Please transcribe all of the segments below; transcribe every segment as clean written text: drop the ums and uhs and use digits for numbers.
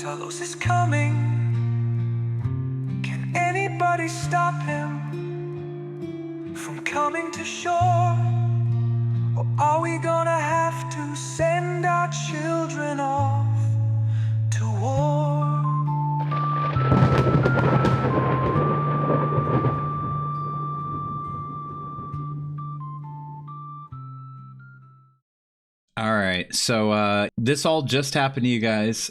Talos is coming. Can anybody stop him from coming to shore? Or are we gonna have to send our children off to war? All right, so this all just happened to you guys.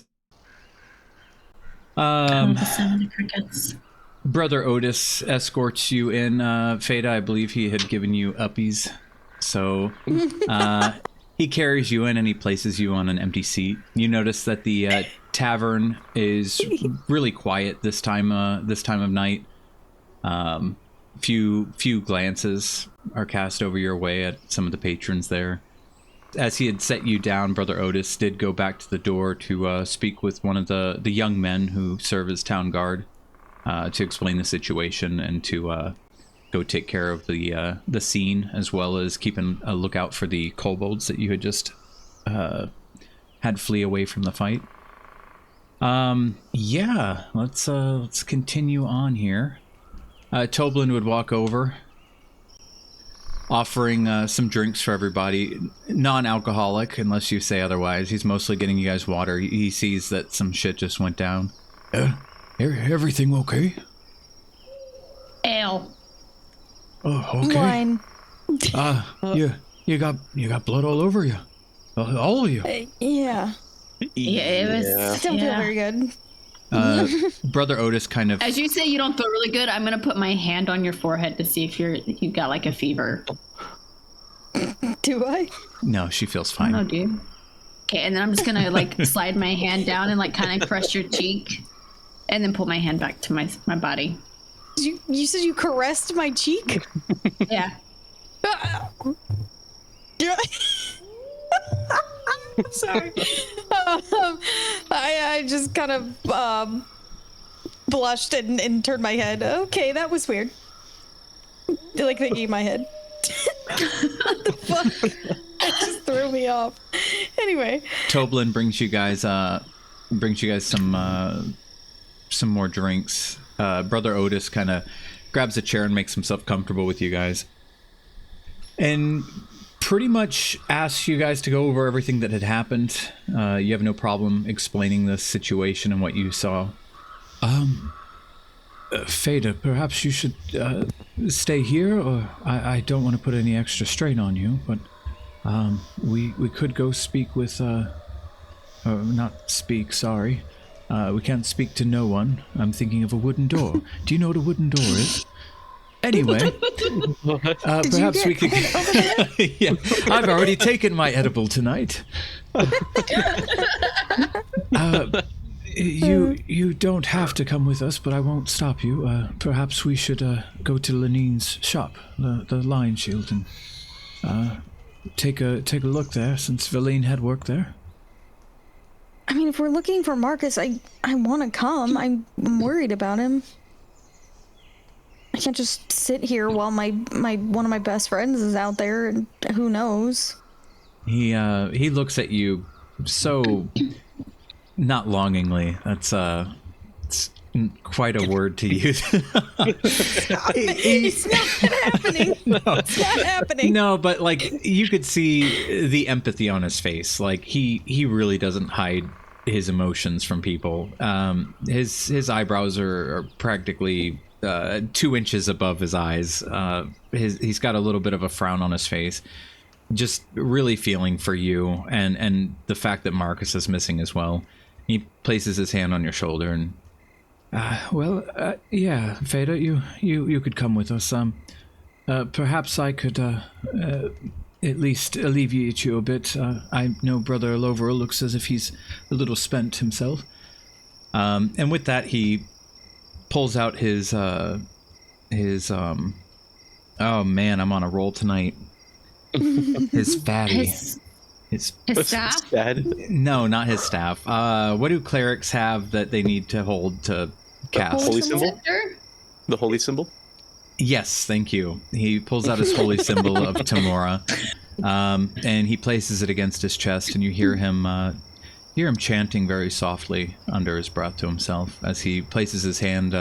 The sound of the crickets. Brother Otis escorts you in. Fada, I believe he had given you uppies, so he carries you in and he places you on an empty seat. You notice that the tavern is really quiet this time of night. Few glances are cast over your way at some of the patrons there. As he had set you down, Brother Otis did go back to the door to speak with one of the young men who serve as town guard to explain the situation and to go take care of the scene, as well as keeping a lookout for the kobolds that you had just had flee away from the fight. Yeah, let's continue on here. Toblin would walk over, offering some drinks for everybody, non-alcoholic unless you say otherwise. He's mostly getting you guys water. He sees that some shit just went down. Everything okay? Ale. Oh, okay. Wine. You got blood all over you. All of you. Yeah. Yeah, it was. I don't feel very good. Brother Otis kind of... As you say, you don't feel really good. I'm gonna put my hand on your forehead to see if you got like a fever. Do I? No, she feels fine. No, dude. Okay, and then I'm just gonna like slide my hand down and like kind of press your cheek, and then pull my hand back to my body. You said you caressed my cheek? Yeah. Sorry. I just kind of blushed and turned my head. Okay, that was weird. Like thinking in my head. What the fuck? That just threw me off. Anyway. Toblin brings you guys some more drinks. Brother Otis kind of grabs a chair and makes himself comfortable with you guys. And pretty much asks you guys to go over everything that had happened. You have no problem explaining the situation and what you saw. Fada, perhaps you should stay here, or I don't want to put any extra strain on you, but we could go speak with, not speak, sorry. We can't speak to no one. I'm thinking of a wooden door. Do you know what a wooden door is? Anyway, perhaps we could... Yeah, I've already taken my edible tonight. You don't have to come with us, but I won't stop you. Perhaps we should go to Lenine's shop, the Lion Shield, and take a look there, since Valine had worked there. I mean, if we're looking for Marcus, I want to come. I'm worried about him. I can't just sit here while my one of my best friends is out there, and who knows. He looks at you so not longingly. That's it's quite a word to use. It's not happening. No. It's not happening. No, but like you could see the empathy on his face. Like he really doesn't hide his emotions from people. His eyebrows are practically 2 inches above his eyes. He's got a little bit of a frown on his face, just really feeling for you and the fact that Marcus is missing as well. He places his hand on your shoulder and yeah, Fada, you could come with us. Perhaps I could at least alleviate you a bit. I know Brother Alover looks as if he's a little spent himself. And with that, he pulls out his oh man, I'm on a roll tonight. His fatty. His staff? No, not his staff. What do clerics have that they need to hold to cast? Holy symbol? The holy symbol? Yes, thank you. He pulls out his holy symbol of Tamora, and he places it against his chest, and you hear him hear him chanting very softly under his breath to himself as he places his hand,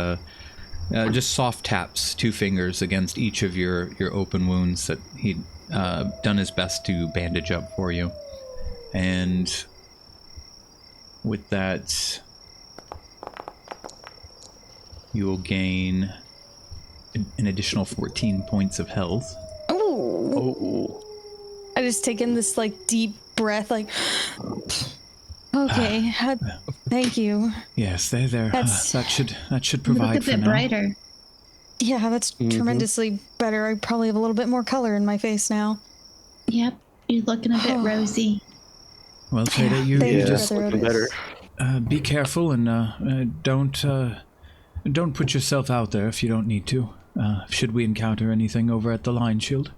just soft taps, 2 fingers against each of your open wounds that he'd done his best to bandage up for you. And with that, you will gain an additional 14 points of health. Oh. I just take in this like deep breath, like. Okay, thank you. Yes, there. That should provide Look a for bit now. brighter. Yeah, that's tremendously better. I probably have a little bit more color in my face now. Yep, you're looking a bit rosy. Well, Fada, you Thank you, just Brother better. be careful and don't put yourself out there if you don't need to. Should we encounter anything over at the Line Shield?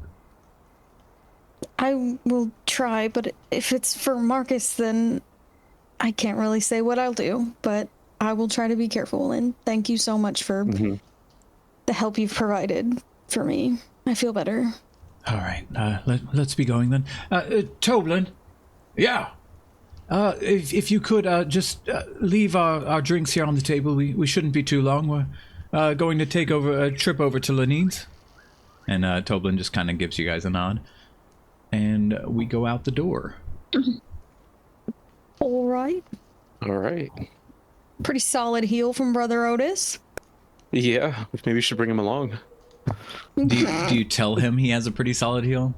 I will try, but if it's for Marcus, then I can't really say what I'll do, but I will try to be careful, and thank you so much for the help you've provided for me. I feel better. All right, let's be going then. Toblin? Yeah? If you could just leave our drinks here on the table. We shouldn't be too long. We're going to take a trip over to Lenine's. And Toblin just kind of gives you guys a nod. And we go out the door. All right. Pretty solid heal from Brother Otis. Yeah, maybe we should bring him along. Do you tell him he has a pretty solid heal?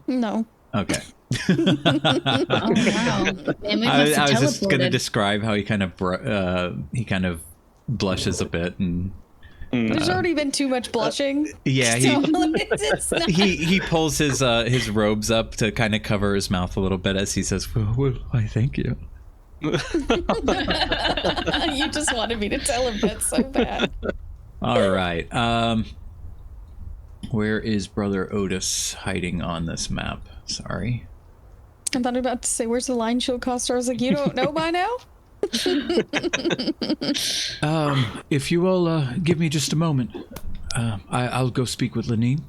No. Okay. Oh wow! And we must have I was just going to teleported. describe how he kind of blushes a bit and There's already been too much blushing. yeah, So it's not. he pulls his robes up to kind of cover his mouth a little bit as he says, well, I thank you. You just wanted me to tell him that so bad. All right. Where is Brother Otis hiding on this map? Sorry. I thought about to say, where's the Line Shield coaster? I was like, you don't know by now? If you will give me just a moment, I'll go speak with Lenine.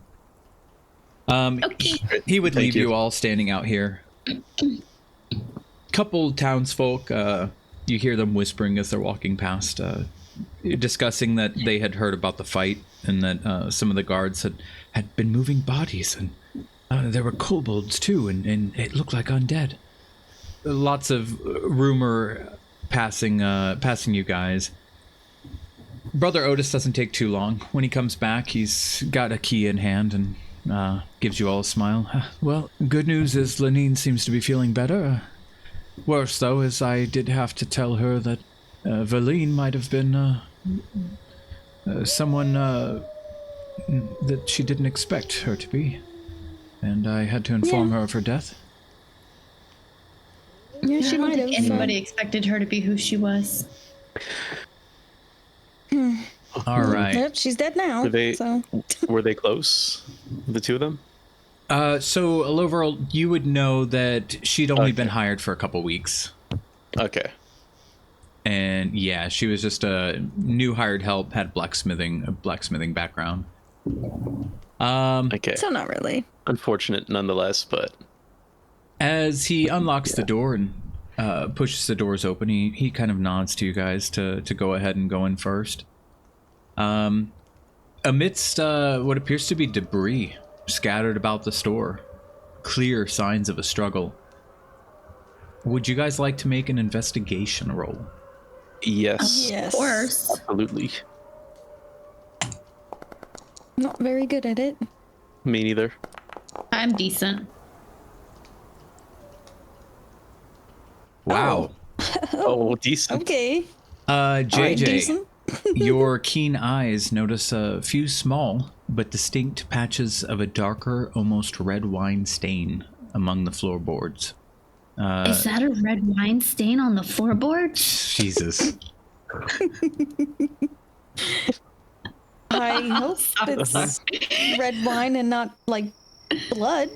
Okay. He would Thank leave you. you all standing out here. Couple townsfolk, you hear them whispering as they're walking past, discussing that they had heard about the fight and that some of the guards had been moving bodies, and there were kobolds too, and it looked like undead. Lots of rumor passing you guys. Brother Otis doesn't take too long. When he comes back, he's got a key in hand and gives you all a smile. Well, good news is Lenine seems to be feeling better. Worse, though, is I did have to tell her that Verline might have been someone that she didn't expect her to be. And I had to inform her of her death. Yeah, I she don't might have. think anybody expected her to be who she was. All right. Yep, she's dead now. Were they close, the two of them? So, overall, you would know that she'd only been hired for a couple weeks. Okay. And yeah, she was just a new hired help, had a blacksmithing background. Okay. So not really. Unfortunate nonetheless, but As he unlocks the door and pushes the doors open, he kind of nods to you guys to go ahead and go in first. Amidst what appears to be debris scattered about the store, clear signs of a struggle. Would you guys like to make an investigation roll? yes, Yes. Of course. absolutely. Not very good at it. Me neither. I'm decent. Wow. Oh, decent. Okay. JJ, Decent. your keen eyes notice a few small but distinct patches of a darker, almost red wine stain among the floorboards. Is that a red wine stain on the floorboards? Jesus. I hope it's red wine and not like blood.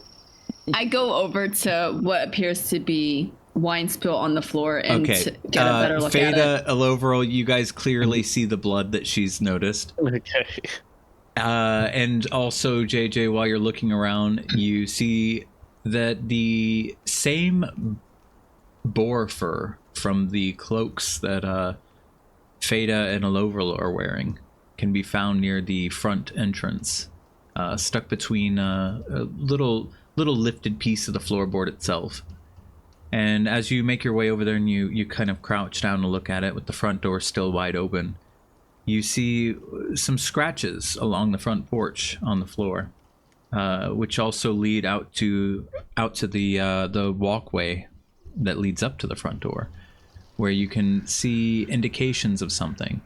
I go over to what appears to be wine spill on the floor and Okay. to get a better look at it. Fada, Aloverall, you guys clearly see the blood that she's noticed. Okay. And also, JJ, while you're looking around, you see that the same boar fur from the cloaks that Fada and Alovril are wearing can be found near the front entrance, stuck between a little lifted piece of the floorboard itself. And as you make your way over there and you kind of crouch down to look at it with the front door still wide open, you see some scratches along the front porch on the floor, which also lead out to the walkway that leads up to the front door, where you can see indications of something,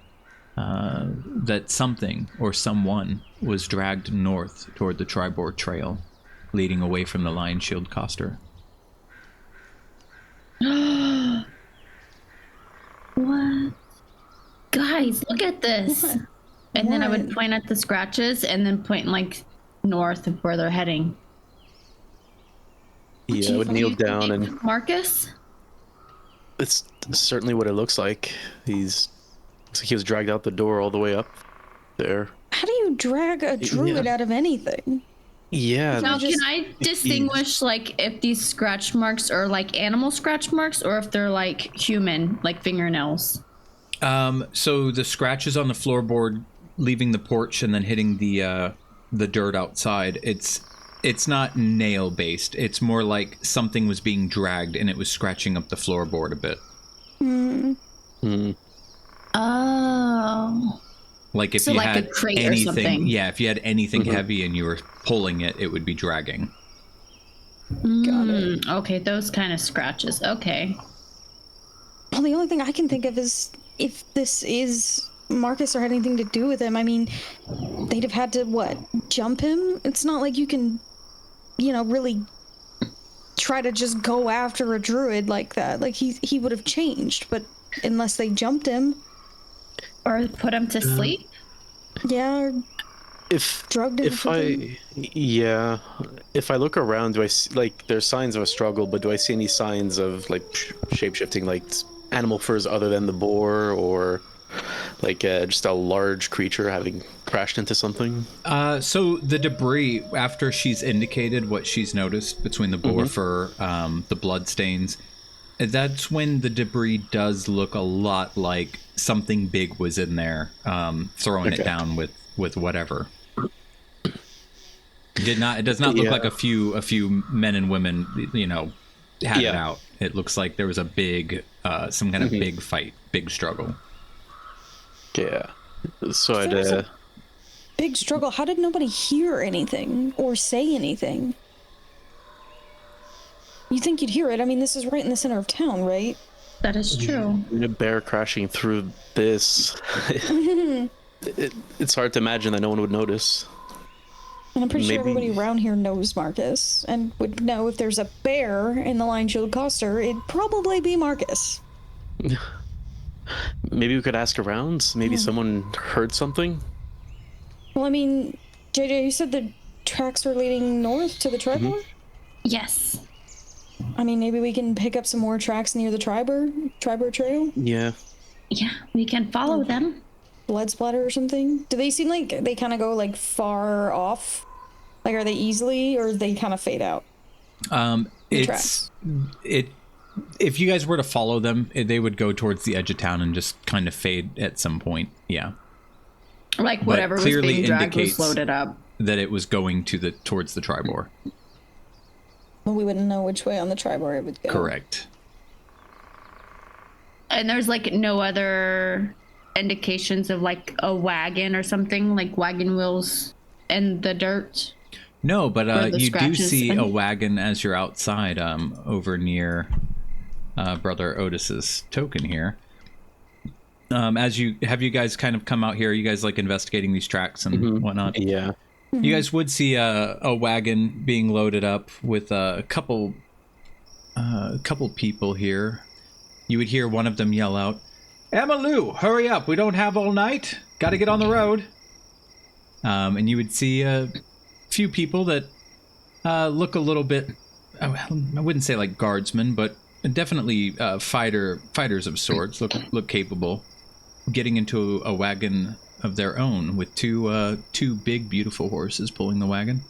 that something or someone was dragged north toward the Tribord Trail, leading away from the Lion Shield Coster. What? Guys, look at this. What? And then I would What? point at the scratches and then point like north of where they're heading. Yeah, I would kneel down, and Marcus? it's certainly what it looks like. Looks like he was dragged out the door all the way up there. How do you drag a druid Yeah. out of anything? Yeah. Now, just- can I distinguish like if these scratch marks are like animal scratch marks or if they're like human, like fingernails? So the scratches on the floorboard leaving the porch and then hitting the dirt outside, it's not nail based. It's more like something was being dragged and it was scratching up the floorboard a bit. Oh. Like if So you like a had crate or anything, something. yeah, if you had anything heavy and you were pulling it, it would be dragging. Got it. Okay, those kind of scratches. Okay. Well, the only thing I can think of is if this is Marcus or had anything to do with him. I mean, they'd have had to, what, jump him? It's not like you can, really try to just go after a druid like that. Like, he would have changed, but unless they jumped him, Or put them to sleep? yeah, or If drugged him. or something. if I look around, do I see, like, there's signs of a struggle, but do I see any signs of like shape-shifting, like animal furs other than the boar, or like just a large creature having crashed into something? So the debris, after she's indicated what she's noticed between the boar fur, the blood stains, that's when the debris does look a lot like something big was in there, throwing it Okay. down with whatever. It does not look Yeah. like a few men and women, had it Yeah. out. It looks like there was a big, some kind of big fight, big struggle. Yeah. So I'd There was a big struggle. How did nobody hear anything or say anything? You think you'd hear it? I mean, this is right in the center of town, right? That is true. a bear crashing through this. It's hard to imagine that no one would notice. And I'm pretty sure Maybe- everybody around here knows Marcus and would know if there's a bear in the Lion Shield Coster, it'd probably be Marcus. Maybe we could ask around. Maybe someone heard something. Well, I mean, JJ, you said the tracks were leading north to the Tribord? Yes. I mean, maybe we can pick up some more tracks near the Tribord Trail? Yeah. Yeah, we can follow them. Blood splatter or something? Do they seem like they kind of go like far off? Like, are they easily, or they kind of fade out? If you guys were to follow them, they would go towards the edge of town and just kind of fade at some point. Yeah, Like whatever was clearly being dragged was indicates- loaded up. that it was going towards the Tribord. Well, we wouldn't know which way on the Tribord it would go. Correct. And there's like no other indications of like a wagon or something, like wagon wheels in the dirt. No, but Where the you do scratches see a and- wagon as you're outside, over near Brother Otis's token here. Have you guys kind of come out here? Are you guys like investigating these tracks and whatnot? Yeah. You guys would see a wagon being loaded up with a couple people here. You would hear one of them yell out, "Emma Lou, hurry up! We don't have all night. Got to get on the road." And you would see a few people that look a little bit, I wouldn't say like guardsmen, but definitely fighters of sorts. Look capable, getting into a wagon of their own with two big beautiful horses pulling the wagon.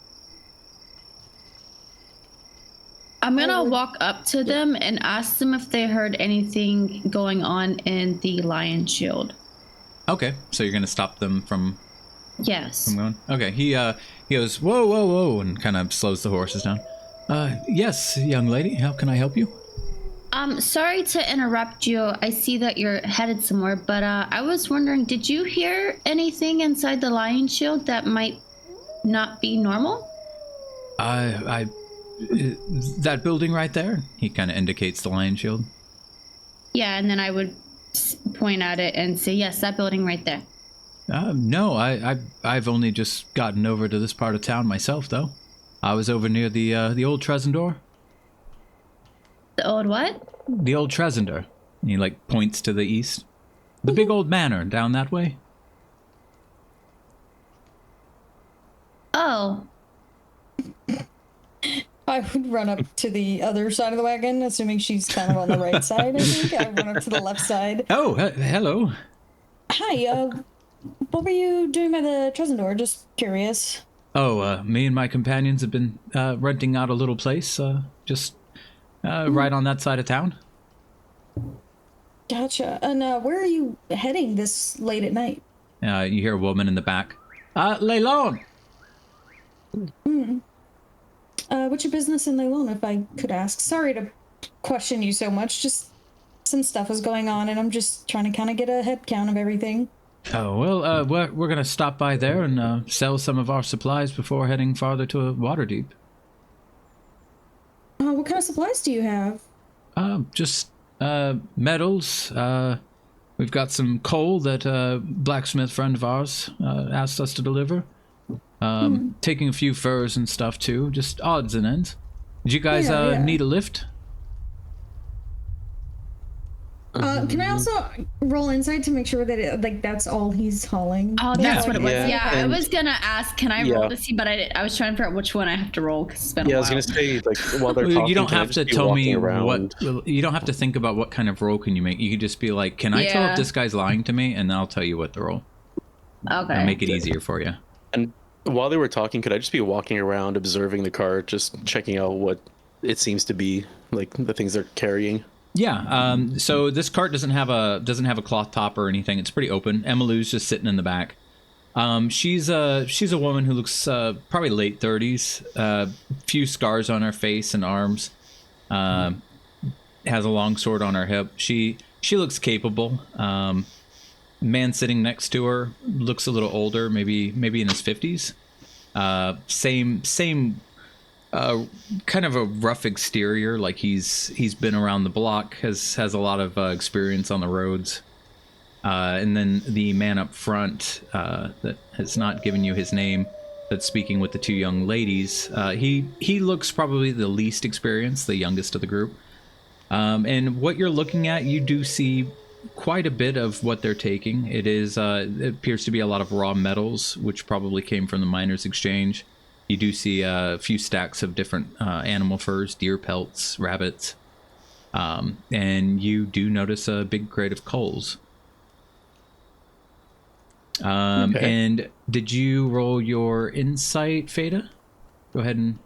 I'm gonna walk up to them and ask them if they heard anything going on in the lion shield. Okay, so you're gonna stop them from Yes. going. Okay, he goes whoa whoa whoa and kind of slows the horses down. Yes, young lady, how can I help you? Sorry to interrupt you. I see that you're headed somewhere, but I was wondering, did you hear anything inside the lion shield that might not be normal? That building right there. He kind of indicates the lion shield. Yeah, and then I would point at it and say, yes, that building right there. No, I've only just gotten over to this part of town myself, though. I was over near the old Tresendor. The old what? The old Tresendor. And he like points to the east. The big old manor down that way. Oh. I would run up to the other side of the wagon, assuming she's kind of on the right side, I think. I run up to the left side. Oh, hello. Hi, what were you doing by the Tresendor? Just curious. Oh, me and my companions have been renting out a little place, just right on that side of town. Gotcha. And where are you heading this late at night? You hear a woman in the back. Leylon! What's your business in Leylon, if I could ask? Sorry to question you so much, just some stuff is going on and I'm just trying to kind of get a head count of everything. Oh, well, we're going to stop by there and sell some of our supplies before heading farther to Waterdeep. What kind of supplies do you have? Just metals. We've got some coal that a blacksmith friend of ours asked us to deliver. Taking a few furs and stuff too, just odds and ends. Did you guys need a lift? Can I also roll insight to make sure that that's all he's hauling? Oh, that's what it was. Yeah, I and- was gonna ask, can I roll to see, but I was trying to figure out which one I have to roll because it's been a Yeah, I while. was gonna say, like, while they're talking, You don't can I have to just be tell me walking around? what. You don't have to think about what kind of roll can you make. You could just be like, "Can I tell Yeah. if this guy's lying to me?" And I'll tell you what to roll. Okay. And make it easier for you. And while they were talking, could I just be walking around, observing the cart, just checking out what it seems to be, like the things they're carrying? Yeah. So this cart doesn't have a cloth top or anything. It's pretty open. Emmylou's just sitting in the back. She's a woman who looks probably late 30s. Few scars on her face and arms. Has a long sword on her hip. She looks capable. Man sitting next to her looks a little older, maybe in his 50s. Same kind of a rough exterior, like he's been around the block, has a lot of experience on the roads. And then the man up front that has not given you his name, that's speaking with the two young ladies, he looks probably the least experienced, the youngest of the group. And what you're looking at, you do see quite a bit of what they're taking. It appears to be a lot of raw metals, which probably came from the miners' exchange. You do see a few stacks of different animal furs, deer pelts, rabbits, and you do notice a big crate of coals. Okay. And did you roll your insight, Fada? Go ahead and...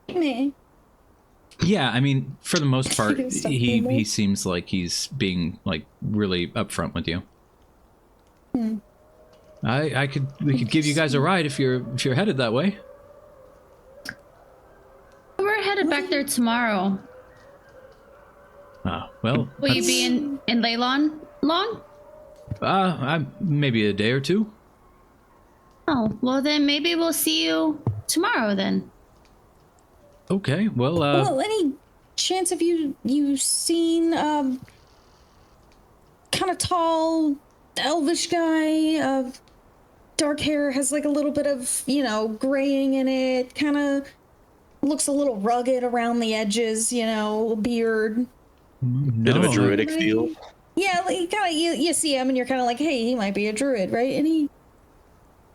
Me. Yeah, I mean, for the most part, Keeping stuff he in there. he seems like he's being like really upfront with you. We could give you guys a ride if you're headed that way. We're headed back there tomorrow. Well, Will you be in Leylon long? maybe a day or two. Oh, well then maybe we'll see you tomorrow then. Okay, well, Well, any chance of you seen kind of tall, elvish guy, dark hair, has like a little bit of graying in it, kind of looks a little rugged around the edges, beard. Bit of a no, druidic feel. Yeah, like kind of you see him and you're kind of like, hey, he might be a druid, right? Anybody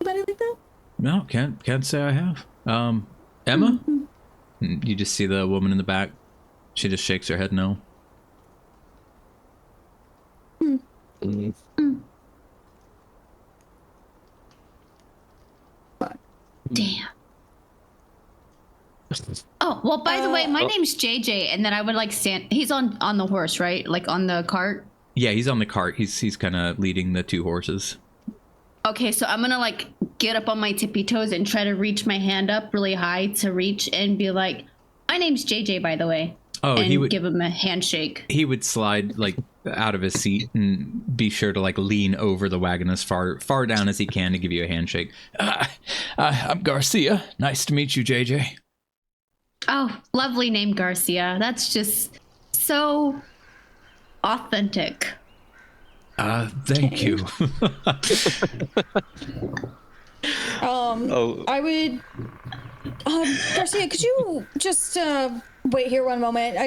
like that? No, can't say I have. Emma? You just see the woman in the back. She just shakes her head no. Damn. Oh, well, by the way, my oh. name's JJ, and then I would like stand. He's on the horse, right? Like on the cart. Yeah, he's on the cart. He's kind of leading the 2 horses. Okay, so I'm gonna like get up on my tippy toes and try to reach my hand up really high to reach and be like, "My name's JJ, by the way." Oh, and he would give him a handshake. he would slide like out of his seat and be sure to like lean over the wagon as far down as he can to give you a handshake. I'm Garcia. Nice to meet you, JJ. Oh, lovely name, Garcia. That's just so authentic. Thank you. I would. Garcia, could you just wait here one moment?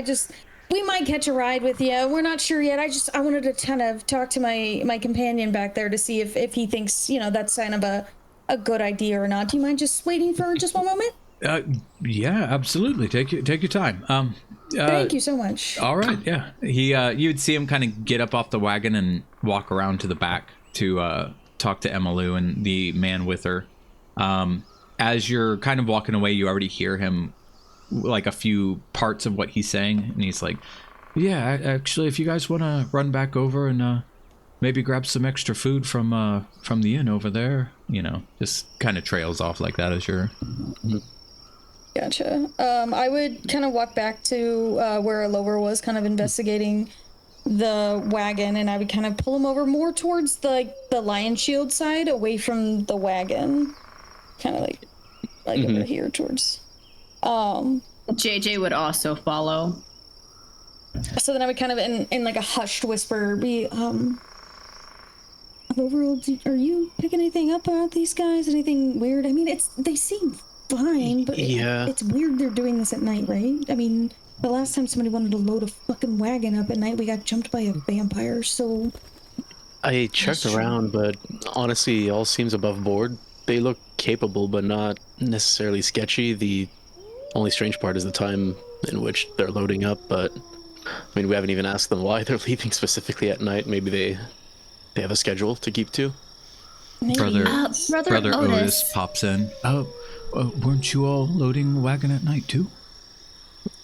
We might catch a ride with you. We're not sure yet. I wanted to kind of talk to my companion back there to see if he thinks that's kind of a good idea or not. Do you mind just waiting for just one moment? Yeah, absolutely. Take your time. Thank you so much. All right. Yeah. You'd see him kind of get up off the wagon and walk around to the back to talk to Emma Lou and the man with her. As you're kind of walking away, you already hear him like a few parts of what he's saying, and he's like, "Yeah, actually, if you guys want to run back over and maybe grab some extra food from the inn over there, just kind of trails off like that as you're." Gotcha. I would kind of walk back to where Lover was kind of investigating the wagon, and I would kind of pull him over more towards the lion shield side, away from the wagon, kind of like over here towards. JJ would also follow. So then I would kind of in like a hushed whisper be, Lover, are you picking anything up about these guys? Anything weird? I mean, they seem fine, but it's weird they're doing this at night, right? I mean, the last time somebody wanted to load a fucking wagon up at night, we got jumped by a vampire, so... I checked around, but honestly, all seems above board. They look capable, but not necessarily sketchy. The only strange part is the time in which they're loading up, but... I mean, we haven't even asked them why they're leaving specifically at night. Maybe they have a schedule to keep to. Maybe. Brother Otis pops in. Weren't you all loading the wagon at night too?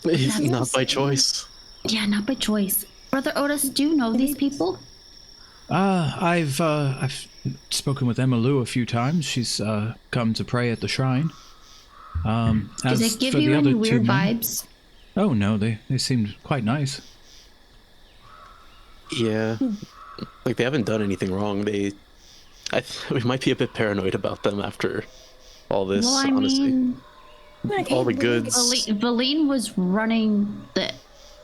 Not by choice. Yeah, not by choice. Brother Otis, do you know these people? I've spoken with Emma Lou a few times. She's come to pray at the shrine. Does it give you any weird vibes? Oh no, they seemed quite nice. Yeah, like they haven't done anything wrong. We might be a bit paranoid about them after all this. Well, I honestly, mean, all the goods. Valine was running the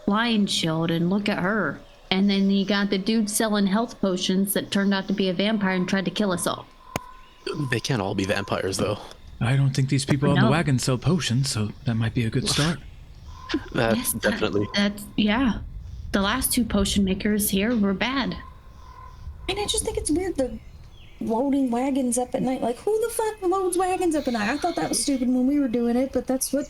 lion shield, and look at her. And then you got the dude selling health potions that turned out to be a vampire and tried to kill us all. They can't all be vampires, though. I don't think these people on the wagon sell potions, so that might be a good start. Definitely. Yeah. The last 2 potion makers here were bad. And I just think it's weird, the loading wagons up at night. Like, who the fuck loads wagons up at night? I thought that was stupid when we were doing it, but that's what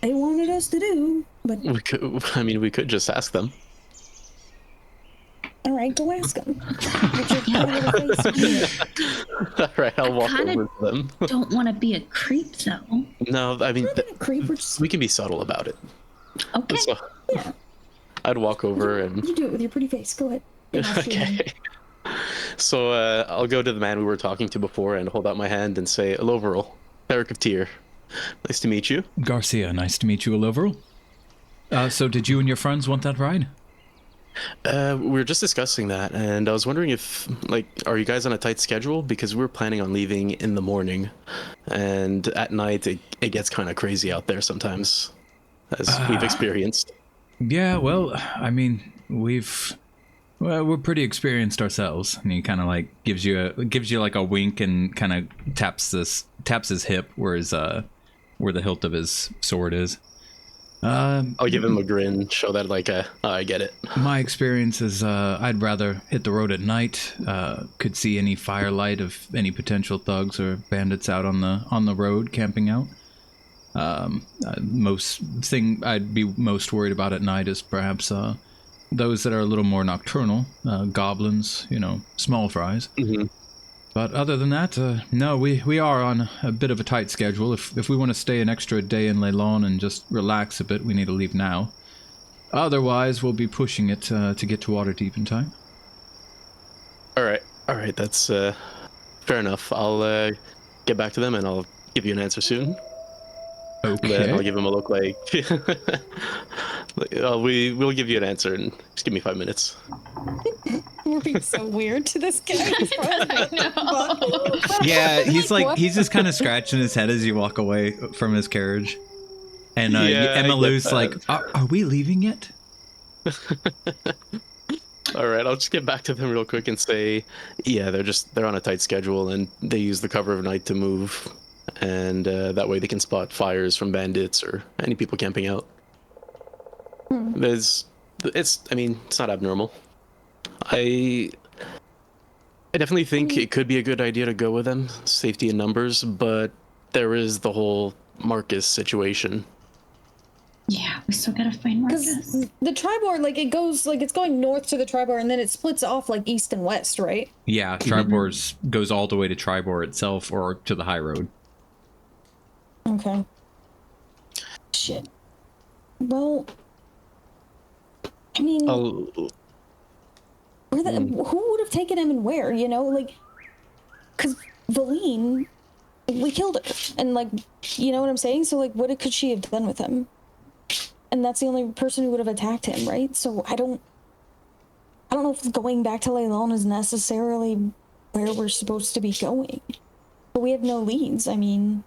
they wanted us to do. But we could just ask them. All right, go ask them. All right, I'll walk over to them. Don't want to be a creep, though. No, I mean, we can be subtle about it. Okay. So, yeah. I'd walk over and... You do it with your pretty face. Go ahead. Okay. So I'll go to the man we were talking to before and hold out my hand and say, Aloveril, Eric of Tyr. Nice to meet you. Garcia, nice to meet you, Aloveril. So did you and your friends want that ride? We were just discussing that, and I was wondering if, are you guys on a tight schedule? Because we were planning on leaving in the morning, and at night it gets kind of crazy out there sometimes, as we've experienced. Yeah, well, I mean, we're pretty experienced ourselves. And he kind of gives you like a wink and kind of taps his hip where the hilt of his sword is. I'll give him a grin, show that I get it. My experience is I'd rather hit the road at night. Could see any firelight of any potential thugs or bandits out on the road camping out. Most thing I'd be most worried about at night is perhaps those that are a little more nocturnal, goblins, small fries. Mm-hmm. But other than that, no, we are on a bit of a tight schedule. If we want to stay an extra day in Leilon and just relax a bit, we need to leave now. Otherwise, we'll be pushing it to get to Waterdeep in time. All right, that's fair enough. I'll get back to them and I'll give you an answer soon. Okay. Then I'll give him a look like, we'll give you an answer and just give me 5 minutes. We're being so weird to this guy. Yeah, he's like, What? he's just kind of scratching his head as you walk away from his carriage. And Yeah, I Emma get Lou's that. like, are we leaving yet? All right, I'll just get back to them real quick and say, yeah, they're on a tight schedule and they use the cover of night to move, and that way they can spot fires from bandits or any people camping out. It's not abnormal. I definitely think it could be a good idea to go with them, safety in numbers, but there is the whole Marcus situation. Yeah, we still gotta find Marcus. Because the Tribor, like, it goes, like, it's going north to the Tribor, and then it splits off, like, east and west, right? Yeah, Tribor's goes all the way to Tribor itself or to the high road. Okay. Shit. Well, I mean, I'll, who would have taken him and where, you know? Like, because Valine, we killed her. And, like, you know what I'm saying? So, like, what could she have done with him? And that's the only person who would have attacked him, right? So I don't know if going back to Leilon is necessarily where we're supposed to be going. But we have no leads, I mean...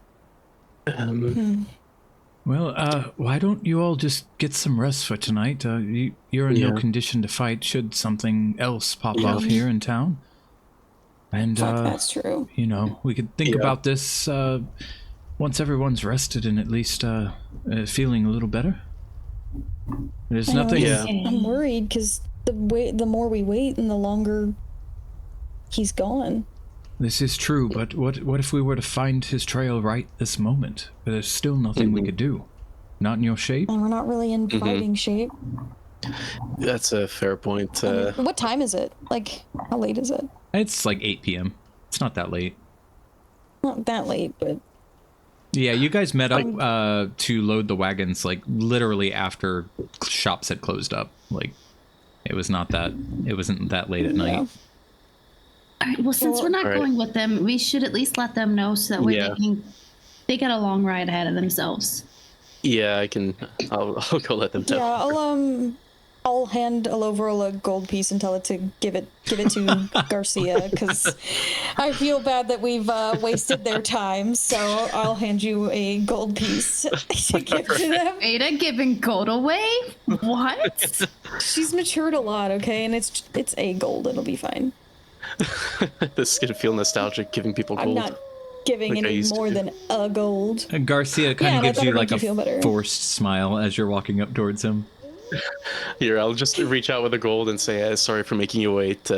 Well, why don't you all just get some rest for tonight? You're in no condition to fight should something else pop off here in town. And, Fuck, that's true. you know, we could think about this once everyone's rested and at least feeling a little better. There's I know, nothing... Yeah. I'm worried, because the more we wait and the longer he's gone. This is true, but what if we were to find his trail right this moment? There's still nothing we could do. Not in your shape? And we're not really in fighting shape. That's a fair point. What time is it? Like, how late is it? It's like 8 p.m. It's not that late. Not that late, but... Yeah, you guys met up to load the wagons, like, literally after shops had closed up. Like, it wasn't that late at night. All right, well, since we're not All right. going with them, we should at least let them know so that way Yeah. they get a long ride ahead of themselves. Yeah, I'll go let them tell. Yeah, I'll hand Alovril a gold piece and tell it to give it to Garcia, because I feel bad that we've wasted their time. So I'll hand you a gold piece to give to them. Ada giving gold away? What? She's matured a lot, okay, and it's a gold. It'll be fine. This is gonna feel nostalgic, giving people gold. I'm not giving Like I any used to more do. than a gold. And Garcia kind Yeah, of that gives you better like make you feel better. a forced smile as you're walking up towards him. Here, I'll just reach out with a gold and say, sorry for making you wait.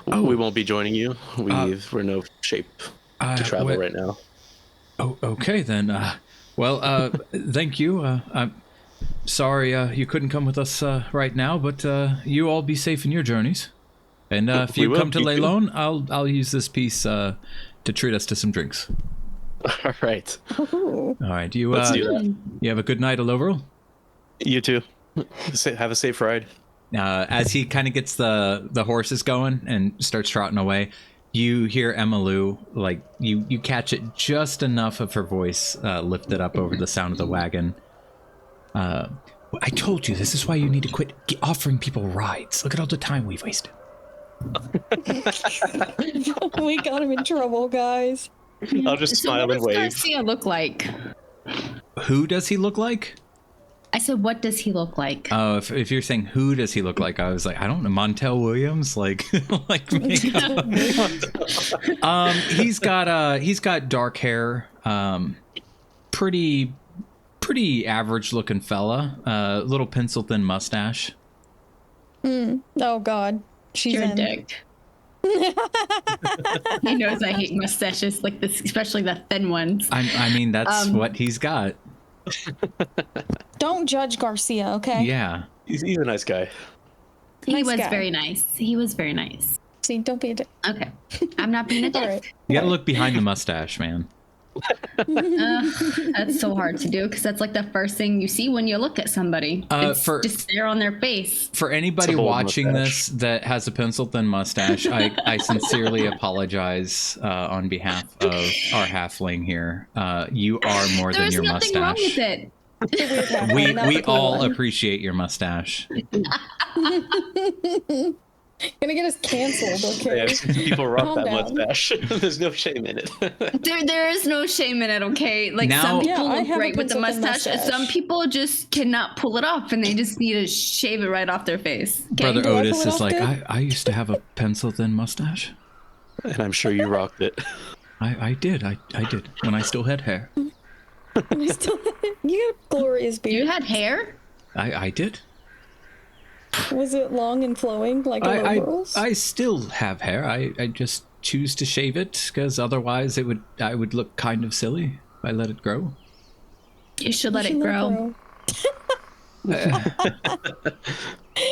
We won't be joining you. We're no shape to travel wait. right now. Oh, okay then. Well, thank you. I'm sorry you couldn't come with us right now, but you all be safe in your journeys. And if We you will. come to You too. Leilon, I'll use this piece to treat us to some drinks. All right. All right. You Let's do that. you have a good night, Alovril. You too. Have a safe ride. As he kind of gets the horses going and starts trotting away, you hear Emma Lou, like you catch it just enough of her voice lifted up over the sound of the wagon. I told you, this is why you need to quit offering people rides. Look at all the time we've wasted. We got him in trouble, guys. I'll just So smile what and does wave. Garcia look like? Who does he look like? I said, what does he look like? Oh, if you're saying who does he look like, I was like, I don't know, Montel Williams, like like makeup. He's got dark hair, pretty average looking fella, little pencil thin mustache. Oh God, she's You're a in. dick. He knows I hate mustaches like this, especially the thin ones. I mean that's what he's got. Don't judge Garcia, okay? Yeah. He's a nice guy. He Nice was guy. very nice. He was very nice. See, don't be a dick. Okay. I'm not being a dick. All right. You gotta look behind the mustache, man. That's so hard to do because that's like the first thing you see when you look at somebody. It's just there on their face. For anybody It's a bold watching mustache. this that has a pencil-thin mustache, I sincerely apologize on behalf of our halfling here. You are more than There's your nothing mustache. wrong with it. We all appreciate your mustache. Gonna get us canceled, okay? Yeah, some people rock Calm that down. mustache. There's no shame in it. There is no shame in it, okay? Like Now- some people Yeah, I look have a great with the pencil-thin mustache, and some mustache. people just cannot pull it off, and they just need to shave it right off their face. Okay? Brother Do I Otis pull it is off like, good? I used to have a pencil-thin mustache. And I'm sure you rocked it. I did when I still had hair. I still, you got a glorious You beard. had hair? I did. Was it long and flowing like a little girl's? I still have hair. I just choose to shave it because otherwise I would look kind of silly if I let it grow. You should let You it should grow.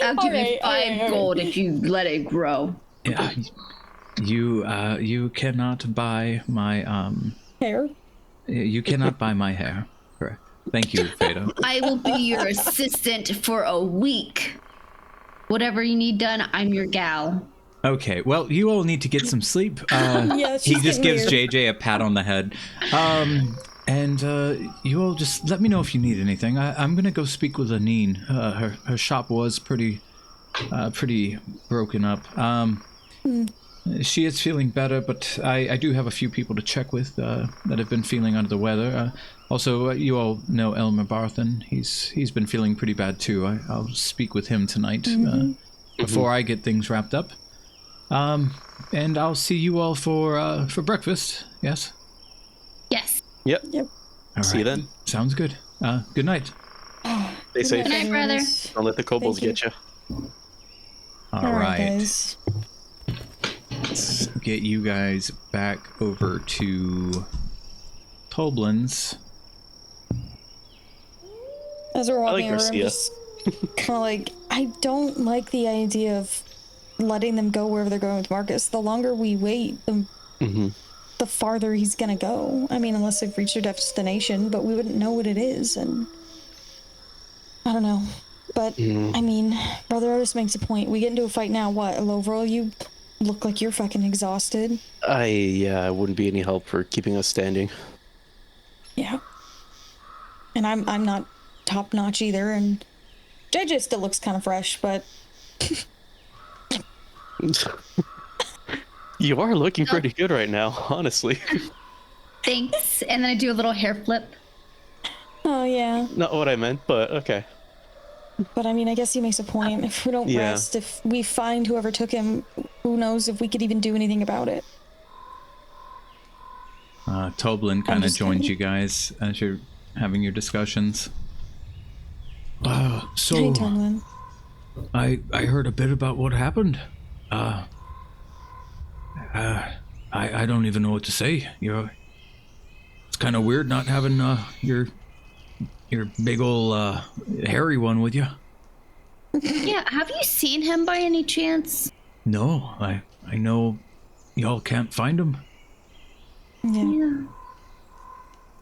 I'll give you Alright, 5 gold if you let it grow. Yeah, you cannot buy my Hair? you cannot buy my hair. Correct. Thank you, Fado. I will be your assistant for a week. Whatever you need done, I'm your gal. Okay, well, you all need to get some sleep. Yeah, He she's just getting gives weird. JJ a pat on the head. And you all just let me know if you need anything. I'm gonna go speak with Anine. Her shop was pretty broken up. She is feeling better, but I do have a few people to check with that have been feeling under the weather. Also, you all know Elmer Barthen. He's been feeling pretty bad too. I'll speak with him tonight before I get things wrapped up. And I'll see you all for breakfast. Yes. Yes. Yep. All See you right. then. Sounds good. Good night. Stay safe. Good night, brother. Don't let the kobolds Thank get you. All All right. guys. Let's get you guys back over to Toblin's. As we're walking over, I'm Garcia. just kind of like, I don't like the idea of letting them go wherever they're going with Marcus. The longer we wait, the farther he's gonna go. I mean, unless they've reached their destination, but we wouldn't know what it is, and I don't know. But I mean, Brother Otis makes a point. We get into a fight now. What, Lovril? You look like you're fucking exhausted. I wouldn't be any help for keeping us standing. Yeah. And I'm not top notch either, and JJ still looks kind of fresh, but You are looking pretty good right now, honestly. Thanks. And then I do a little hair flip. oh yeah. Not what I meant, but okay. But I mean, I guess he makes a point. If we don't Yeah. rest, if we find whoever took him, who knows if we could even do anything about it. Toblin kind of just joins kidding. you guys as you're having your discussions. So Hey, Tomlin. I heard a bit about what happened. I don't even know what to say. It's kind of weird not having your big ol' hairy one with you. Yeah, have you seen him by any chance? No, I know y'all can't find him. Yeah.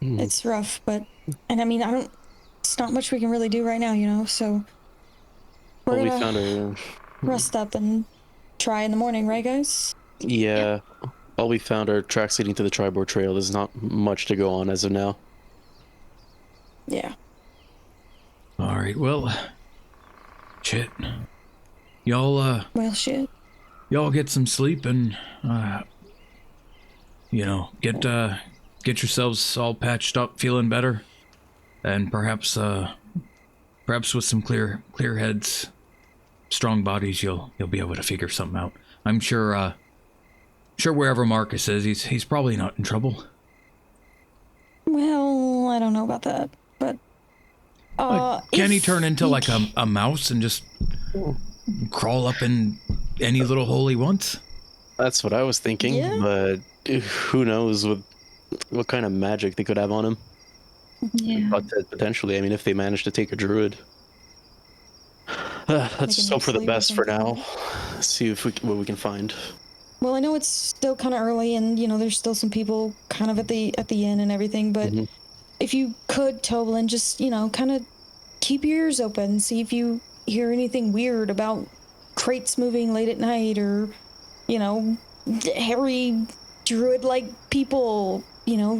It's rough, but and I mean, it's not much we can really do right now, you know. So we're Well, we gonna found a rest up and try in the morning, right, guys? yeah. All we found are tracks leading to the Tribord Trail. There's not much to go on as of now. Yeah. All right, well, shit. Y'all Well, shit. y'all get some sleep and get yourselves all patched up, feeling better, and perhaps with some clear heads, strong bodies, you'll be able to figure something out. I'm sure wherever Marcus is, he's probably not in trouble. Well, I don't know about that, but Can he if turn into like a mouse and just crawl up in any little hole he wants? That's what I was thinking, Yeah. but who knows what kind of magic they could have on him. Yeah. But potentially, I mean, if they manage to take a druid. Let's Make just him hope for the sleep or best for something. now. See what we can find. Well, I know it's still kind of early, and there's still some people kind of at the inn and everything. But if you could, Toblin, just kind of keep your ears open, see if you hear anything weird about crates moving late at night, or hairy druid-like people.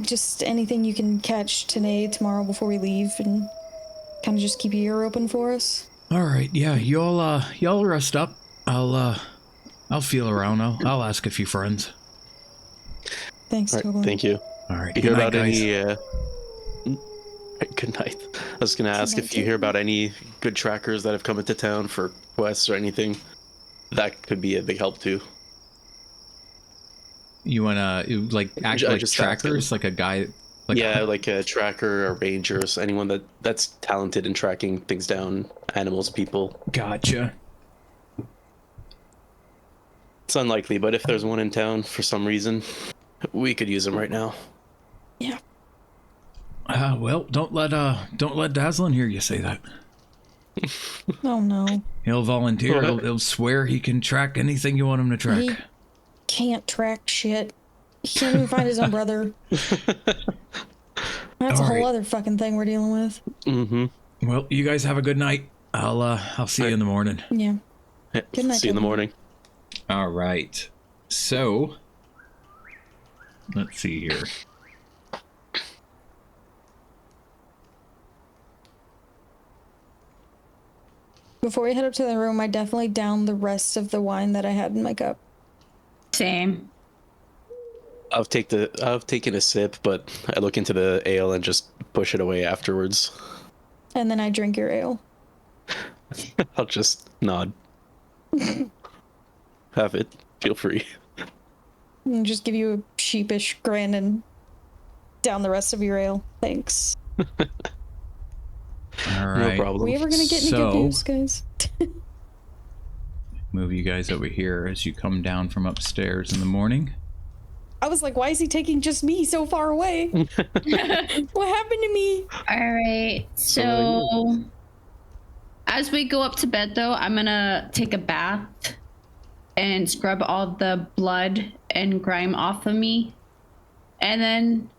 Just anything you can catch tomorrow before we leave, and kind of just keep your ear open for us. All right, yeah, y'all rest up. I'll feel around. I'll ask a few friends. Thanks, All right, Toblin. thank you. All right, You good hear night, about guys. any? Good night. I was gonna ask if you hear about any good trackers that have come into town for quests or anything. That could be a big help too. You wanna act like just trackers, asking. like a guy? Like a tracker or rangers, anyone that's talented in tracking things down, animals, people. Gotcha. It's unlikely, but if there's one in town for some reason, we could use them right now. Yeah. Well, don't let Dazzlin hear you say that. Oh no. He'll volunteer. He'll swear he can track anything you want him to track. He can't track shit. He can't even find his own brother. That's a whole other fucking thing we're dealing with. Mm-hmm. Well, you guys have a good night. I'll see you in the morning. Yeah. Good night, See you in the Toblin. morning. All right. So, let's see here. Before we head up to the room, I definitely downed the rest of the wine that I had in my cup. Same. I've taken a sip, but I look into the ale and just push it away afterwards. And then I drink your ale. I'll just nod. Have it. Feel free. And just give you a sheepish grin and down the rest of your ale. Thanks. All right. No problem. Are we ever gonna get any good news, guys? Move you guys over here as you come down from upstairs in the morning. I was like, why is he taking just me so far away? What happened to me? All right. So as we go up to bed, though, I'm gonna take a bath and scrub all the blood and grime off of me, and then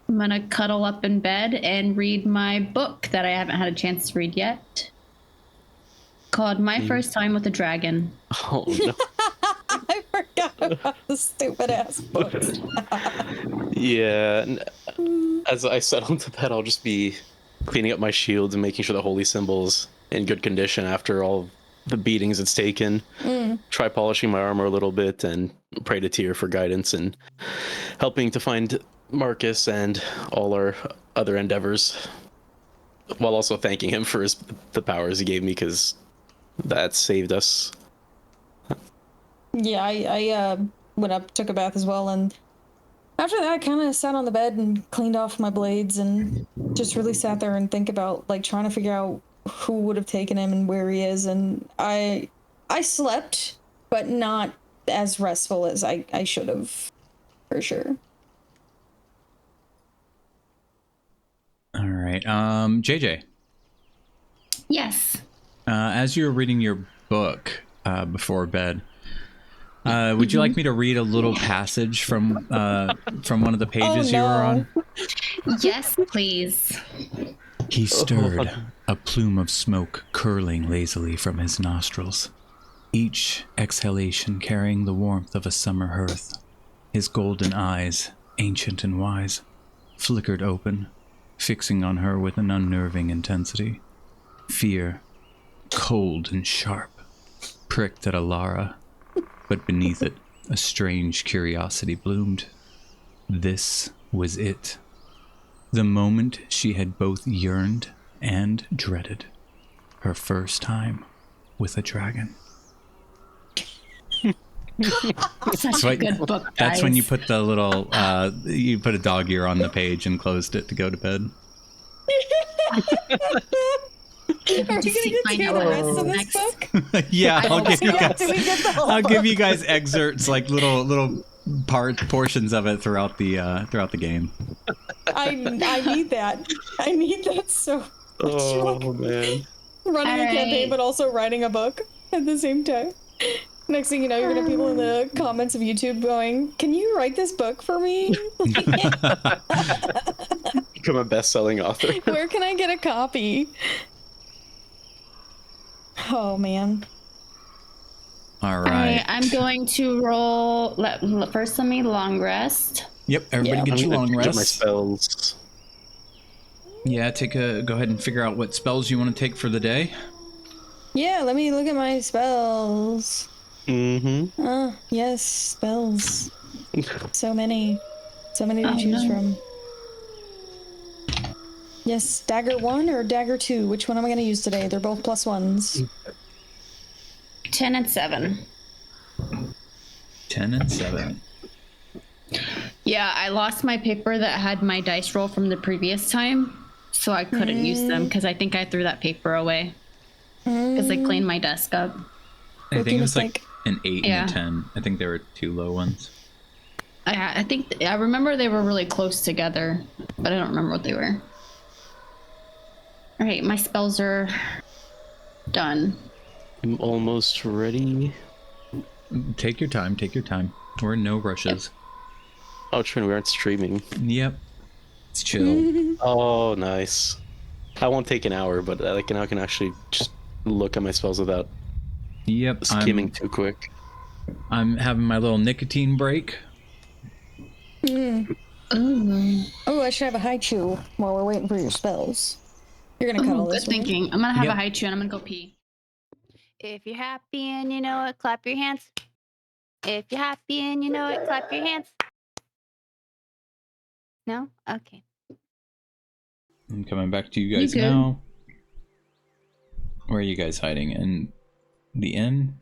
I'm gonna cuddle up in bed and read my book that I haven't had a chance to read yet, called My First Time with a Dragon. Oh no. I forgot about the stupid ass books. Yeah. As I settle into bed, I'll just be cleaning up my shield and making sure the holy symbol's in good condition after all the beatings it's taken. Try polishing my armor a little bit and pray to Tyr for guidance and helping to find Marcus and all our other endeavors, while also thanking him for the powers he gave me, because that saved us. Yeah, I went up, took a bath as well, and after that, I kind of sat on the bed and cleaned off my blades and just really sat there and think about, like, trying to figure out who would have taken him and where he is. And I slept, but not as restful as I should have, for sure. All right. JJ, Yes. as you were reading your book before bed, would you like me to read a little passage from one of the pages you were on? Yes, please. He stirred, a plume of smoke curling lazily from his nostrils, each exhalation carrying the warmth of a summer hearth. His golden eyes, ancient and wise, flickered open, fixing on her with an unnerving intensity. Fear, cold and sharp, pricked at Alara, but beneath it, a strange curiosity bloomed. This was it. The moment she had both yearned and dreaded. Her first time with a dragon. Such a good book, guys. That's when you put the little, you put a dog ear on the page and closed it to go to bed. Are we gonna get to hear the rest of this book? Yeah, I'll give you Yeah, guys. do we get the whole I'll give book? you guys excerpts, like little portions of it throughout the game. I need that. I need that so much. Oh man. Running a All campaign, right. but also writing a book at the same time. Next thing you know, you're gonna have people in the comments of YouTube going, "Can you write this book for me? Become a best-selling author. Where can I get a copy?" Oh man. All All right. right, I'm going to roll. First, let me long rest. Yep. Everybody Yeah. get I'm your gonna long change up my rest. spells. Yeah. Go ahead and figure out what spells you want to take for the day. Yeah, let me look at my spells. Mm-hmm. Yes, spells. So many to Oh, choose no. from. Yes, dagger 1 or dagger 2. Which one am I going to use today? They're both +1s. 10 and 7. 10 and 7. Yeah, I lost my paper that had my dice roll from the previous time, so I couldn't use them because I think I threw that paper away because I cleaned my desk up. I think it was mistake. like an 8 Yeah. and a 10. I think there were 2 low ones. I think I remember they were really close together, but I don't remember what they were. All right, my spells are done. I'm almost ready. Take your time. Take your time. We're in no rushes. Oh, Trin, we aren't streaming. Yep. It's chill. Oh, nice. I won't take an hour, but I can actually just look at my spells without Yep. skimming too quick. I'm having my little nicotine break. Ooh. Oh, I should have a high chew while we're waiting for your spells. You're going to cut all Good this, right? thinking. I'm gonna have Yep. a high chew and I'm gonna go pee. If you're happy and you know it, clap your hands. If you're happy and you know it, clap your hands. No? Okay. I'm coming back to you guys good? now. Where are you guys hiding? In the inn?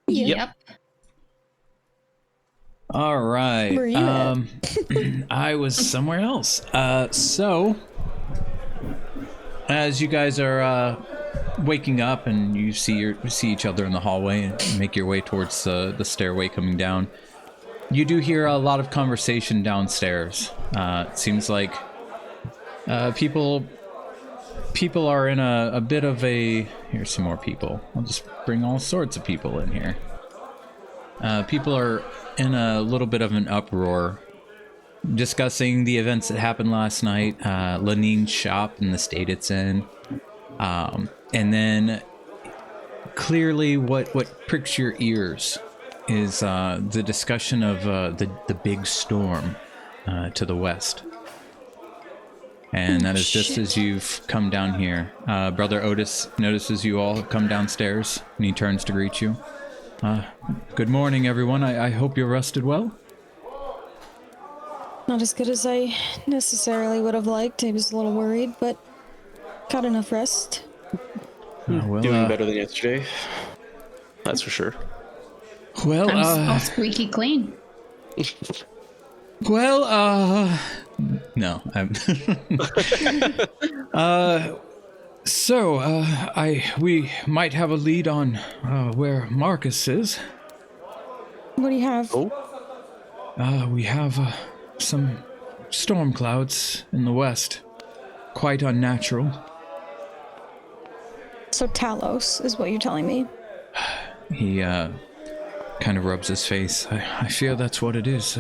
Yep. All right. Where are you at? I was somewhere else. So as you guys are waking up and you see each other in the hallway and make your way towards the stairway coming down, you do hear a lot of conversation downstairs. It seems like people are in a bit of a... Here's some more people. I'll just bring all sorts of people in here. People are in a little bit of an uproar, discussing the events that happened last night, Lanine's shop and the state it's in, and then clearly what pricks your ears is the discussion of the big storm to the west. And that is just as you've come down here. Brother Otis notices you all have come downstairs, and he turns to greet you. Good morning, everyone. I hope you're rested well. Not as good as I necessarily would have liked. I was a little worried, but got enough rest. Well, Doing better than yesterday. That's for sure. Well, I'm all squeaky clean. well, no. We might have a lead on where Marcus is. What do you have? Oh, We have some storm clouds in the west. Quite unnatural. So Talos is what you're telling me. He kind of rubs his face. I fear that's what it is.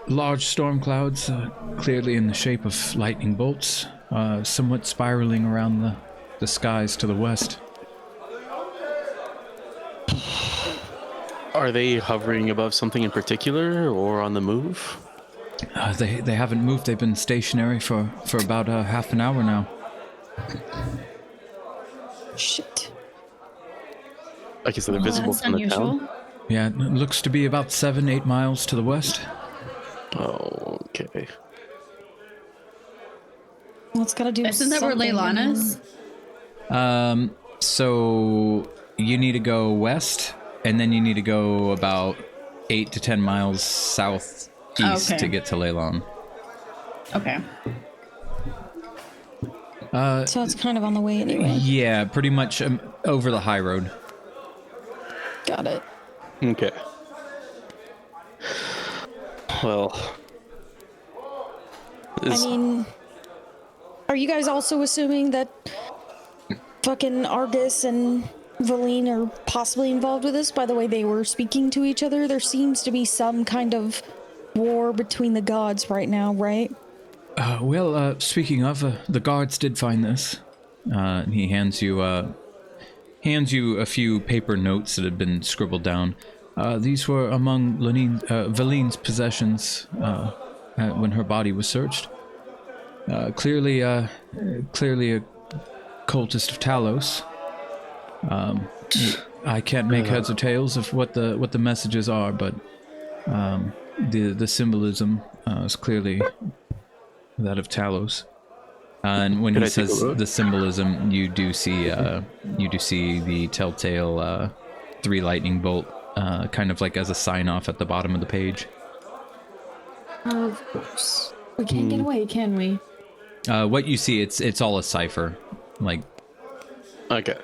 Large storm clouds, clearly in the shape of lightning bolts, somewhat spiraling around the skies to the west. are they hovering above something in particular or on the move? They haven't moved. They've been stationary for about half an hour now. Shit. Like I said, they're visible That's from the unusual. town. Yeah, it looks to be about 7-8 miles to the west. Oh, okay. Well, it's gotta do Isn't that where something. Leilana is? So you need to go west, and then you need to go about 8 to 10 miles southeast Okay. to get to Leilon. Okay. So it's kind of on the way anyway. Yeah, pretty much over the high road. Got it. Okay. Well, I mean, are you guys also assuming that fucking Argus and Valine are possibly involved with this. By the way, they were speaking to each other. There seems to be some kind of war between the gods right now, right? Speaking of, the guards did find this. And he hands you a few paper notes that had been scribbled down. These were among Valine's possessions when her body was searched. Clearly a cultist of Talos. I can't make heads or tails of what the messages are, but the symbolism is clearly that of Talos. And when he says the symbolism, you do see the telltale 3 lightning bolt, kind of like as a sign off at the bottom of the page. Of course, we can't get away, can we? What you see, it's all a cipher, like. Okay.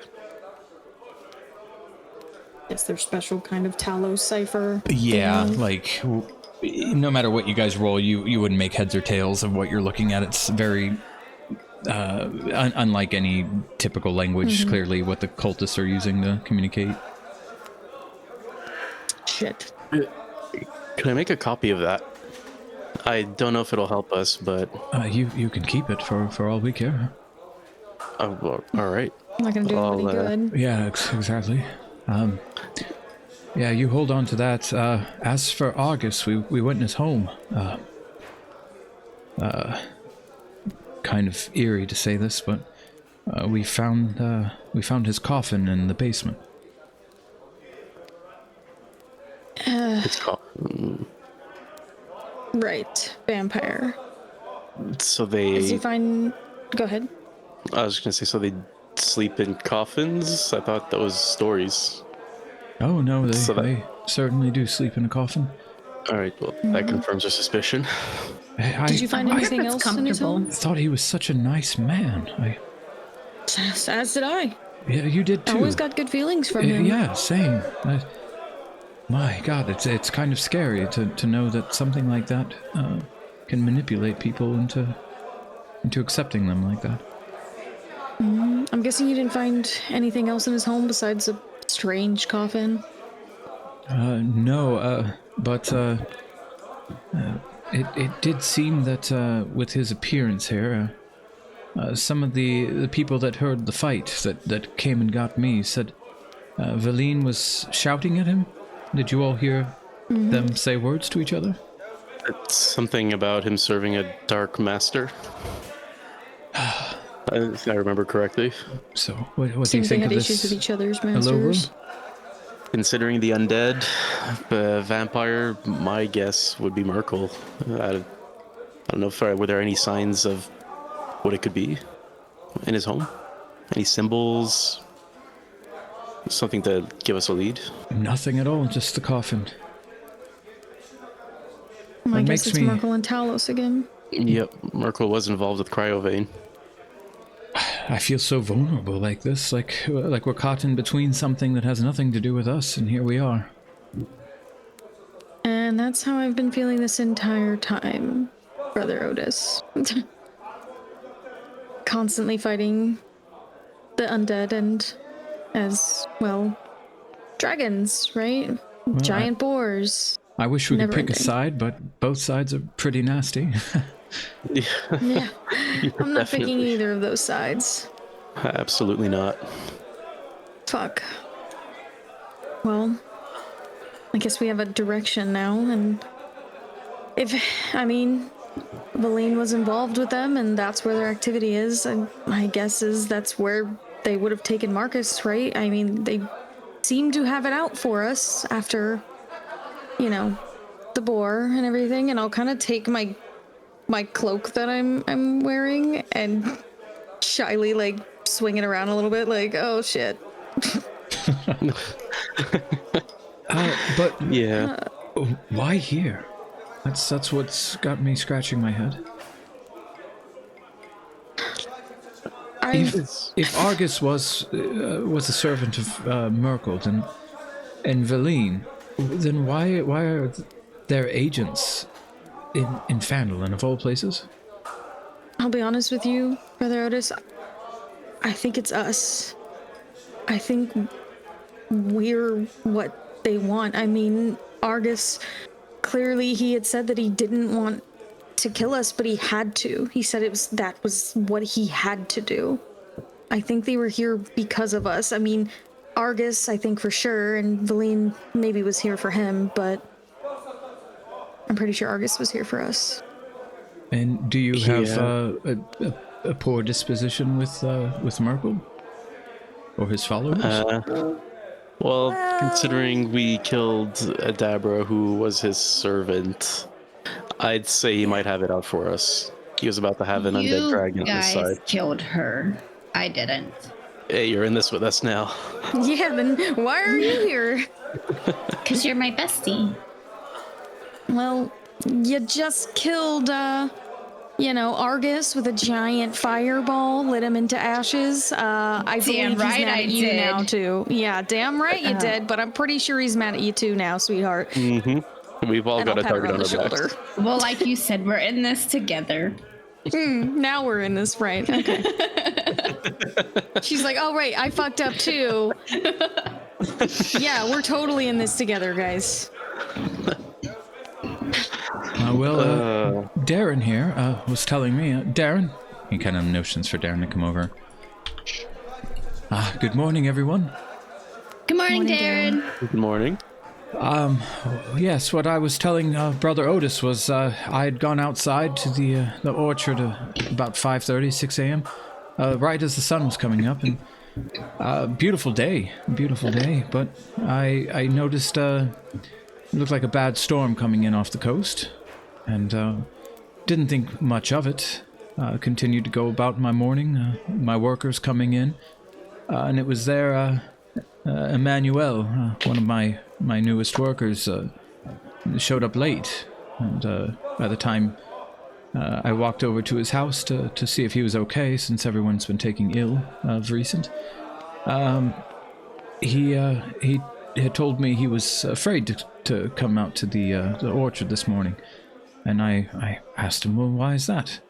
It's their special kind of Talos cipher. Yeah, like no matter what you guys roll, you wouldn't make heads or tails of what you're looking at. It's very unlike any typical language. Clearly, what the cultists are using to communicate. Shit. Can I make a copy of that? I don't know if it'll help us, but You can keep it for all we care. oh, well, all right. Not gonna do anybody good. Yeah, exactly. Yeah, you hold on to that. As for Argus, we went in his home. Kind of eerie to say this, but we found his coffin in the basement. It's called. Right, vampire. So Is he they. fine? Go ahead. I was gonna say, so they sleep in coffins. I thought that was stories. Oh no, So that- they certainly do sleep in a coffin. All right, well, that confirms our suspicion. Did you find anything that's else in his home? I thought he was such a nice man. As did I. Yeah, you did I too. always got good feelings from him. Yeah, same. My God, it's kind of scary to know that something like that can manipulate people into accepting them like that. I'm guessing you didn't find anything else in his home besides a strange coffin. No, but it did seem that with his appearance here, some of the people that heard the fight that came and got me said Valine was shouting at him. Did you all hear them say words to each other? It's something about him serving a dark master. If I remember correctly. So, what do you Seems they think had of issues this? with each other's Hello, masters. Considering the undead vampire, my guess would be Merkel. I don't know if were there any signs of what it could be in his home? Any symbols? Something to give us a lead? Nothing at all, just the coffin. I It guess makes it's me- Merkel and Talos again. Yep, Merkel was involved with Cryovane. I feel so vulnerable like this, like we're caught in between something that has nothing to do with us, and here we are. And that's how I've been feeling this entire time, Brother Otis. Constantly fighting the undead and, as well, dragons, right? Giant boars. I wish we could Never pick a ending. side, but both sides are pretty nasty. Yeah, I'm not picking Definitely. either of those sides. Absolutely not. Fuck. Well, I guess we have a direction now, and Valine was involved with them, and that's where their activity is, and my guess is that's where they would have taken Marcus, right? I mean, they seem to have it out for us after, the boar and everything, and I'll kind of take my cloak that I'm wearing and shyly, like, swing it around a little bit, like, oh shit. But Yeah. why here? That's what's got me scratching my head. If Argus was a servant of Merkel and Valine, then why are there agents in Phandalin of all places? I'll be honest with you, Brother Otis. I think it's us. I think we're what they want. I mean, Argus, clearly he had said that he didn't want to kill us, but he had to. He said that was what he had to do. I think they were here because of us. I mean, Argus, I think for sure, and Valine maybe was here for him, but I'm pretty sure Argus was here for us. And do you have Yeah. a poor disposition with Merkel or his followers? Well, considering we killed Adabra, who was his servant, I'd say he might have it out for us. He was about to have an undead dragon on his You guys side. killed her. I didn't. Hey, you're in this with us now. Yeah, then why are you here? Because you're my bestie. Well, you just killed, Argus with a giant fireball, lit him into ashes. I believe he's right mad I at you did. now, too. Yeah, damn right you did, but I'm pretty sure he's mad at you, too, now, sweetheart. We've all And got I'll a pat her target on on the our backs. shoulder. Well, like you said, we're in this together. Now we're in this, right? Okay. She's like, oh, right, I fucked up, too. Yeah, we're totally in this together, guys. Darren here was telling me, Darren, he kind of notions for Darren to come over. Good morning, everyone. Good morning, Morning, Darren. Good morning. Yes, what I was telling Brother Otis was I had gone outside to the orchard about 5:30, 6 a.m., right as the sun was coming up, and beautiful day, but I noticed it looked like a bad storm coming in off the coast, and didn't think much of it. Continued to go about my morning, my workers coming in, and it was there, Emmanuel, one of my newest workers, showed up late, and by the time I walked over to his house to see if he was okay, since everyone's been taking ill of recent, he had told me he was afraid to come out to the orchard this morning, and I asked him, well, why is that?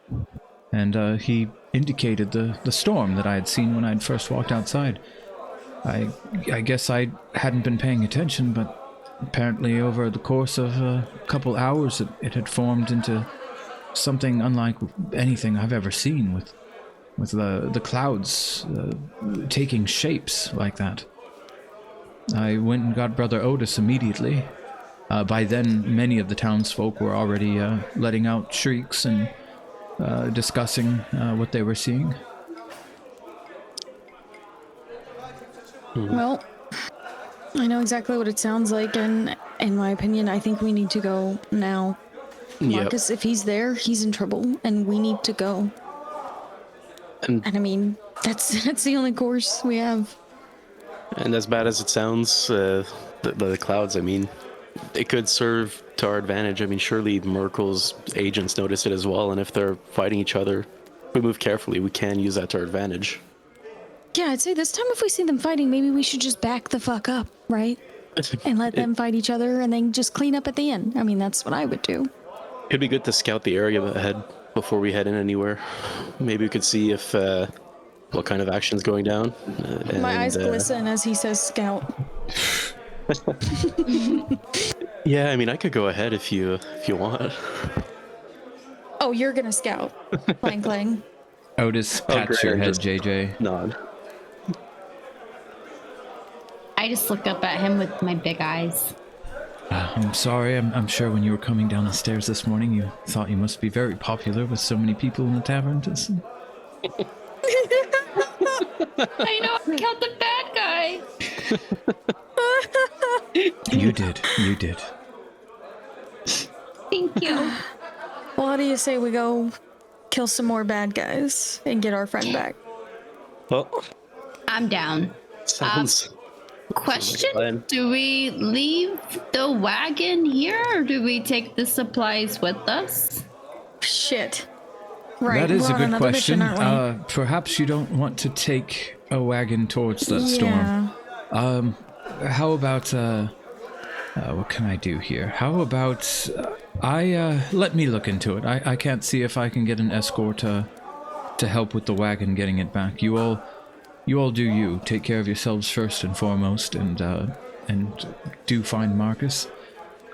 And he indicated the storm that I had seen when I had first walked outside. I guess I hadn't been paying attention, but apparently over the course of a couple hours it had formed into something unlike anything I've ever seen, with the clouds taking shapes like that. I went and got Brother Otis immediately. By then, many of the townsfolk were already letting out shrieks and discussing what they were seeing. Well, I know exactly what it sounds like, and in my opinion, I think we need to go now. Marcus, if he's there, he's in trouble, and we need to go. And I mean, that's the only course we have. And as bad as it sounds, the clouds, I mean, it could serve to our advantage. I mean, surely Merkel's agents notice it as well, and if they're fighting each other, if we move carefully, we can use that to our advantage. Yeah, I'd say this time if we see them fighting, maybe we should just back the fuck up, right? And let them fight each other and then just clean up at the end. I mean, that's what I would do. It'd be good to scout the area ahead before we head in anywhere. Maybe we could see if what kind of action's going down. My eyes glisten as he says scout. Yeah, I mean, I could go ahead if you want. Oh, you're gonna scout. Clang clang. Otis pats your head, JJ. Nod. I just look up at him with my big eyes. I'm sorry, I'm sure when you were coming down the stairs this morning, you thought you must be very popular with so many people in the tavern. I know, I killed the bad guy. You did. Thank you. Well, how do you say we go kill some more bad guys and get our friend back? Well, I'm down. sounds. Question, Fine. do we leave the wagon here or do we take the supplies with us? Shit. Right, That is we're a on good another question. mission, aren't we? Perhaps you don't want to take a wagon towards that storm. Yeah. How about, what can I do here? How about, let me look into it. I can't see if I can get an escort to help with the wagon getting it back. You all you all do you. Take care of yourselves first and foremost, and do find Marcus.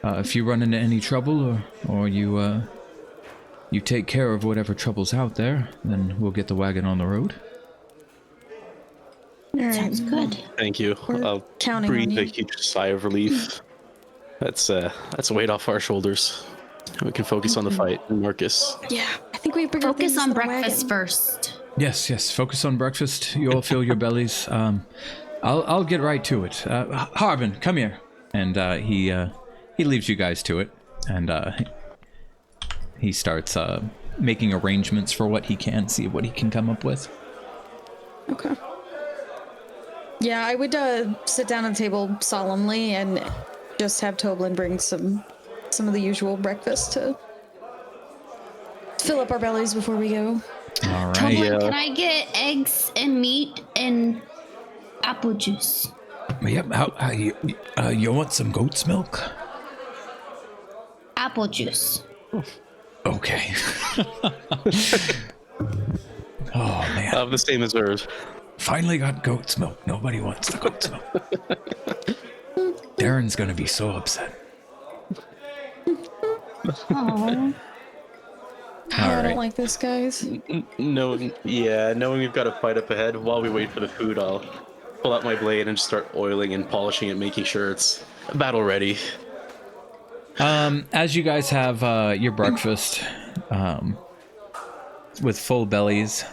If you run into any trouble, or you take care of whatever trouble's out there, then we'll get the wagon on the road. All right. Sounds good. Thank you. We're I'll counting on breathe a you. huge sigh of relief. That's a weight off our shoulders. We can focus on the fight and Marcus. Yeah, I think we have bigger Focus things on than a breakfast wagon. first. Yes. Focus on breakfast. You all fill your bellies. I'll get right to it. Harbin, come here. And he leaves you guys to it, and he starts making arrangements for what he can, see what he can come up with. Okay. Yeah, I would sit down at the table solemnly and just have Toblin bring some of the usual breakfast to fill up our bellies before we go. All right. Tomlin, can I get eggs and meat and apple juice? Yep. You want some goat's milk? Apple juice. Okay. Oh man. The same as hers. Finally got goat's milk. Nobody wants the goat's milk. Darren's gonna be so upset. Oh. I don't like this, guys. Knowing we've got a fight up ahead, while we wait for the food, I'll pull out my blade and start oiling and polishing it, making sure it's battle ready. As you guys have your breakfast, with full bellies,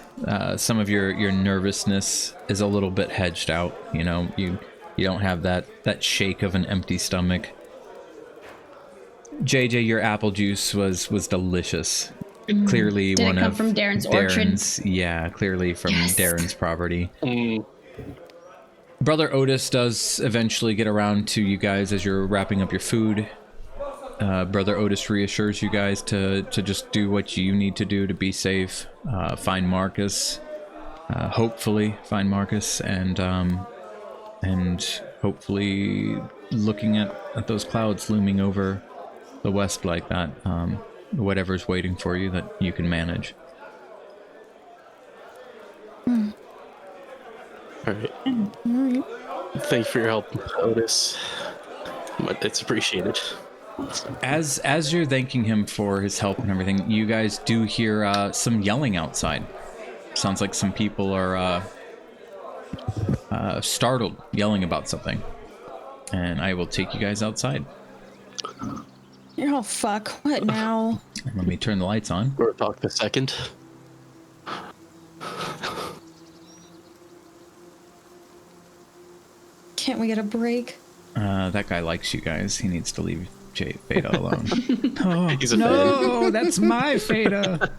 some of your nervousness is a little bit hedged out. You know, you don't have that shake of an empty stomach. JJ, your apple juice was delicious. Clearly Did one it come of from Darren's orchard? Yeah, clearly from Yes. Darren's property. Brother Otis does eventually get around to you guys as you're wrapping up your food. Brother Otis reassures you guys to just do what you need to do to be safe. Find Marcus. Hopefully find Marcus, and hopefully looking at those clouds looming over the west like that. Whatever's waiting for you that you can manage. All right. Thank you for your help, Otis. It's appreciated. As you're thanking him for his help and everything, you guys do hear some yelling outside. Sounds like some people are startled, yelling about something. And I will take you guys outside. Oh, fuck. What now? And let me turn the lights on. We'll talk the second. Can't we get a break? That guy likes you guys. He needs to leave Feta alone. Oh, He's a no, that's my Feta.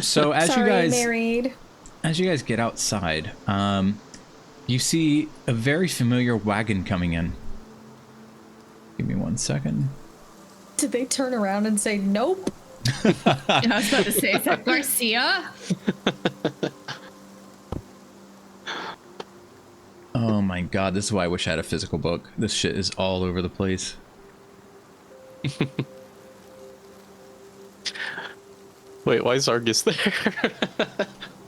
So as Sorry, you guys married. as you guys get outside, you see a very familiar wagon coming in. Give me 1 second. Did they turn around and say nope? I was about to say, is that Garcia? Oh my god, this is why I wish I had a physical book. This shit is all over the place. Wait, why is Argus there?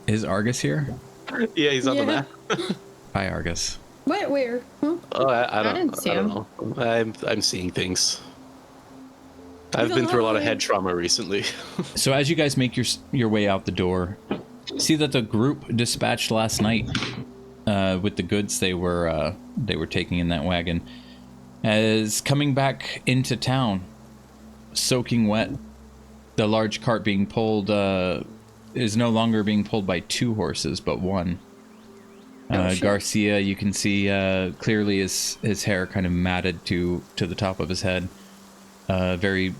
Is Argus here? Yeah, he's on the Yeah. map. Hi, Argus. What? Where? Huh? Oh, I didn't see don't him. know. I'm seeing things. I've been through a lot of head trauma recently. So as you guys make your way out the door, see that the group dispatched last night with the goods they were taking in that wagon is coming back into town, soaking wet. The large cart being pulled is no longer being pulled by 2 horses, but 1. Garcia, you can see clearly his hair kind of matted to the top of his head. Very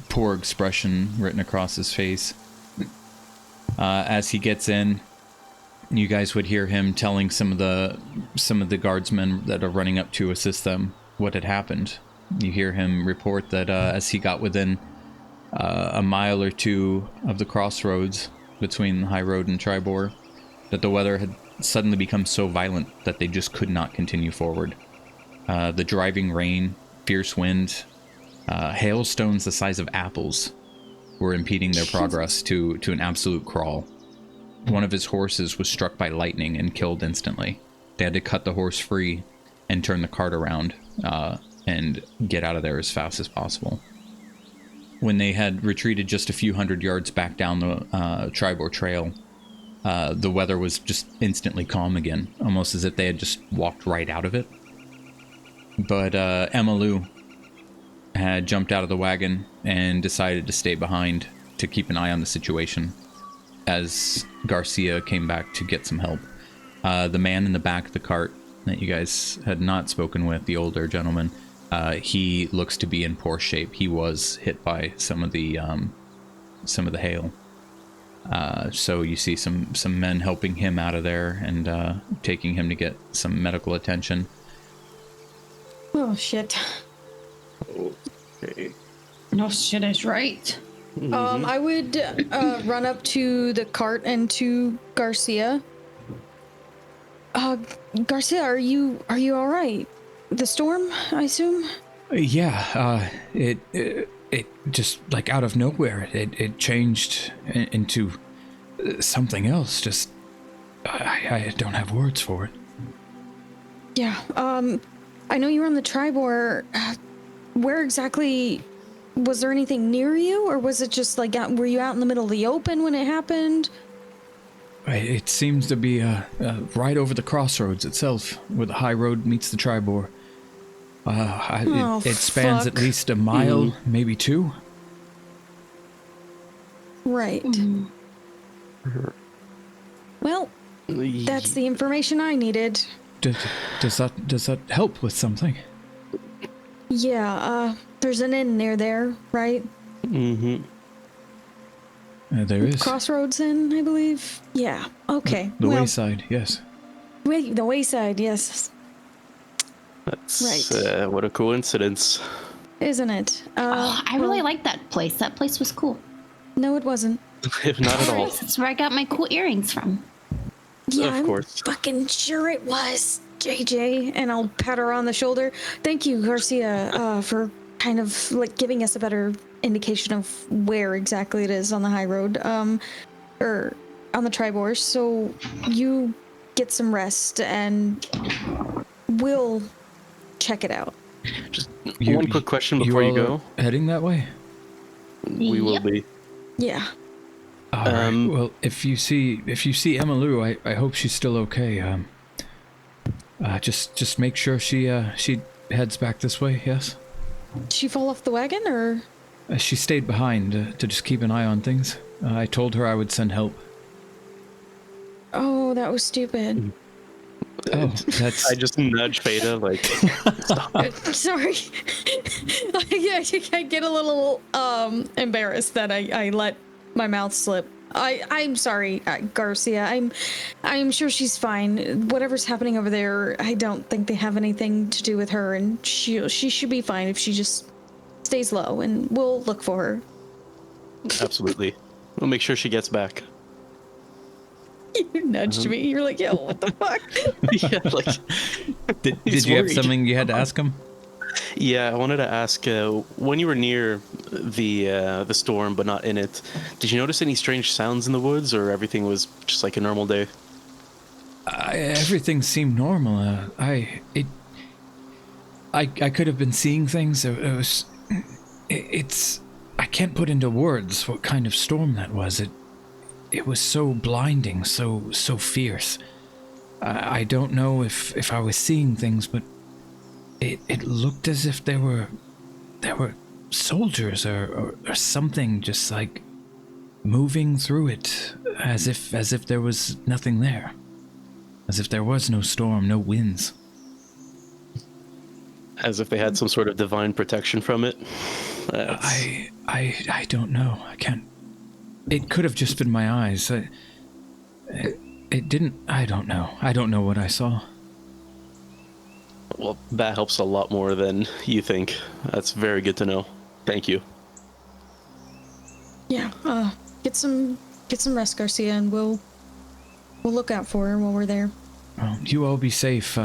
poor expression written across his face. As he gets in, you guys would hear him telling some of the guardsmen that are running up to assist them what had happened. You hear him report that as he got within a mile or 2 of the crossroads between the high road and Tribor, that the weather had suddenly become so violent that they just could not continue forward. The driving rain, fierce wind, hailstones the size of apples were impeding their progress to an absolute crawl. one of his horses was struck by lightning and killed instantly. They had to cut the horse free and turn the cart around and get out of there as fast as possible. When they had retreated just a few hundred yards back down the Tribor Trail, the weather was just instantly calm again, almost as if they had just walked right out of it. But Emma Lou had jumped out of the wagon and decided to stay behind to keep an eye on the situation as Garcia came back to get some help. The man in the back of the cart that you guys had not spoken with, the older gentleman, he looks to be in poor shape. He was hit by some of the hail. So you see some men helping him out of there and taking him to get some medical attention. Oh, shit. Okay. No shit is right. I would run up to the cart and to Garcia. Garcia, are you all right? The storm, I assume? Yeah, it just, like, out of nowhere, it changed into something else. Just, I don't have words for it. Yeah, I know you were on the Tribor. Where exactly, was there anything near you, or was it just, like, were you out in the middle of the open when it happened? It seems to be right over the crossroads itself, where the high road meets the Tribor. It spans at least a mile, maybe two. Right. Well, that's the information I needed. Does that help with something? Yeah, there's an inn near there, right? Mm-hmm. There is. Crossroads Inn, I believe. Yeah, okay. The wayside, yes. The wayside, yes. That's Right. What a coincidence. Isn't it? I really like that place. That place was cool. No, it wasn't. Not at all. That's where I got my cool earrings from. Yeah, Of course. I'm fucking sure it was, JJ. And I'll pat her on the shoulder. Thank you, Garcia, for kind of like giving us a better indication of where exactly it is on the high road, or on the Tribor. So you get some rest, and we'll check it out. Just one quick question before you go. Heading that way? We will be. Yeah. All right. Well, if you see Emma Lou, I hope she's still okay. Just make sure she heads back this way. Yes. Did she fall off the wagon, or? She stayed behind to just keep an eye on things. I told her I would send help. Oh, that was stupid. Oh, that's. I just nudge Beta like. Stop. Sorry. Yeah, I get a little embarrassed that I let my mouth slip. I'm sorry, Garcia. I'm sure she's fine. Whatever's happening over there, I don't think they have anything to do with her, and she should be fine if she just stays low, and we'll look for her. Absolutely. We'll make sure she gets back. You nudged me. You're like, yo, what the fuck? Yeah, like. Did you have something you had to ask him? Yeah, I wanted to ask, when you were near the storm but not in it, did you notice any strange sounds in the woods, or everything was just like a normal day? Everything seemed normal. I could have been seeing things. It's I can't put into words what kind of storm that was. It was so blinding, so fierce. I don't know if I was seeing things, but it looked as if there were soldiers or something just like moving through it, as if there was nothing there, as if there was no storm, no winds. As if they had some sort of divine protection from it. I don't know. I can't. It could have just been my eyes. It didn't. I don't know. I don't know what I saw. Well, that helps a lot more than you think. That's very good to know. Thank you. Yeah. Get some rest, Garcia, and we'll look out for her while we're there. Well, you all be safe.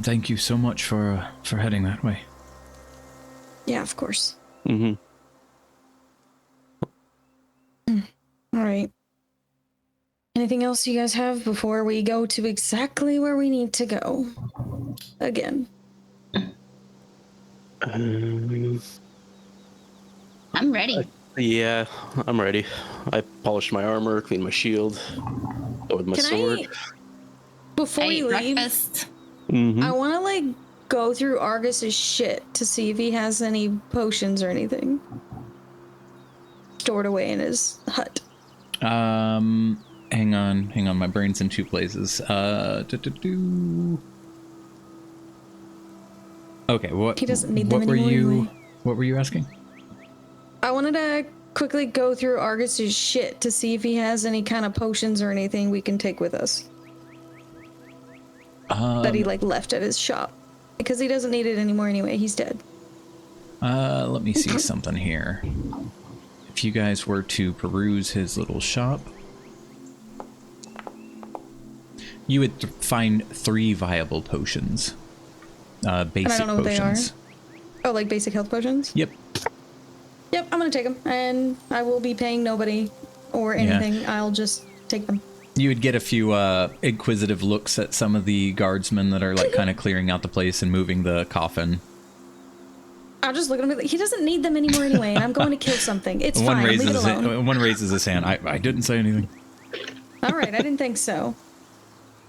Thank you so much for heading that way. Yeah, of course. Mm-hmm. All right. Anything else you guys have before we go to exactly where we need to go? Again. Um, I'm ready. yeah, I'm ready. I polished my armor, cleaned my shield, go with my Can sword. I, before I you ate leave, breakfast. Mm-hmm. I want to like go through Argus's shit to see if he has any potions or anything stored away in his hut. Hang on. My brain's in two places. Okay, He doesn't need them what were anymore you anyway. what were you asking? I wanted to quickly go through Argus's shit to see if he has any kind of potions or anything we can take with us that he like left at his shop, because he doesn't need it anymore anyway. He's dead. Let me see something here. If you guys were to peruse his little shop, you would find 3 viable potions. Basic don't know what they are. potions. Oh, like basic health potions? Yep. Yep, I'm gonna take them, and I will be paying nobody or anything. I'll just take them. You would get a few inquisitive looks at some of the guardsmen that are like kind of clearing out the place and moving the coffin. I'll just look at him like, he doesn't need them anymore anyway, and I'm going to kill something. It's One fine, leave it raises alone. one raises his hand. I didn't say anything. Alright, I didn't think so.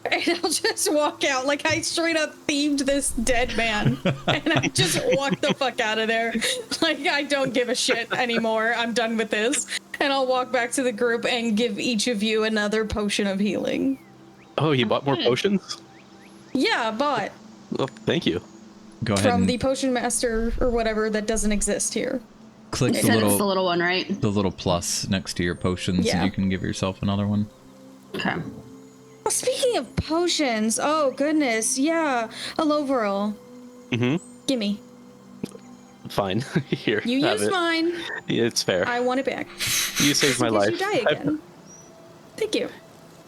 And I'll just walk out, like I straight up themed this dead man, and I just walk the fuck out of there. Like, I don't give a shit anymore, I'm done with this. And I'll walk back to the group and give each of you another potion of healing. Oh, you bought more potions? Yeah, but Well, thank you. Go ahead from and the potion master or whatever that doesn't exist here. click You the said it's the little little one, right? plus next to your potions, Yeah. and you can give yourself another one. Okay. Well, speaking of potions, oh goodness, yeah, a Loveril. Mm-hmm. Gimme. Fine. Here, You have used it. mine. Yeah, it's fair. I want it back. You saved my In life. case you die again. Thank you.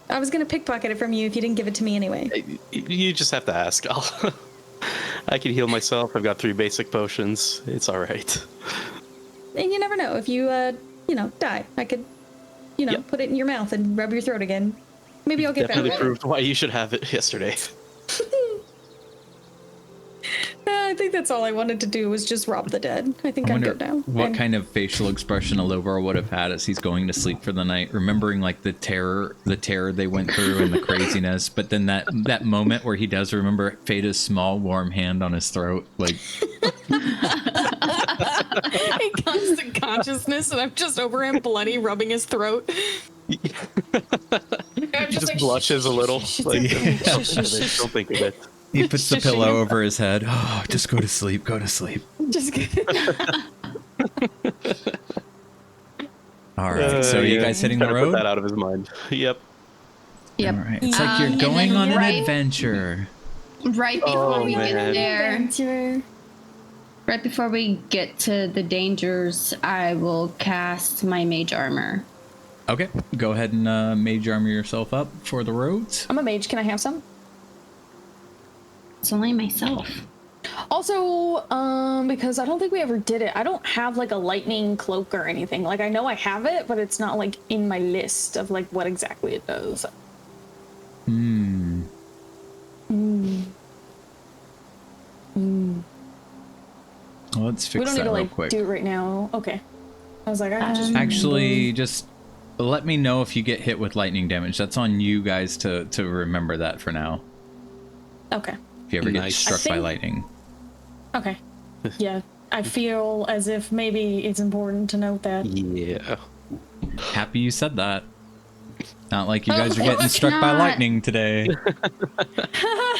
I was gonna pickpocket it from you if you didn't give it to me anyway. You just have to ask. I can heal myself. I've got 3 basic potions. It's all right. And you never know, if you, die, I could, Yep. put it in your mouth and rub your throat again. Maybe I'll get Definitely better. proved why you should have it yesterday. I think that's all I wanted to do was just rob the dead. I think I I'm wonder good now. what And- kind of facial expression Alovar would have had as he's going to sleep for the night, remembering like the terror they went through and the craziness. But then that moment where he does remember Feda's small warm hand on his throat, like He comes to consciousness, and I'm just over him, bloody, rubbing his throat. He just blushes a little. Like, don't think of it. he puts the pillow over his head. Oh, just go to sleep. Go to sleep. Just kidding. All right. So you guys hitting the Trying to road? Put that out of his mind. Yep. Yep. All right. It's like you're And going then on an right- adventure. Right before Oh, we man. get there, Adventure. right before we get to the dangers, I will cast my mage armor. Okay. Go ahead and mage armor yourself up for the roads. I'm a mage. Can I have some? It's only myself. Also, because I don't think we ever did it, I don't have like a lightning cloak or anything. Like, I know I have it, but it's not like in my list of like what exactly it does. Well, let's fix We don't that need to real like quick. do it right now. Okay. I was like, I can just Actually, just let me know if you get hit with lightning damage. That's on you guys to remember that for now. Okay. If you ever get Nice. struck I by think- lightning. Okay. Yeah. I feel as if maybe it's important to note that. Yeah. Happy you said that. Not like you guys are Oh, getting it's struck by not. lightning today.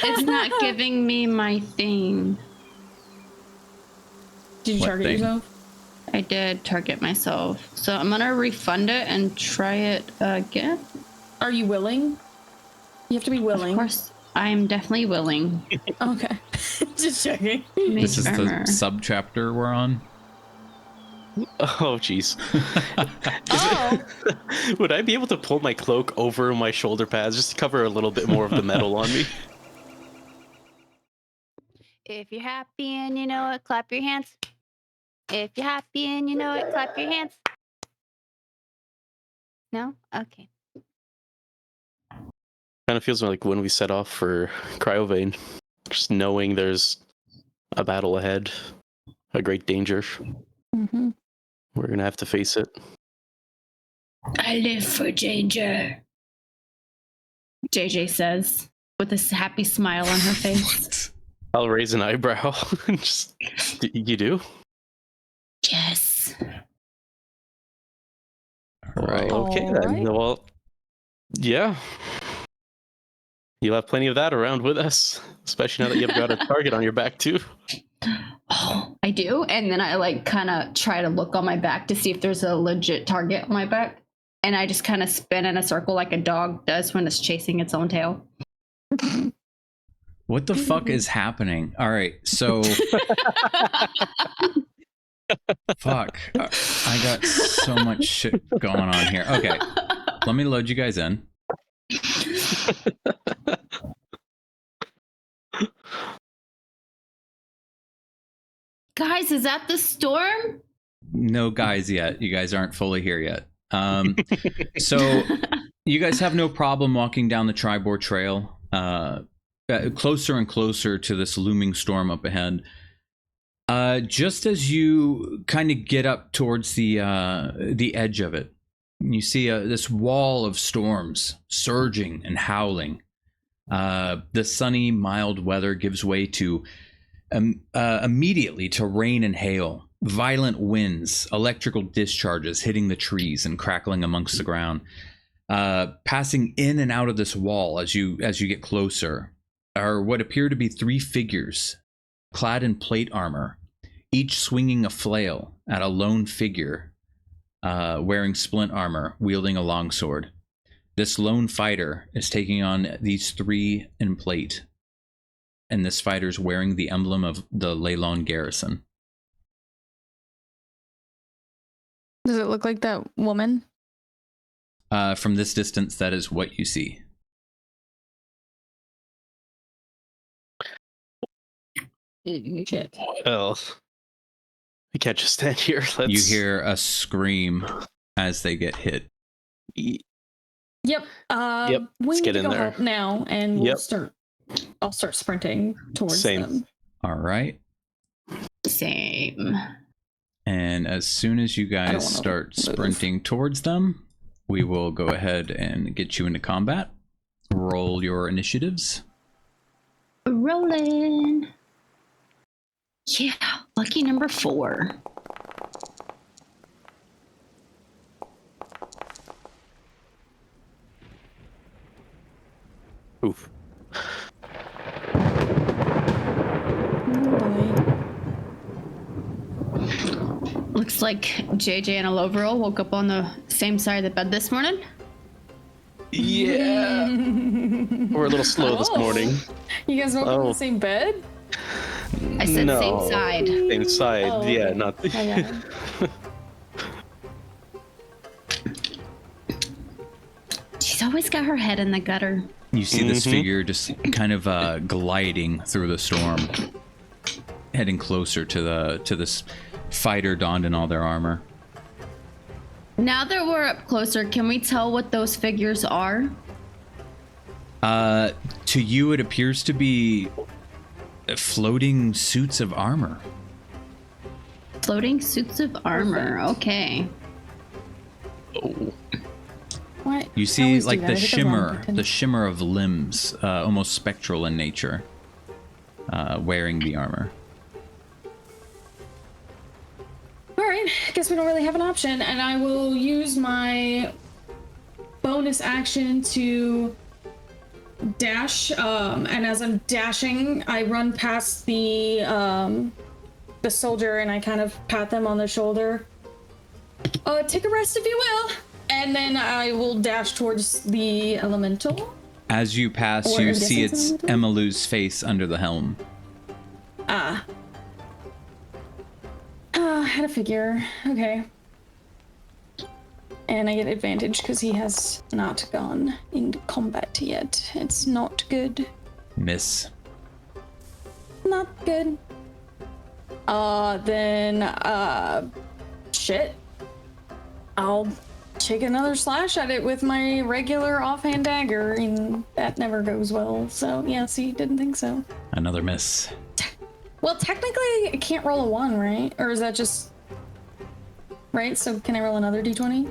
It's not giving me my thing. Did you What target thing? yourself? I did target myself. So I'm gonna refund it and try it again. Are you willing? You have to be Of willing. course, I'm definitely willing. Okay. Just checking. Mage This is armor. the sub chapter we're on. Oh, jeez. Oh. Would I be able to pull my cloak over my shoulder pads just to cover a little bit more of the metal on me? If you're happy and you know it, clap your hands. If you're happy and you know it, clap your hands. No? Okay. Kind of feels like when we set off for Cryovane, just knowing there's a battle ahead, a great danger. Mm-hmm. We're gonna have to face it. I live for danger, JJ says with this happy smile on her face. I'll raise an eyebrow. Just, you do? Yes. All right. Well, okay then. Alright. Well, yeah. You'll have plenty of that around with us, especially now that you've got a target on your back too. Oh, I do. And then I like kind of try to look on my back to see if there's a legit target on my back. And I just kind of spin in a circle like a dog does when it's chasing its own tail. What the fuck is happening? All right, so fuck. I got so much shit going on here. Okay, let me load you guys in. Guys, is that the storm? No guys yet. You guys aren't fully here yet. So you guys have no problem walking down the Tribor Trail, closer and closer to this looming storm up ahead. Just as you kind of get up towards the edge of it, you see this wall of storms surging and howling. The sunny, mild weather gives way to immediately to rain and hail, violent winds, electrical discharges hitting the trees and crackling amongst the ground. Passing in and out of this wall as you get closer are what appear to be three figures clad in plate armor, each swinging a flail at a lone figure wearing splint armor, wielding a longsword. This lone fighter is taking on these three in plate, and this fighter's wearing the emblem of the Leylon garrison. Does it look like that woman? From this distance, that is what you see. Shit. Well, we can't just stand here. Let's... You hear a scream as they get hit. Yep. Yep, We let's need get to in go there. help now, and we'll Yep. start. I'll start sprinting towards Same. them. All right. Same. And as soon as you don't guys wanna start move. sprinting towards them, we will go ahead and get you into combat. Roll your initiatives. Rolling. Yeah, lucky number 4. Oof. Looks like JJ and Aloverall woke up on the same side of the bed this morning. Yeah. We're a little slow this Oh. morning. You guys woke up in Oh. the same bed? I said No. same side. Same side. Oh, Yeah, okay. not. Okay. She's always got her head in the gutter. You see this figure just kind of gliding through the storm, heading closer to this fighter donned in all their armor. Now that we're up closer, can we tell what those figures are? To you, it appears to be floating suits of armor. Floating suits of armor. Okay. Oh. What? You I see, always do like that. the I hit wrong shimmer, button. the shimmer of limbs, almost spectral in nature, wearing the armor. All right, guess we don't really have an option, and I will use my bonus action to dash. And as I'm dashing, I run past the soldier, and I kind of pat them on the shoulder. Take a rest if you will, and then I will dash towards the elemental. As you pass, Or you I'm see guessing it's it's Emalu's face under the helm. Had a figure. Okay. And I get advantage because he has not gone into combat yet. It's not good. Miss. Not good. Shit. I'll take another slash at it with my regular offhand dagger, and that never goes well. So yeah, see, didn't think so. Another miss. Well, technically, I can't roll a 1, right? Or is that just right? So can I roll another d20?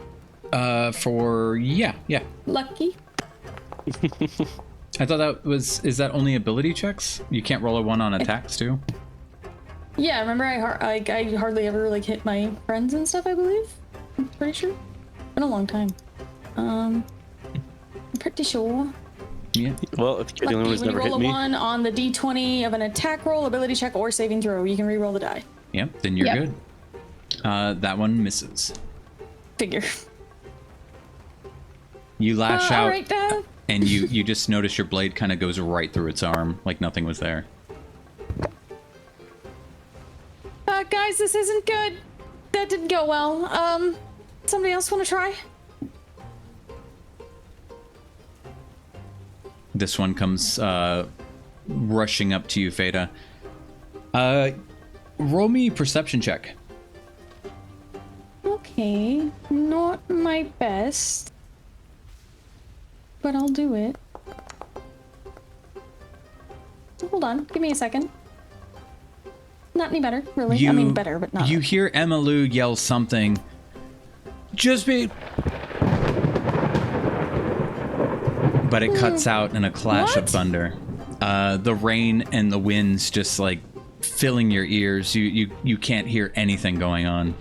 Yeah. Lucky. I thought that was. Is that only ability checks? You can't roll a 1 on attacks too. Yeah, remember I hardly ever like hit my friends and stuff. I believe. I'm pretty sure. Been a long time. I'm pretty sure. Yeah. Well, if you're the only one who's When you never roll hit a me. 1 on the d20 of an attack roll, ability check, or saving throw, you can re-roll the die. Yep. Then you're Yep. good. That one misses. Figure. You lash out, All right, Dad. and you just notice your blade kind of goes right through its arm, like nothing was there. Guys, this isn't good. That didn't go well. Somebody else want to try? This one comes rushing up to you, Feta. Roll me perception check. Okay, not my best, but I'll do it. Hold on, give me a second. Not any better, really. I mean, better, but not. You hear Emma Lou yell something. Just be. But it cuts out in a clash of What? thunder. The rain and the winds just like filling your ears. You can't hear anything going on.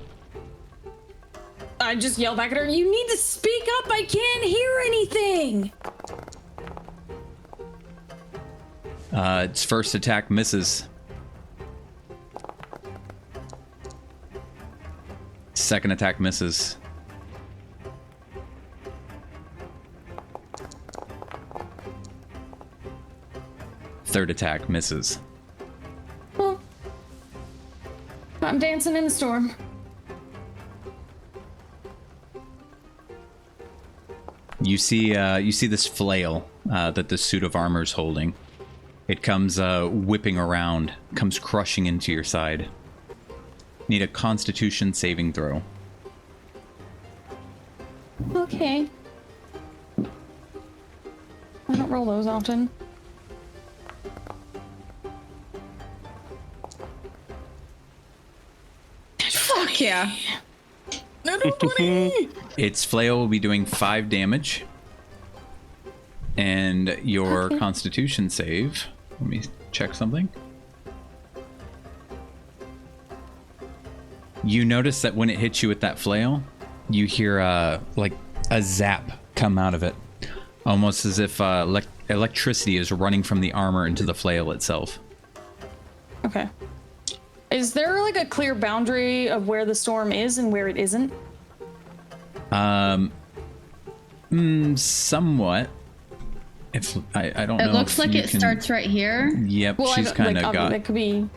I just yell back at her, you need to speak up, I can't hear anything! Its first attack misses. Second attack misses. Third attack misses. Well, I'm dancing in the storm. You see this flail that the suit of armor's holding. It comes whipping around, comes crushing into your side. Need a Constitution saving throw. Okay. I don't roll those often. Fuck yeah. Its flail will be doing 5 damage. And your Constitution save. Let me check something. You notice that when it hits you with that flail, you hear like a zap come out of it. Almost as if electricity is running from the armor into the flail itself. Okay. Is there like a clear boundary of where the storm is and where it isn't? Somewhat. If I don't know. It looks if like you it can- starts right here. Yep, Well, she's kind of got. That could be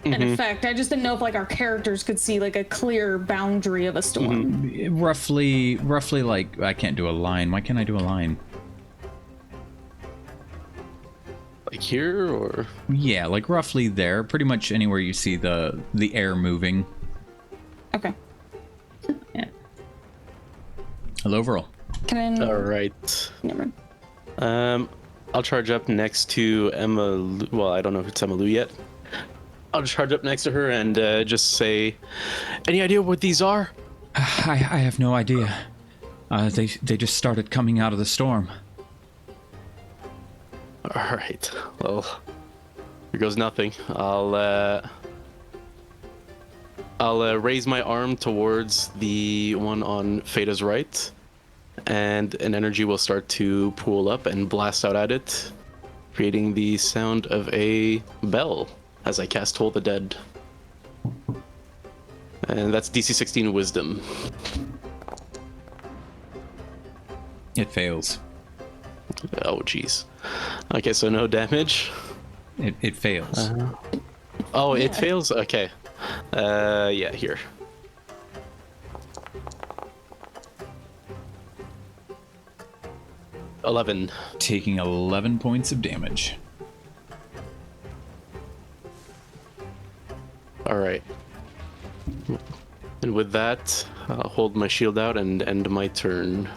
an effect. I just didn't know if like our characters could see like a clear boundary of a storm. Roughly like I can't do a line. Why can't I do a line? Like here, or Yeah, like roughly there. Pretty much anywhere you see the air moving. Okay. Yeah. Hello, overall. Can I? all right. Never mind. I'll charge up next to Emma. Well, I don't know if it's Emma Lou yet. I'll charge up next to her and just say, "Any idea what these are?" I have no idea. They just started coming out of the storm. All right. Well, here goes nothing. I'll raise my arm towards the one on Feta's right, and an energy will start to pool up and blast out at it, creating the sound of a bell as I cast Toll the Dead. And that's DC 16 Wisdom. It fails. Oh, jeez. Okay, so no damage. It fails. Oh, it fails? Okay. Yeah, here. $11. Taking 11 points of damage. All right. And with that, hold my shield out and end my turn.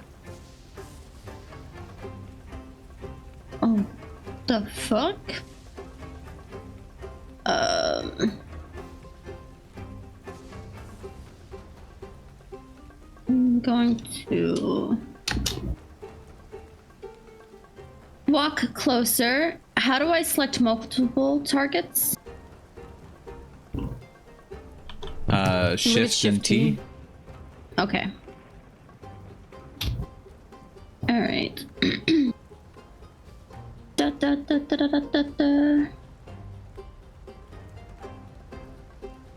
Oh, the fuck? I'm going to walk closer. How do I select multiple targets? Shift and T. Okay. All right. Da, da, da, da, da, da, da.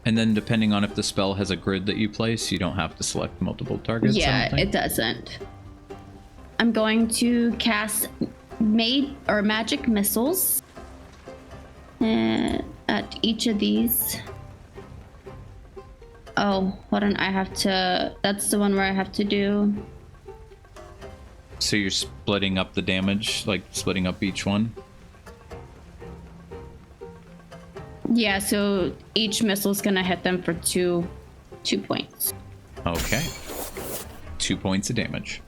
And then depending on if the spell has a grid that you place, you don't have to select multiple targets. I Yeah, don't think. it doesn't. I'm going to cast magic missiles at each of these. Oh, hold on. I have to. That's the one where I have to do. So you're splitting up the damage, like splitting up each one? Yeah, so each missile is gonna hit them for two points. Okay. 2 points of damage.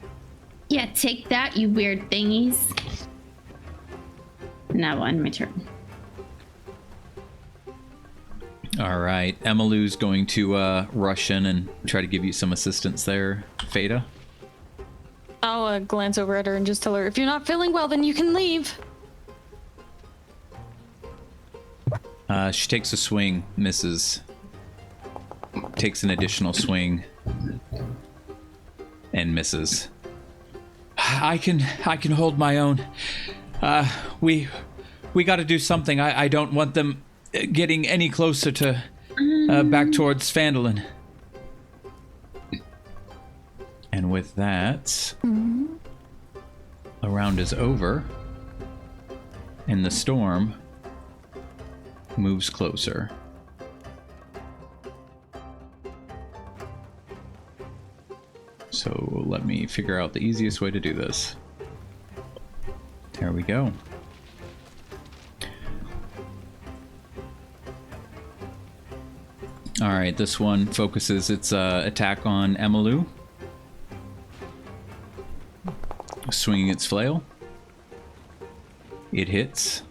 Yeah, take that, you weird thingies. Now on my turn. All right. Emilu's going to rush in and try to give you some assistance there. Fada? I'll glance over at her and just tell her, if you're not feeling well, then you can leave. She takes a swing, misses. Takes an additional swing and misses. I can hold my own. We got to do something. I don't want them getting any closer to back towards Phandalin. And with that, a round is over, and the storm moves closer. So let me figure out the easiest way to do this. There we go. All right, this one focuses its attack on Emilu, swinging its flail. It hits.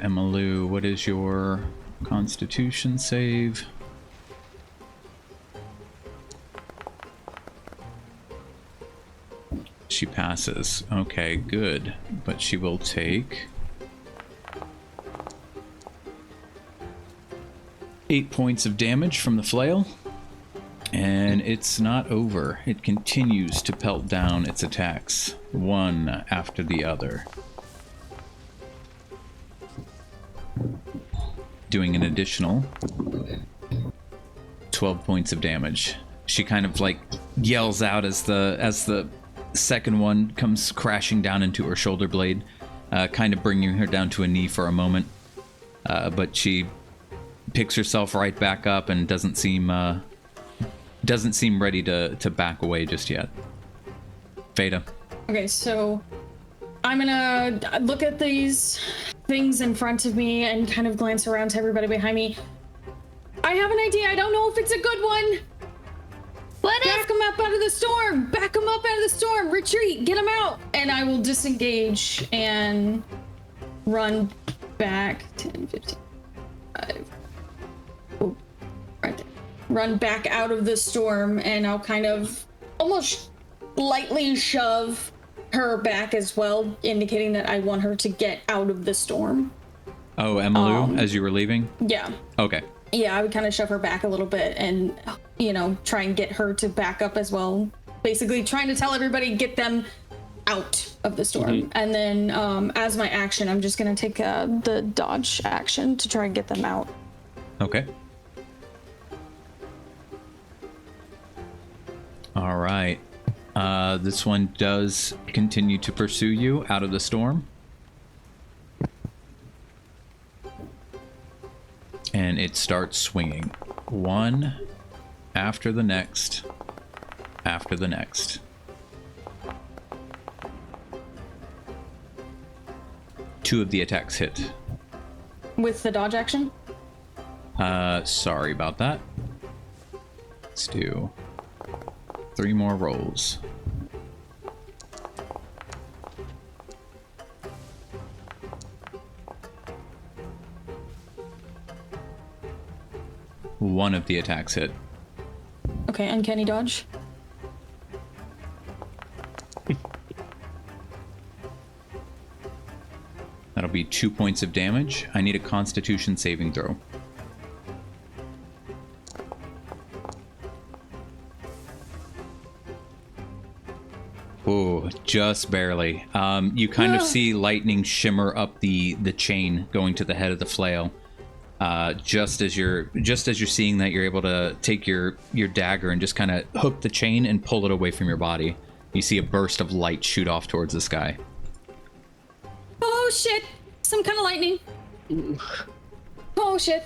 Emilu, what is your Constitution save? She passes. Okay, good. But she will take 8 points of damage from the flail. And it's not over. It continues to pelt down its attacks, one after the other. Doing an additional 12 points of damage. She kind of like yells out as the second one comes crashing down into her shoulder blade, kind of bringing her down to a knee for a moment. But she picks herself right back up and doesn't seem ready to back away just yet. Fada. Okay, so I'm gonna look at these things in front of me and kind of glance around to everybody behind me. I have an idea. I don't know if it's a good one. Back them up out of the storm. Back them up out of the storm. Retreat. Get them out. And I will disengage and run back. 10, 15, 5. Oh, right there. Run back out of the storm, and I'll kind of almost lightly shove her back as well, indicating that I want her to get out of the storm. Oh, Emilu, as you were leaving? Yeah. Okay. Yeah, I would kind of shove her back a little bit and, try and get her to back up as well. Basically trying to tell everybody, get them out of the storm. Mm-hmm. And then as my action, I'm just going to take the dodge action to try and get them out. Okay. All right. This one does continue to pursue you out of the storm. And it starts swinging. One after the next, after the next. 2 of the attacks hit. With the dodge action? Sorry about that. Let's do 3 more rolls. One of the attacks hit. Okay, uncanny dodge. That'll be 2 points of damage. I need a Constitution saving throw. Oh, just barely. You kind of see lightning shimmer up the chain going to the head of the flail. Just as you're seeing that, you're able to take your dagger and just kind of hook the chain and pull it away from your body. You see a burst of light shoot off towards the sky. Oh shit! Some kind of lightning. Oh shit.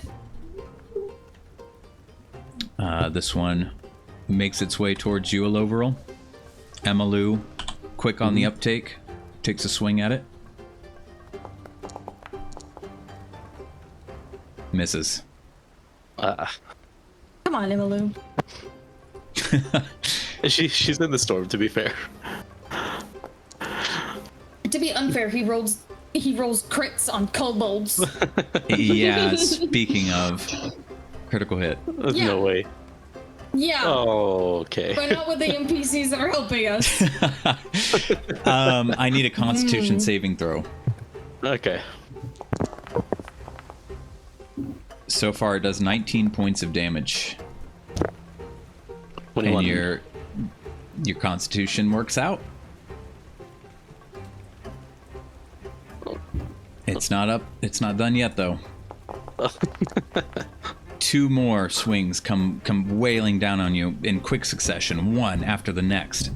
This one makes its way towards you, Aloveril. Emalu, quick on the uptake, takes a swing at it. Misses. Come on, Emalu. She's in the storm, to be fair. To be unfair, he rolls crits on kobolds. Yeah, speaking of, critical hit. There's no way. Yeah. Oh, okay. But not with the NPCs that are helping us. I need a Constitution saving throw. Okay. So far, it does 19 points of damage. 21. And your Constitution works out. It's not up. It's not done yet, though. 2 more swings come wailing down on you in quick succession, one after the next.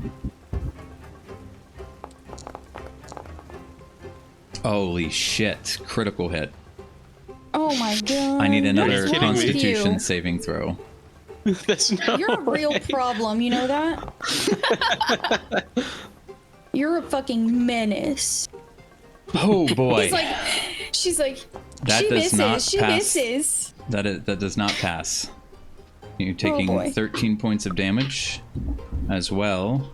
Holy shit! Critical hit. Oh my god. I need another Are you kidding me? Constitution You. saving throw. That's no. You're a real problem, you know that? You're a fucking menace. Oh boy! She's like, That she does misses, not she pass. misses. That does not pass. You're taking boy. 13 points of damage as well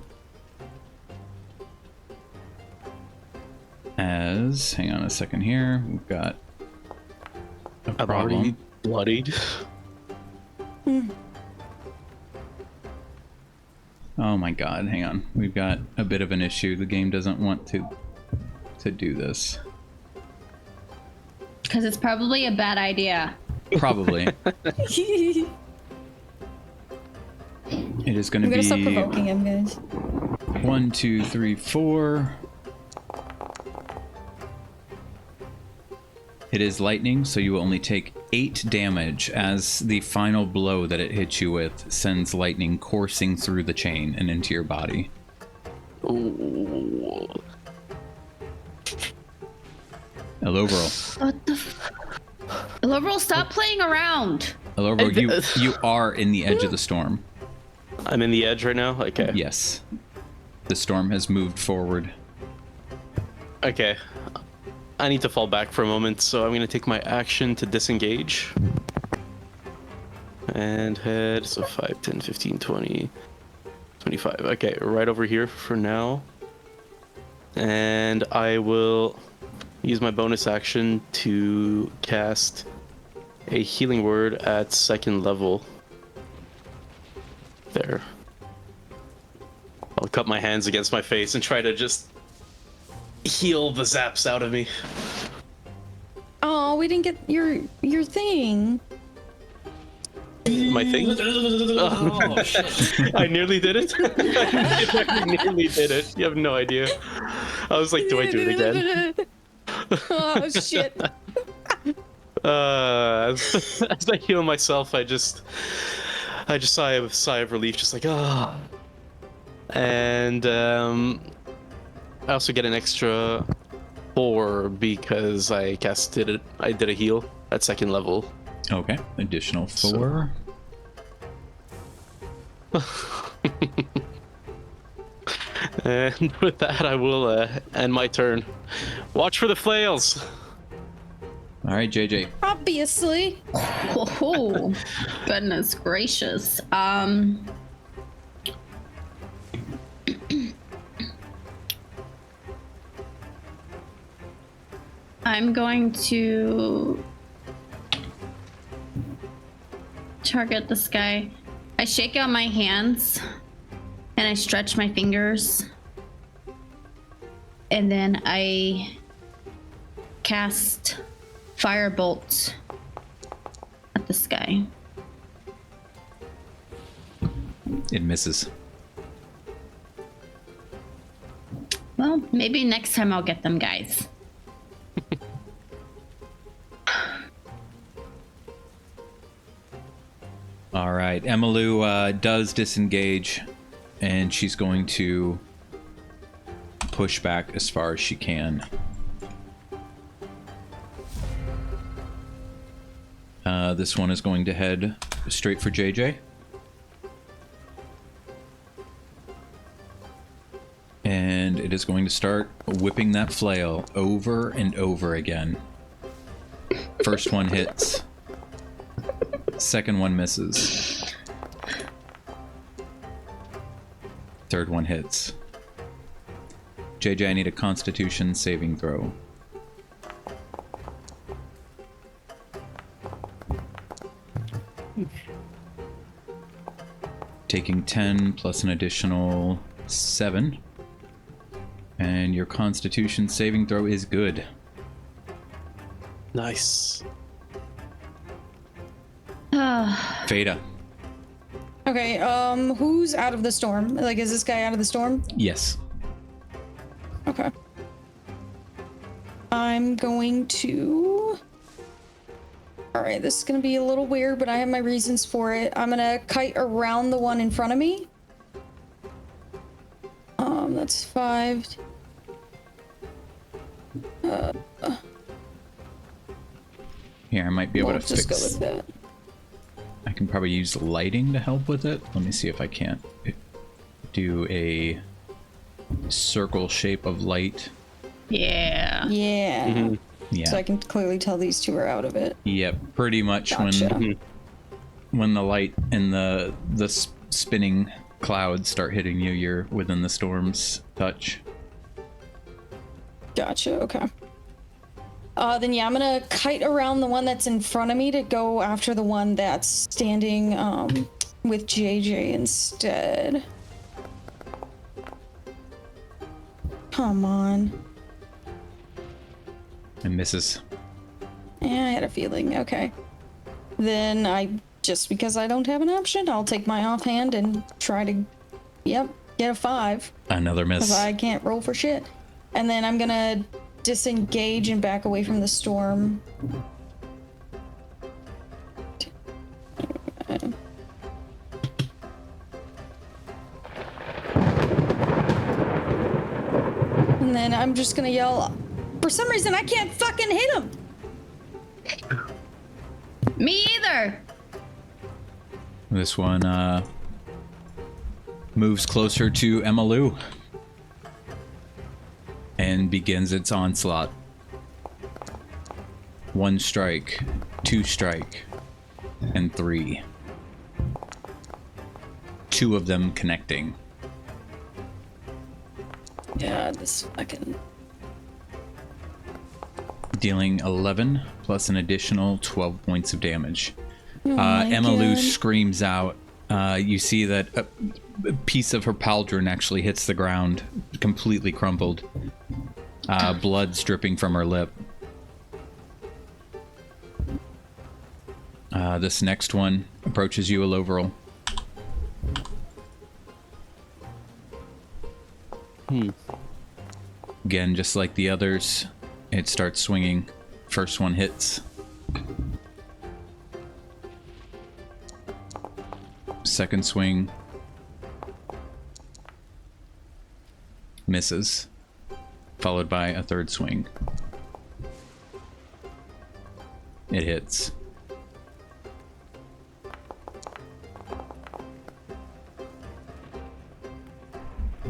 as, hang on a second here, we've got a I'm already problem. bloodied. Oh my god, hang on. We've got a bit of an issue. The game doesn't want to do this. Because it's probably a bad idea. Probably. It is going I'm to gonna stop be provoking him, guys. 1, 2, 3, 4. It is lightning, so you will only take 8 damage as the final blow that it hits you with sends lightning coursing through the chain and into your body. Ooh. Elovro. What the Liberal, stop playing around. Elovro, you are in the edge of the storm. I'm in the edge right now? Okay. Yes. The storm has moved forward. Okay. I need to fall back for a moment, so I'm going to take my action to disengage. And head, so 5, 10, 15, 20, 25. Okay, right over here for now. And I will use my bonus action to cast a healing word at 2nd level. There. I'll cup my hands against my face and try to just heal the zaps out of me. Oh, we didn't get your thing. My thing? Oh, shit. I nearly did it. I nearly did it. You have no idea. I was like, do I do it again? Oh shit. As I heal myself, I just sigh of relief, just like, ah. And I also get an extra 4 because I casted it. I did a heal at 2nd level. Okay, additional 4. And with that, I will end my turn. Watch for the flails. All right, JJ. Obviously. Oh, goodness gracious. I'm going to target this guy. I shake out my hands and I stretch my fingers. And then I cast Firebolt at this guy. It misses. Well, maybe next time I'll get them, guys. All right, Emmylou does disengage, and she's going to push back as far as she can. This one is going to head straight for JJ. And it is going to start whipping that flail over and over again. First one hits. Second one misses. Third one hits. JJ, I need a Constitution saving throw. Taking 10 plus an additional 7. And your Constitution saving throw is good. Nice. Fada. Okay, who's out of the storm? Like, is this guy out of the storm? Yes. Okay. I'm going to... Alright, this is gonna be a little weird, but I have my reasons for it. I'm gonna kite around the one in front of me. That's 5. Here, I might be able We'll to just fix... go with that. I can probably use lighting to help with it. Let me see if I can't do a circle shape of light. Yeah. Yeah. Mm-hmm. Yeah. So I can clearly tell these two are out of it. Yep, pretty much. Gotcha. When the light and the spinning clouds start hitting you, you're within the storm's touch. Gotcha, okay. Then yeah, I'm gonna kite around the one that's in front of me to go after the one that's standing with JJ instead. Come on. And misses. Yeah, I had a feeling. Okay. Then just because I don't have an option, I'll take my offhand and try to, get a 5. Another miss. Because I can't roll for shit. And then I'm gonna disengage and back away from the storm. And then I'm just gonna yell, for some reason I can't fucking hit him! Me either. This one moves closer to Emmylou and begins its onslaught. 1 strike, 2 strike, and 3. 2 of them connecting. Yeah, this fucking... Dealing 11 plus an additional 12 points of damage. my Emmylou God. screams out. You see that a piece of her pauldron actually hits the ground, completely crumpled. Blood's dripping from her lip. This next one approaches you, Aloverl. Again, just like the others, it starts swinging. First one hits. Second swing. Misses. Followed by a third swing. It hits.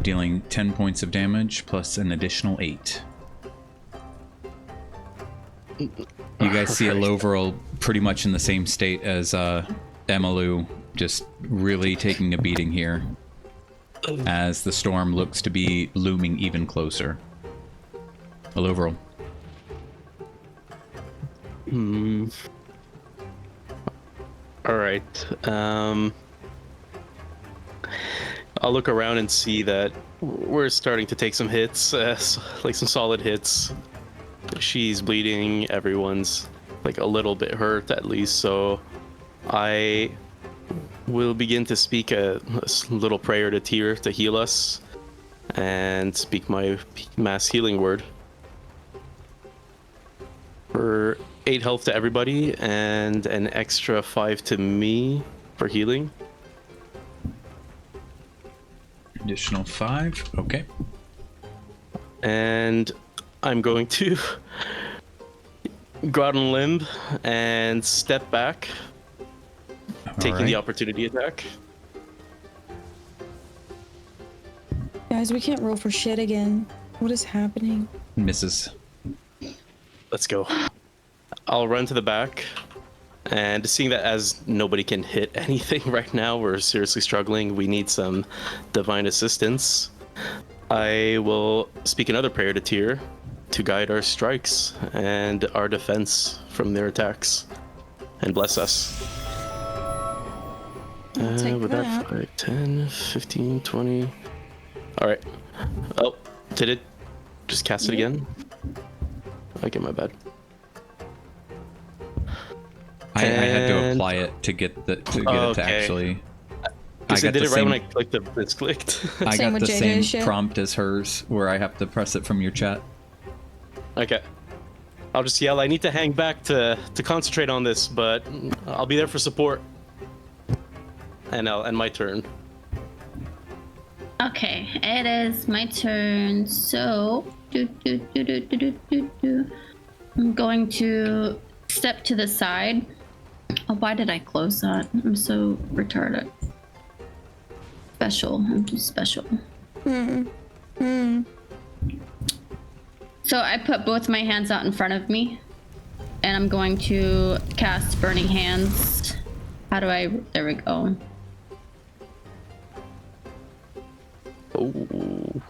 Dealing 10 points of damage plus an additional 8. You guys see Alovril pretty much in the same state as Emalu, just really taking a beating here as the storm looks to be looming even closer. Alovril. All right. I'll look around and see that we're starting to take some hits, like some solid hits. She's bleeding. Everyone's like a little bit hurt at least. So I will begin to speak a little prayer to Tyr to heal us and speak my mass healing word. For 8 health to everybody and an extra 5 to me for healing. Additional 5. Okay. And I'm going to go out on a limb and step back, taking the opportunity attack. Guys, we can't roll for shit again. What is happening? Misses. Let's go. I'll run to the back, and seeing that as nobody can hit anything right now, we're seriously struggling. We need some divine assistance. I will speak another prayer to Tyr to guide our strikes and our defense from their attacks, and bless us. Take With that. 5, 10, 15, 20. All right. Oh, did it just cast it again? Okay, my bad. I had to And- apply it to get it to Okay. actually. Because I did it right when I clicked the it's clicked. I Same got with the JJ's same shit. prompt as hers, where I have to press it from your chat. Okay. I'll just yell, I need to hang back to concentrate on this, but I'll be there for support. And my turn. Okay, it is my turn. So, I'm going to step to the side. Oh, why did I close that? I'm so retarded. Special. I'm too special. So I put both my hands out in front of me, and I'm going to cast Burning Hands. How do I? There we go. Oh.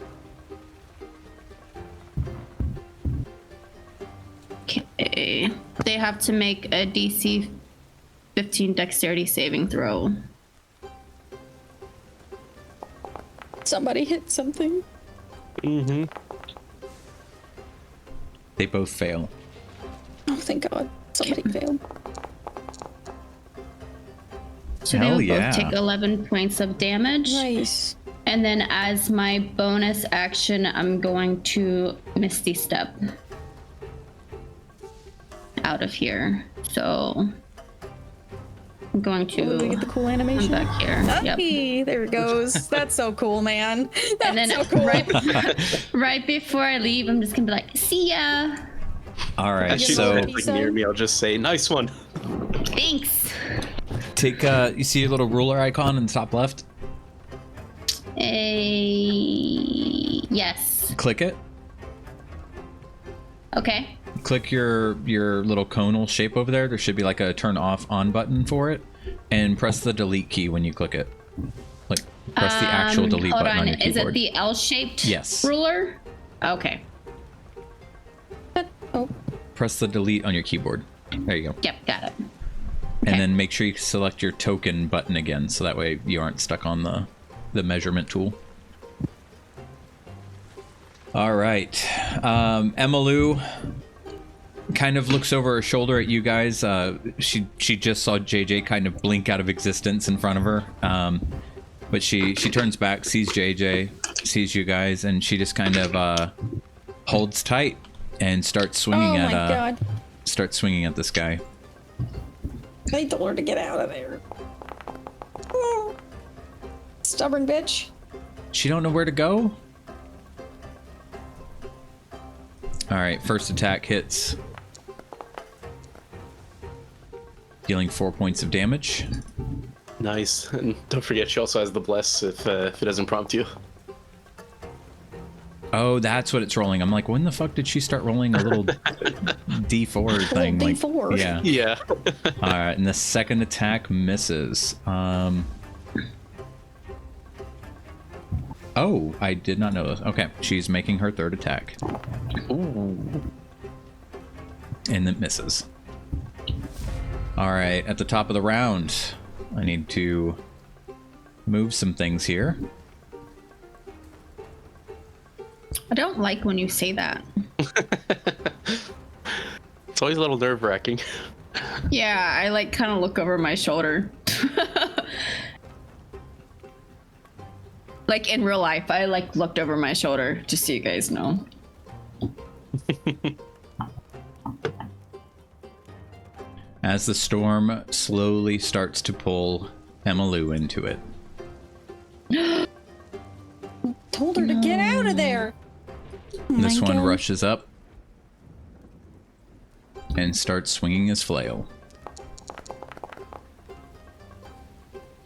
Okay. They have to make a DC 15 dexterity saving throw. Somebody hit something. Mm-hmm. They both fail. Oh, thank God. Somebody failed. So Hell they will yeah. both take 11 points of damage. Nice. And then as my bonus action, I'm going to Misty Step out of here. So I'm going to Ooh, we get the cool I'm animation. back here. Yep. Hey, there it goes. That's so cool, man. That's And then so cool. right before I leave, I'm just gonna be like, "See ya." All right, As she so sits like near me, I'll just say, nice one. Thanks. take you see your little ruler icon in the top left? Yes. Click it. Okay. Click your little conal shape over there. There should be like a turn off on button for it, and press the delete key when you click it. Like press the actual delete hold button on your Is it keyboard. the L-shaped Yes. ruler? Okay. Oh, Press the delete on your keyboard. There you go. Yep, got it. And then make sure you select your token button again, so that way you aren't stuck on the measurement tool. All right. Emalu kind of looks over her shoulder at you guys. She just saw JJ kind of blink out of existence in front of her. But she turns back, sees JJ, sees you guys, and she just kind of holds tight and starts swinging oh my God. starts swinging at this guy. I need to learn to get out of there. Oh. Stubborn bitch. She don't know where to go? All right, first attack hits. Dealing 4 points of damage. Nice. And don't forget, she also has the bless if it doesn't prompt you. Oh, that's what it's rolling. I'm like, when the fuck did she start rolling a little D4 thing? D4. Like, yeah. Yeah. All right, and the second attack misses. Oh, I did not know this. Okay, she's making her third attack. Ooh. And it misses. All right, at the top of the round, I need to move some things here. I don't like when you say that. It's always a little nerve-wracking. Yeah, I like kind of look over my shoulder. Like in real life, I like looked over my shoulder, just so you guys know. As the storm slowly starts to pull Emmylou into it. Told her to get out of there. This my one God. rushes up and starts swinging his flail.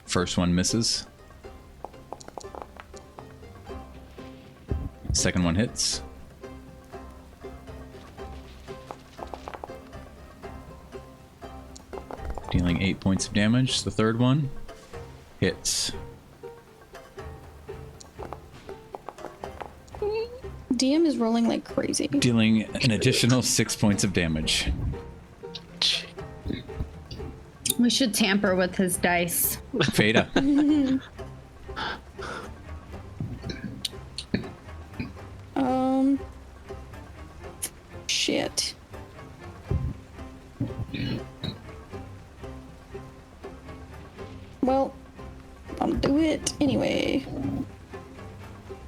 First one misses. Second one hits. Dealing 8 points of damage. The third one hits. DM is rolling like crazy. Dealing an additional 6 points of damage. We should tamper with his dice. Fada. Shit. Well, I'll do it anyway.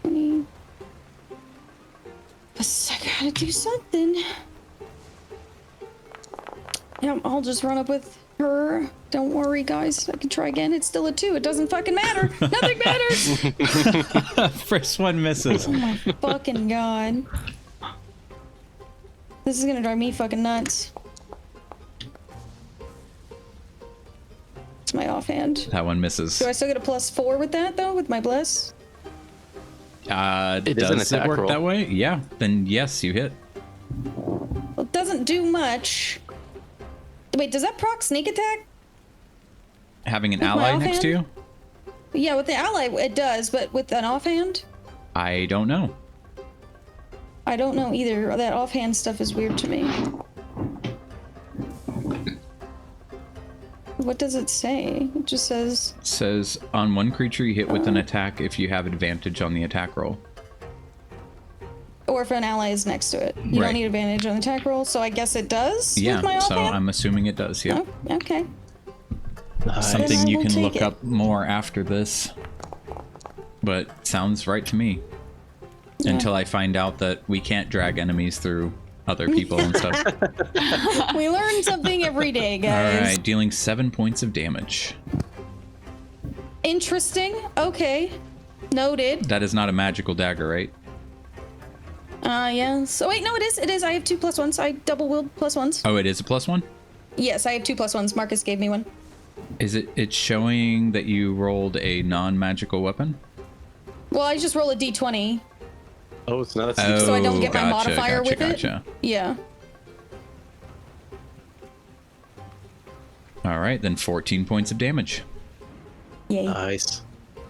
20. But I gotta do something. Yeah, I'll just run up with her. Don't worry, guys. I can try again. It's still a 2. It doesn't fucking matter. Nothing matters. First one misses. Oh my fucking god. This is gonna drive me fucking nuts. It's my offhand. That one misses. Do I still get a +4 with that though? With my bless? It is an Does it attack work roll. that way? Yeah. Then yes, you hit. Well, it doesn't do much. Wait, does that proc sneak attack? Having an With my ally next to you? offhand? Yeah, with the ally it does, but with an offhand? I don't know. I don't know either. That offhand stuff is weird to me. What does it say? It just says... It says on one creature you hit with an attack if you have advantage on the attack roll. Or if an ally is next to it. You Right. don't need advantage on the attack roll, so I guess it does Yeah, with my so offhand? I'm assuming it does, yeah. Oh, okay. Something Then I you will can take look it. up more after this. But sounds right to me. Yeah. Until I find out that we can't drag enemies through other people and stuff. We learn something every day, guys. Alright, dealing 7 points of damage. Interesting. Okay. Noted. That is not a magical dagger, right? Yeah. So wait, no, it is. It is. I have 2 +1s. I double wield +1s. Oh, it is a +1? Yes, I have 2 +1s. Marcus gave me one. Is it's showing that you rolled a non-magical weapon? Well, I just roll a d20, Oh, it's not a Oh, so I don't get my gotcha, modifier with gotcha. it. Yeah. Alright, then 14 points of damage. Yay. Nice.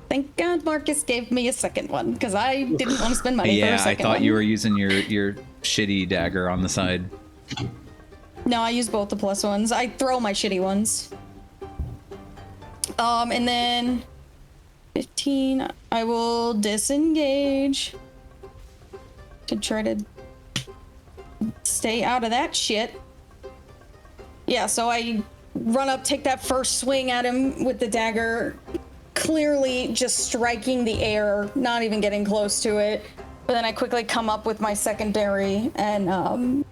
Thank God Marcus gave me a second one, because I didn't want to spend money for a Yeah, I second thought one. you were using your shitty dagger on the side. No, I use both the +1s. I throw my shitty ones. And then 15. I will disengage to try to stay out of that shit. Yeah, so I run up, take that first swing at him with the dagger, clearly just striking the air, not even getting close to it. But then I quickly come up with my secondary and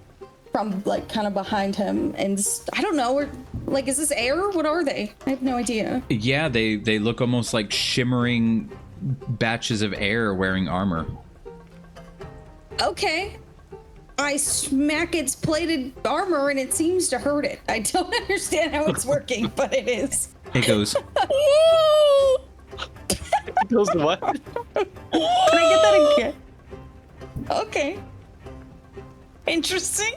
from like kind of behind him, and I don't know, like, is this air? What are they? I have no idea. Yeah, they look almost like shimmering batches of air wearing armor. Okay. I smack its plated armor and it seems to hurt it. I don't understand how it's working, but it is. It goes, It goes what? Can I get that again? Okay. Interesting.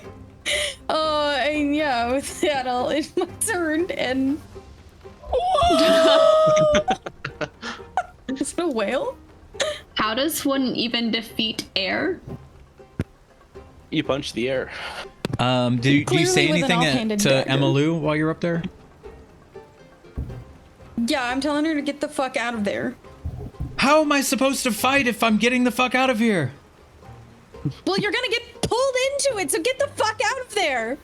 And yeah, with that, I'll end my turn and. Is it a whale? How does one even defeat air? You punch the air. Do you say Clearly with an anything offhanded to dagger. Emma Lou while you're up there? Yeah, I'm telling her to get the fuck out of there. How am I supposed to fight if I'm getting the fuck out of here? Well, you're gonna get pulled into it, so get the fuck out of there!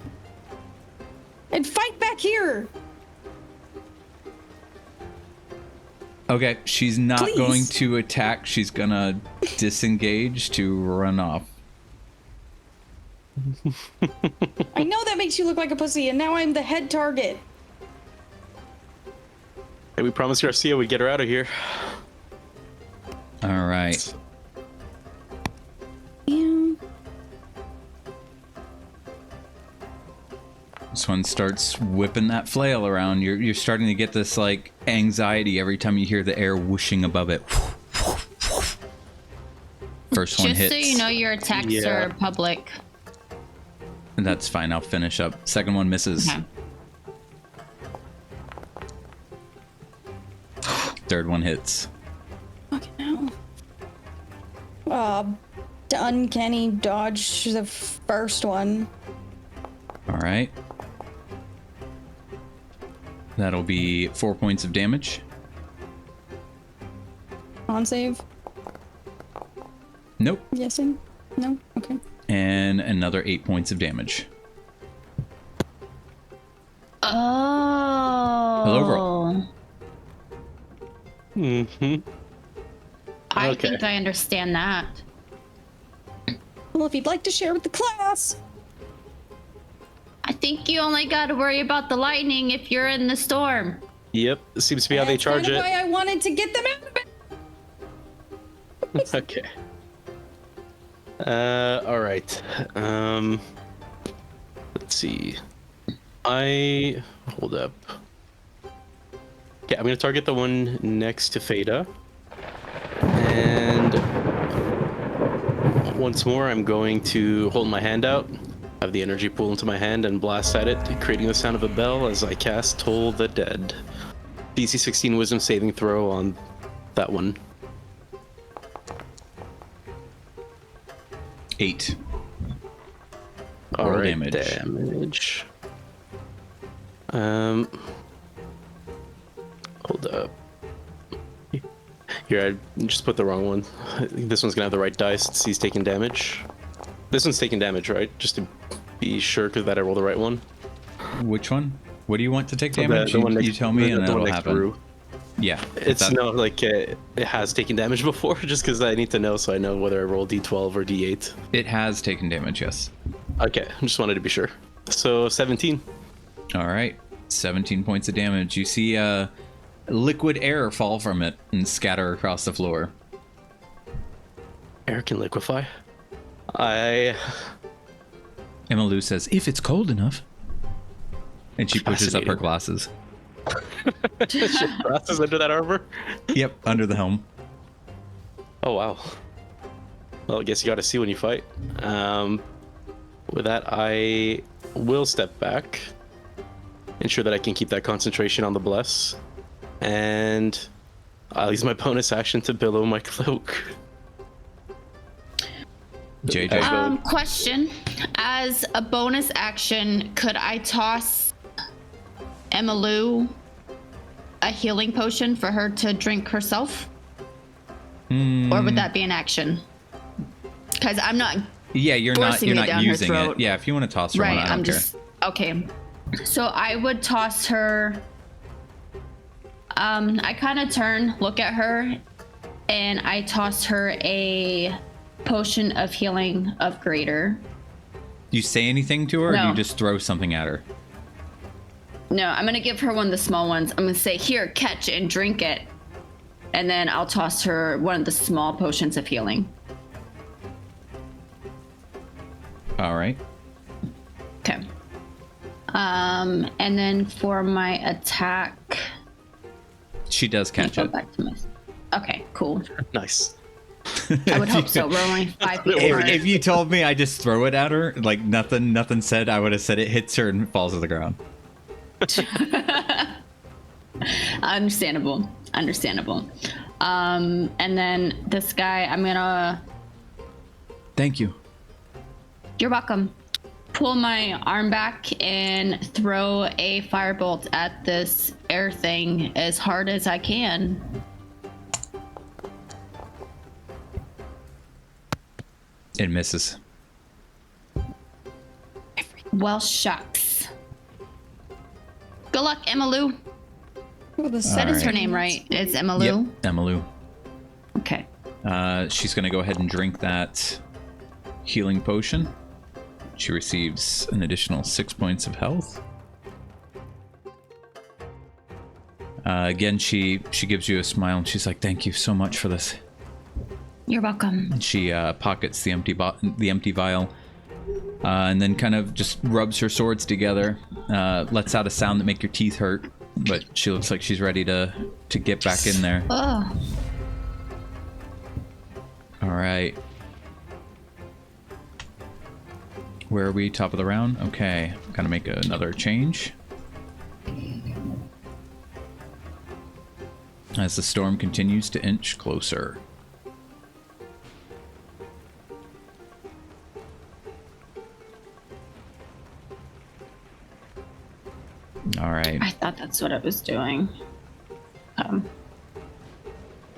And fight back here! Okay, she's not Please. going to attack. She's gonna disengage to run off. I know that makes you look like a pussy, and now I'm the head target. Hey, we promised Garcia we'd get her out of here. All right. Yeah. This one starts whipping that flail around. You're starting to get this like anxiety every time you hear the air whooshing above it. First one Just hits. so you know, your attacks Yeah. are public. That's fine. I'll finish up. Second one misses. Okay. Third one hits. Fucking hell. Uncanny dodge the first one. All right. That'll be 4 points of damage. On save. Nope. Guessing. No? Okay. And another 8 points of damage. Oh. Hello, roll. Mm-hmm. I Okay. think I understand that. Well, if you'd like to share with the class. I think you only got to worry about the lightning if you're in the storm. Yep, seems to be how they That's charge kind of it. why I wanted to get them out of it. Okay. All right. Let's see. Hold up. Okay, I'm gonna target the one next to Fada, and once more, I'm going to hold my hand out, have the energy pool into my hand, and blast at it, creating the sound of a bell as I cast Toll the Dead. DC 16 Wisdom saving throw on that one. 8. All Roll right, damage. damage. Hold up. Here, I just put the wrong one. This one's gonna have the right dice since he's taking damage. This one's taking damage, right? Just to be sure that I roll the right one. Which one? What do you want to take damage? The one you next- tell me, the and one that'll next to happen. Rue. Yeah. It's that- no, like it has taken damage before, just because I need to know so I know whether I roll D12 or D8. It has taken damage, yes. Okay, I just wanted to be sure. So 17. All right. 17 points of damage. You see liquid air fall from it and scatter across the floor. Air can liquefy. Emma Lou says, if it's cold enough. And she pushes up her Fascinating. glasses. Glasses under that armor. Yep, under the helm. Oh wow. Well, I guess you got to see when you fight. With that, I will step back, ensure that I can keep that concentration on the bless, and I'll use my bonus action to billow my cloak. JJ. Question. As a bonus action, could I toss Emma Lou a healing potion for her to drink herself? Or would that be an action? Because I'm not Yeah, you're forcing not it down her using it. throat. Yeah, if you want to toss her right. one, I don't I'm care. just okay. So I would toss her. I kind of turn, look at her, and I toss her a potion of healing of greater. Do you say anything to her, or do No. you just throw something at her? No, I'm gonna give her one of the small ones. I'm gonna say, "Here, catch and drink it," and then I'll toss her one of the small potions of healing. All right. Okay. And then for my attack, She does catch go it. back to my. Okay, cool. Nice. I would hope so. We're only 5 feet If, apart. if you told me I just throw it at her, like nothing said, I would have said it hits her and falls to the ground. Understandable. And then this guy, I'm gonna. Thank you. You're welcome. Pull my arm back and throw a firebolt at this air thing as hard as I can. It misses. Well, shucks. Good luck, Emmylou. Ooh, the That is her name, right? It's Emmylou? Yep, Emmylou. Okay. She's going to go ahead and drink that healing potion. She receives an additional 6 points of health. Again, she gives you a smile and she's like, "Thank you so much for this." You're welcome. And she pockets the empty vial, and then kind of just rubs her swords together, lets out a sound that make your teeth hurt, but she looks like she's ready to get back in there. Oh. All right. Where are we? Top of the round? Okay. Gotta make another change. As the storm continues to inch closer. All right. I thought that's what it was doing.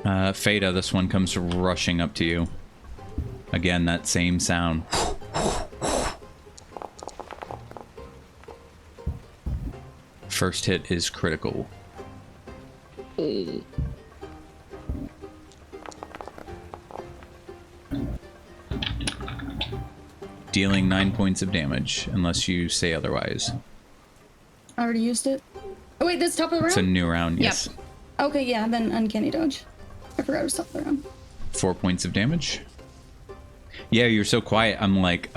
Fada, this one comes rushing up to you. Again, that same sound. First hit is critical. Dealing 9 points of damage, unless you say otherwise. I already used it. Oh wait, this top of the round? It's a new round, yes. Okay, yeah, then uncanny dodge. I forgot it was top of the round. 4 points of damage. Yeah, you're so quiet. I'm like,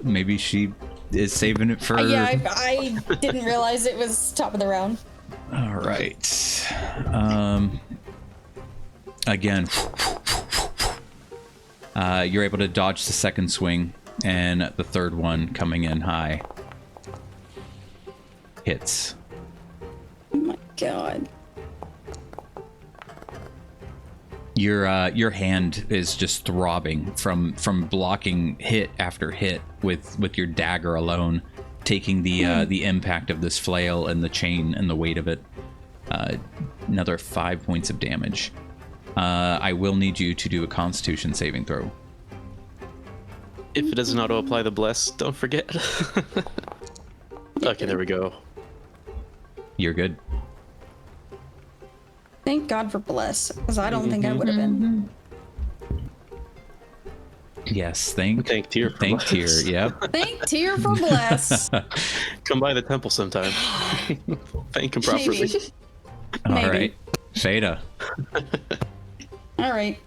maybe she is saving it for... Yeah, I didn't realize it was top of the round. All right. Again, you're able to dodge the second swing, and the third one coming in high hits. Oh my god. Your hand is just throbbing from blocking hit after hit with your dagger alone, taking the impact of this flail and the chain and the weight of it. Another 5 points of damage. I will need you to do a Constitution saving throw. If it doesn't auto-apply the bless, don't forget. Okay, there we go. You're good. Thank God for bless, because I don't think I would have been. Yes, thank Tyr for Thank bless. Tyr, yep. Thank Tyr for bless. Come by the temple sometime. Thank him properly. Maybe. All Maybe. right. Fada. All right.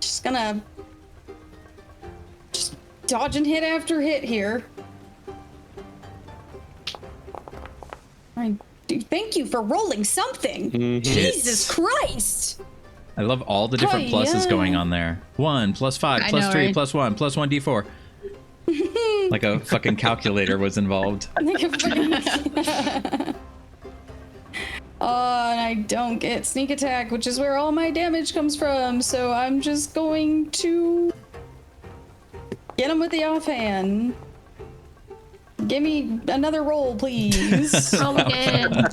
Just gonna dodge and hit after hit here. I do thank you for rolling something. Jesus Christ! I love all the different Oh, pluses yeah. going on there. 1 + 5 I + know, 3 right? + 1 + 1d4. Like a fucking calculator was involved. And I don't get sneak attack, which is where all my damage comes from. So I'm just going to get him with the offhand. Give me another roll, please. Roll again.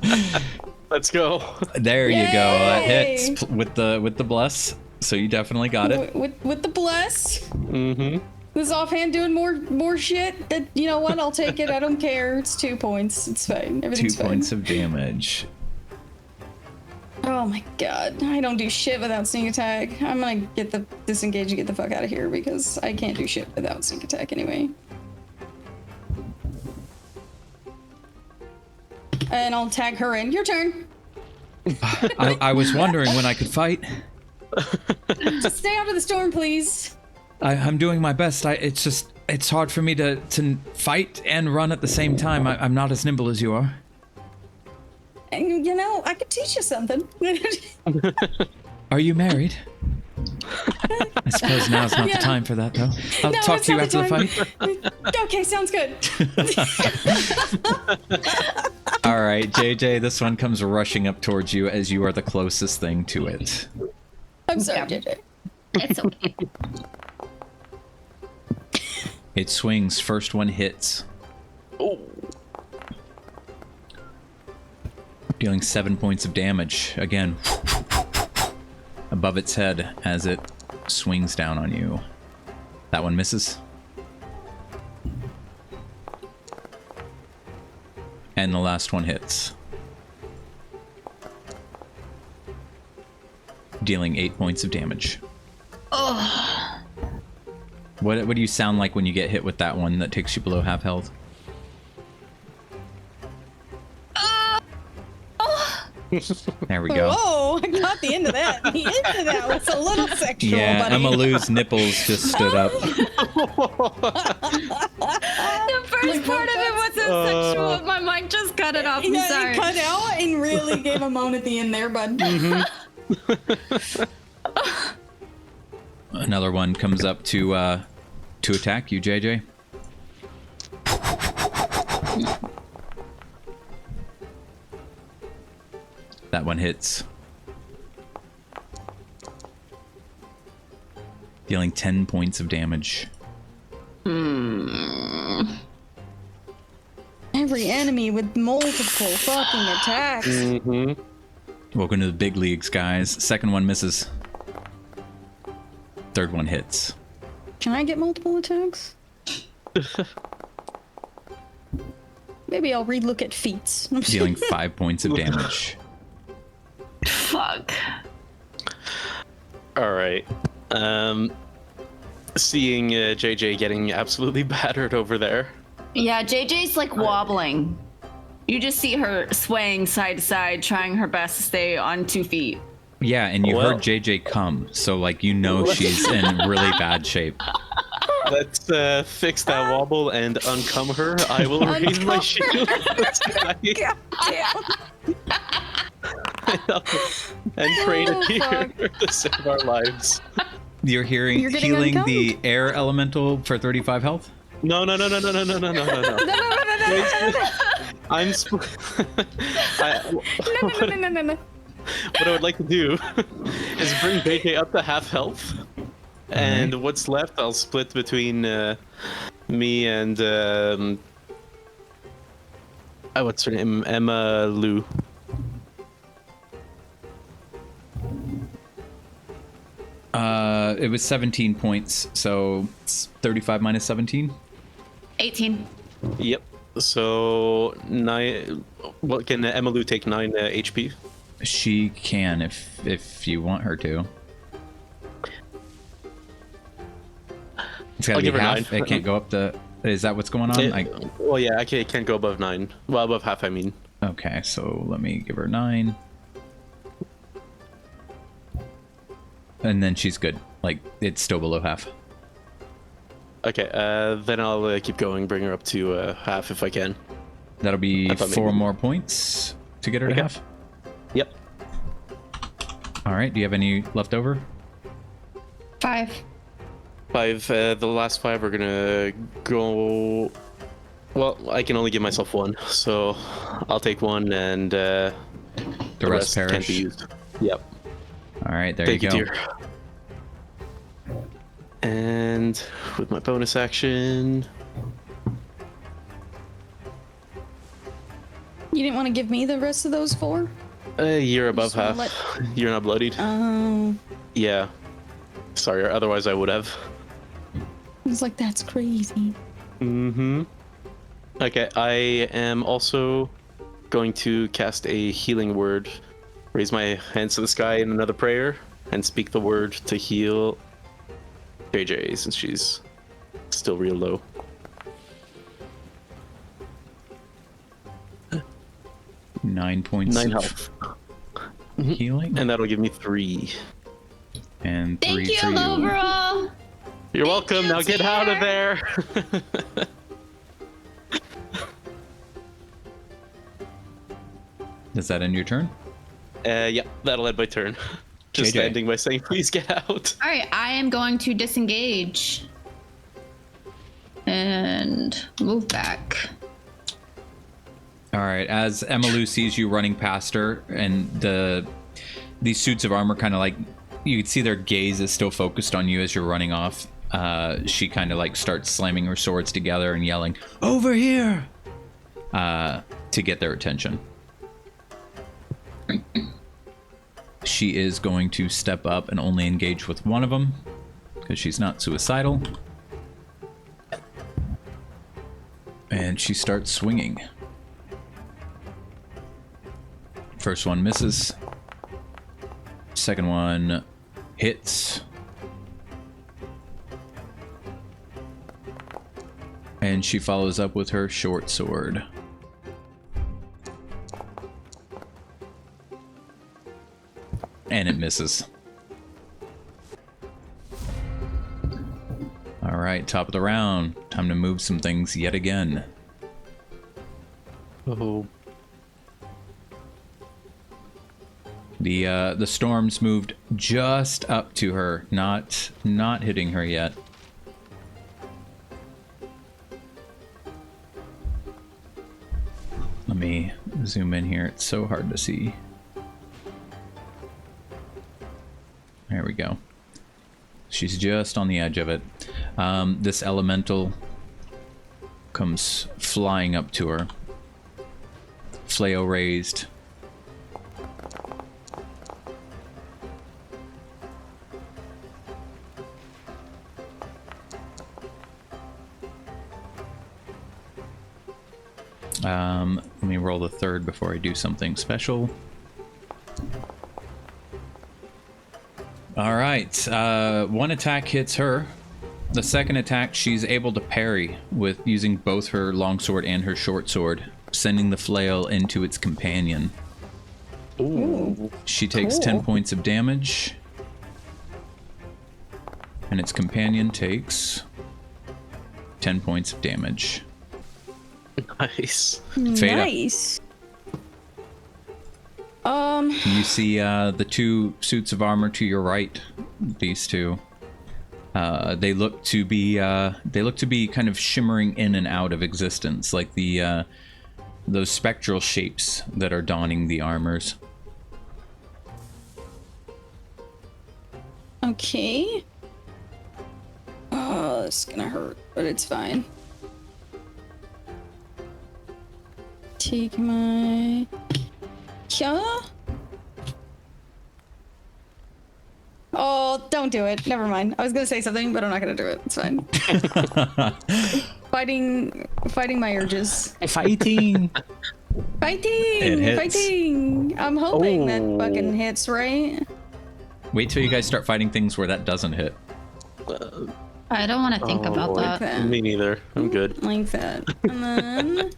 Let's go. There you go. That Yay! hits with the bless. So you definitely got it. with the bless. Mm-hmm. This offhand doing more shit. That, you know what? I'll take it. I don't care. It's 2 points. It's fine. 2 Everything's fine. points of damage. Oh my god. I don't do shit without sneak attack. I'm gonna get the disengage and get the fuck out of here because I can't do shit without sneak attack anyway. And I'll tag her in. Your turn. I was wondering when I could fight. Just stay out of the storm, please. I'm doing my best. It's hard for me to fight and run at the same time. I'm not as nimble as you are. And, you know, I could teach you something. Are you married? I suppose now's not the time for that, though. I'll No, talk it's to you not after the the fight. Okay, sounds good. All right, JJ, this one comes rushing up towards you as you are the closest thing to it. I'm sorry, JJ. It's okay. It swings. First one hits. Oh. Dealing 7 points of damage. Again, above its head as it swings down on you. That one misses. And the last one hits. Dealing 8 points of damage. Oh. What do you sound like when you get hit with that one that takes you below half health? There we go. Whoa, I got the end of that. The end of that was a little sexual, Yeah, buddy. Emma Lou's nipples just stood up. The first part of it wasn't sexual. My mic just cut it off. I'm Yeah, sorry. it cut out and really gave a moan at the end there, bud. Another one comes up to attack you, JJ. That one hits. Dealing 10 points of damage. Every enemy with multiple fucking attacks. Mm-hmm. Welcome to the big leagues, guys. Second one misses. Third one hits. Can I get multiple attacks? Maybe I'll relook at feats. Dealing 5 points of damage. Fuck. All right. Seeing JJ getting absolutely battered over there. Yeah, JJ's like wobbling. You just see her swaying side to side, trying her best to stay on 2 feet. Yeah, and you Well- heard JJ come, so like you know she's in really bad shape. Let's fix that wobble and uncum her. I will raise my shield. And pray to you to save our lives. You're hearing You're getting healing uncummed. the air elemental for 35 health? No. I'm. No. What I would like to do is bring JJ up to half health, and what's left I'll split between me and what's her name? Emma Lou. It was 17 points, so it's 35 minus 17. 18. Yep. So 9. What can Emma Lou take 9 HP? She can if you want her to. It's gotta I'll be give her half. 9. It can't go up to. Is that what's going on? Well, yeah, I can't go above 9. Well, above half, I mean. Okay, so let me give her 9. And then she's good. Like, it's still below half. Okay, then I'll keep going, bring her up to half if I can. That'll be I thought 4 maybe- more points to get her to Okay. half. Yep. All right, do you have any left over? 5. 5. The last 5 are gonna go. Well, I can only give myself 1, so I'll take 1, and The rest perish. can't be used. Yep. All right, there Thank you you, go. dear. And with my bonus action, You didn't want to give me the rest of those 4? you're above Just wanna half. You're not bloodied. Oh, Yeah. Sorry, otherwise I would have. I was like, that's crazy. Mm-hmm. Okay, I am also going to cast a healing word. Raise my hands to the sky in another prayer and speak the word to heal JJ since she's still real low. Nine points 9 of health. healing. And that'll give me 3. And 3 Thank you, for you. overall. You're welcome. you, Now get out of dear. there. Does that end your turn? Yeah, that'll end my turn. Just JJ. ending by saying, please get out. All right, I am going to disengage and move back. All right, as Emmylou sees you running past her, and these suits of armor kind of like, you can see their gaze is still focused on you as you're running off. She kind of like starts slamming her swords together and yelling, "Over here!" To get their attention. She is going to step up and only engage with one of them because she's not suicidal. And she starts swinging. First one misses. Second one hits. And she follows up with her short sword. And it misses. All right, top of the round. Time to move some things yet again. Oh. The storms moved just up to her, not hitting her yet. Let me zoom in here. It's so hard to see. There we go. She's just on the edge of it. This elemental comes flying up to her. Flail raised. Let me roll the third before I do something special. All right, one attack hits her. The second attack, she's able to parry with using both her longsword and her short sword, sending the flail into its companion. Ooh. She takes 10 points of damage, and its companion takes 10 points of damage. Nice. Fada. Nice. You see the two suits of armor to your right. These two. They look to be kind of shimmering in and out of existence, like those spectral shapes that are donning the armors. Okay. Oh, it's gonna hurt, but it's fine. Take my... Yeah? Oh, don't do it. Never mind. I was gonna say something, but I'm not gonna do it. It's fine. Fighting my urges. Fighting! It hits. Fighting! I'm hoping that fucking hits, right? Wait till you guys start fighting things where that doesn't hit. I don't want to think about boy. that. Me neither. I'm good. Like that. And then...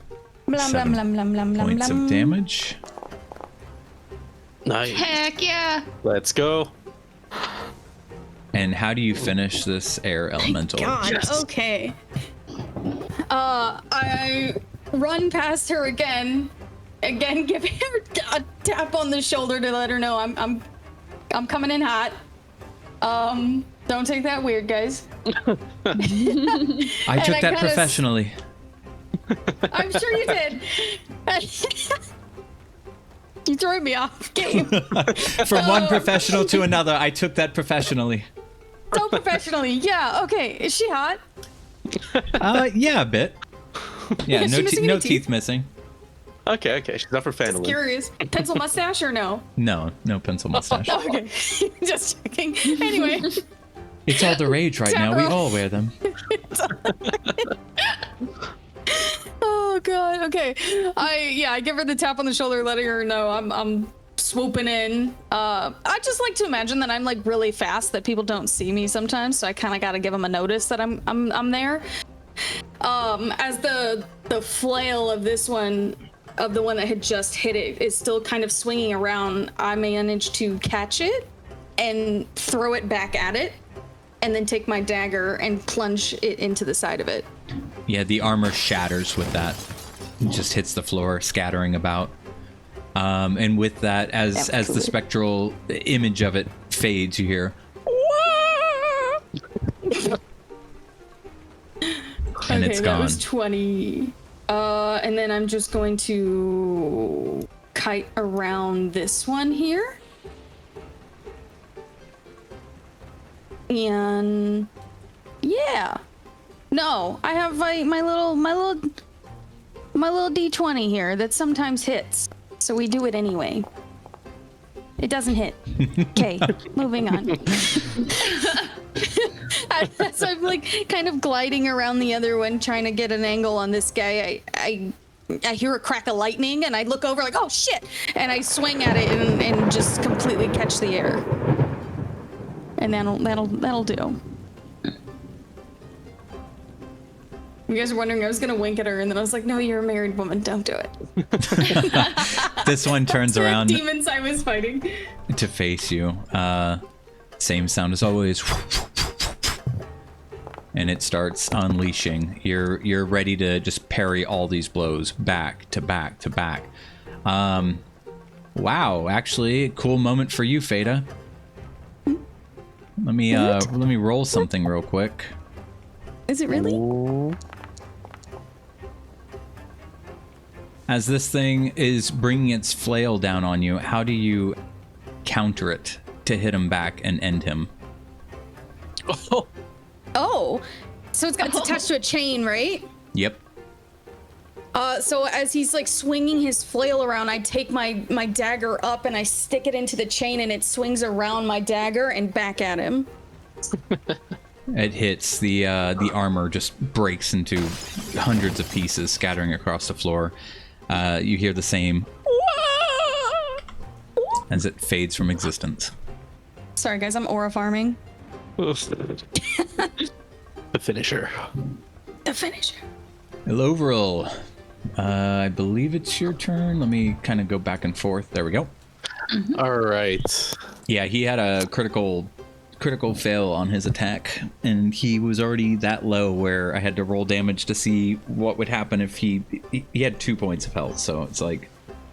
Blam, blam, 7 blam, blam, blam, blam, points blam. of damage. Nice. Heck yeah! Let's go. And how do you finish this air elemental? God, okay. I run past her again, giving her a tap on the shoulder to let her know I'm coming in hot. Don't take that weird, guys. I took that professionally. I'm sure you did. You threw me off game. From one professional to another, I took that professionally. So professionally, yeah. Okay, is she hot? Yeah, a bit. Yeah, Is no, she missing no any teeth teeth? missing. Okay. She's not for Just Phandalin. curious. Pencil mustache or no? No pencil mustache. Okay, just checking. Anyway. It's all the rage right now. We all wear them. Oh god. Okay. I give her the tap on the shoulder, letting her know I'm swooping in. I just like to imagine that I'm like really fast, that people don't see me sometimes, so I kind of got to give them a notice that I'm there. As the flail of this one, of the one that had just hit it, is still kind of swinging around, I manage to catch it and throw it back at it, and then take my dagger and plunge it into the side of it. Yeah, the armor shatters with that. It just hits the floor, scattering about. And with that, as the spectral image of it fades, you hear, and Okay, it's that gone. was 20. And then I'm just going to kite around this one here. And yeah. No, I have my little D20 here that sometimes hits. So we do it anyway. It doesn't hit. Okay, moving on. As I'm like kind of gliding around the other one, trying to get an angle on this guy, I hear a crack of lightning, and I look over like, oh shit! And I swing at it and just completely catch the air. And that'll do. You guys are wondering, I was gonna wink at her, and then I was like, no, you're a married woman, don't do it. This one turns around Demons I was fighting. to face you. Same sound as always. And it starts unleashing. You're ready to just parry all these blows back to back to back. Wow, actually, cool moment for you, Fada. Let me roll something real quick. Is it really? As this thing is bringing its flail down on you, how do you counter it to hit him back and end him? Oh, so it's attached to a chain, right? Yep. So as he's like swinging his flail around, I take my dagger up and I stick it into the chain, and it swings around my dagger and back at him. It hits. The armor just breaks into hundreds of pieces, scattering across the floor. You hear the same as it fades from existence. Sorry, guys, I'm aura farming. The finisher. The finisher. Overall, I believe it's your turn. Let me kind of go back and forth. There we go. All right. Yeah, he had a critical fail on his attack, and he was already that low where I had to roll damage to see what would happen if he had 2 points of health. So it's like,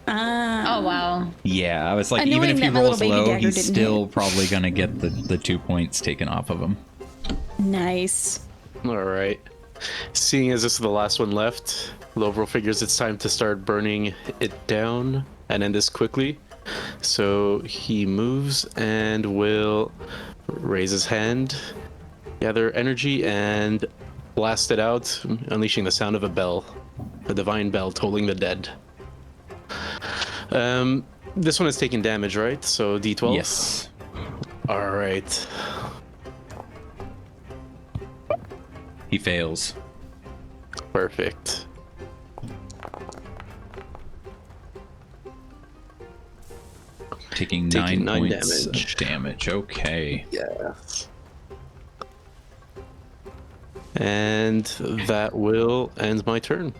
Oh, wow. yeah, I was like, Annoying even if he that my rolls little baby low, dagger he's didn't still hit. probably gonna get the 2 points taken off of him. Nice. All right. Seeing as this is the last one left, Lovril figures it's time to start burning it down and end this quickly. So he moves and will raise his hand, gather energy, and blast it out, unleashing the sound of a bell, a divine bell tolling the dead. This one is taking damage, right? So D12? Yes. All right. He fails. Perfect. Taking Taking 9 9 points damage. of damage. Okay. Yes. And that will end my turn.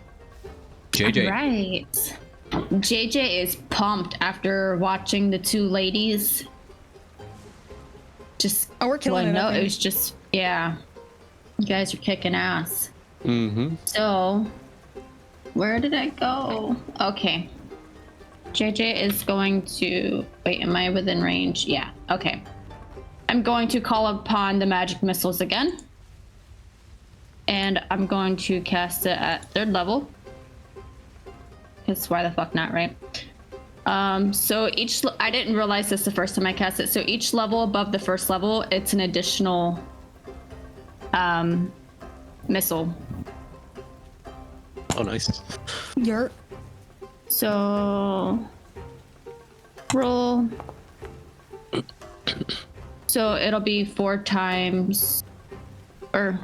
JJ. Right. JJ is pumped after watching the two ladies. Just Oh, we're killing it, I No, it think. was just, yeah. You guys are kicking ass. Mm-hmm. So, where did I go? Okay. JJ is going to, wait, am I within range? Yeah, okay. I'm going to call upon the magic missiles again. And I'm going to cast it at 3rd level. Because why the fuck not, right? So I didn't realize this the first time I cast it. So each level above the 1st level, it's an additional missile. Oh, nice. You're So roll. So it'll be 4 times, or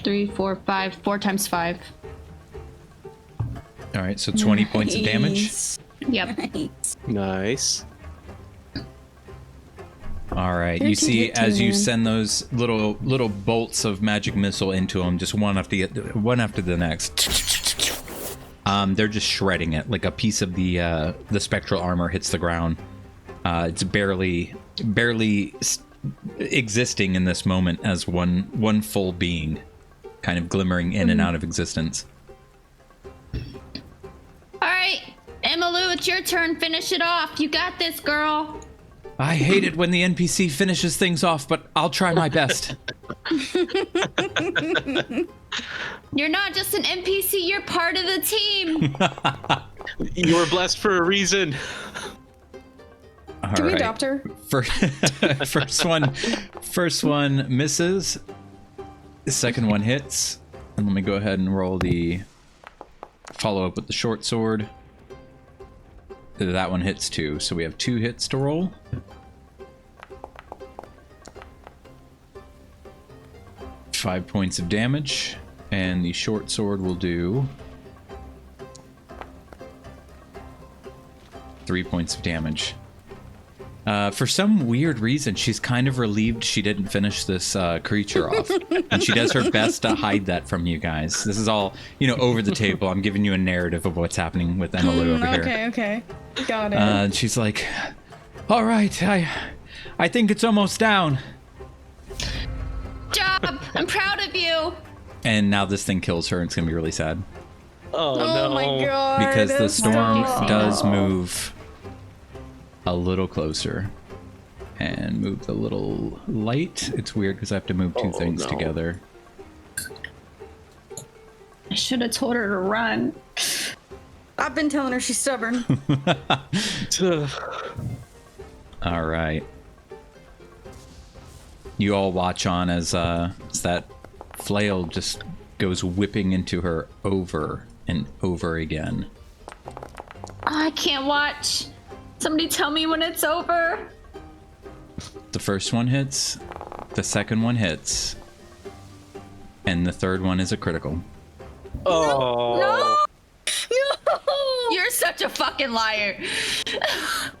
3, 4, 5, 4 times 5. All right, so 20 points of damage. Nice. Yep. Nice. All right, They're you too see hit to as you man. send those little bolts of magic missile into them, just one after the next. They're just shredding it like a piece of the spectral armor hits the ground. It's barely existing in this moment as one full being, kind of glimmering in and out of existence. All right, Emmylou, it's your turn. Finish it off. You got this, girl. I hate it when the NPC finishes things off, but I'll try my best. You're not just an NPC, you're part of the team. You were blessed for a reason. All Can we right. adopt her? First one misses. The second one hits. And let me go ahead and roll the follow up with the short sword. That one hits too, so we have 2 hits to roll. Five points of damage, and the short sword will do 3 points of damage. For some weird reason, she's kind of relieved she didn't finish this creature off. And she does her best to hide that from you guys. This is all, over the table. I'm giving you a narrative of what's happening with Emily over here. Okay. Got it. And she's like, all right, I think it's almost down. Job! I'm proud of you. And now this thing kills her, and it's going to be really sad. Oh, no. my god. Because the storm Stop. does move a little closer. And move the little light. It's weird because I have to move 2 things no. together. I should have told her to run. I've been telling her she's stubborn. All right. You all watch on as that flail just goes whipping into her over and over again. I can't watch. Somebody tell me when it's over. The first one hits, the second one hits, and the third one is a critical. Oh. No! You're such a fucking liar.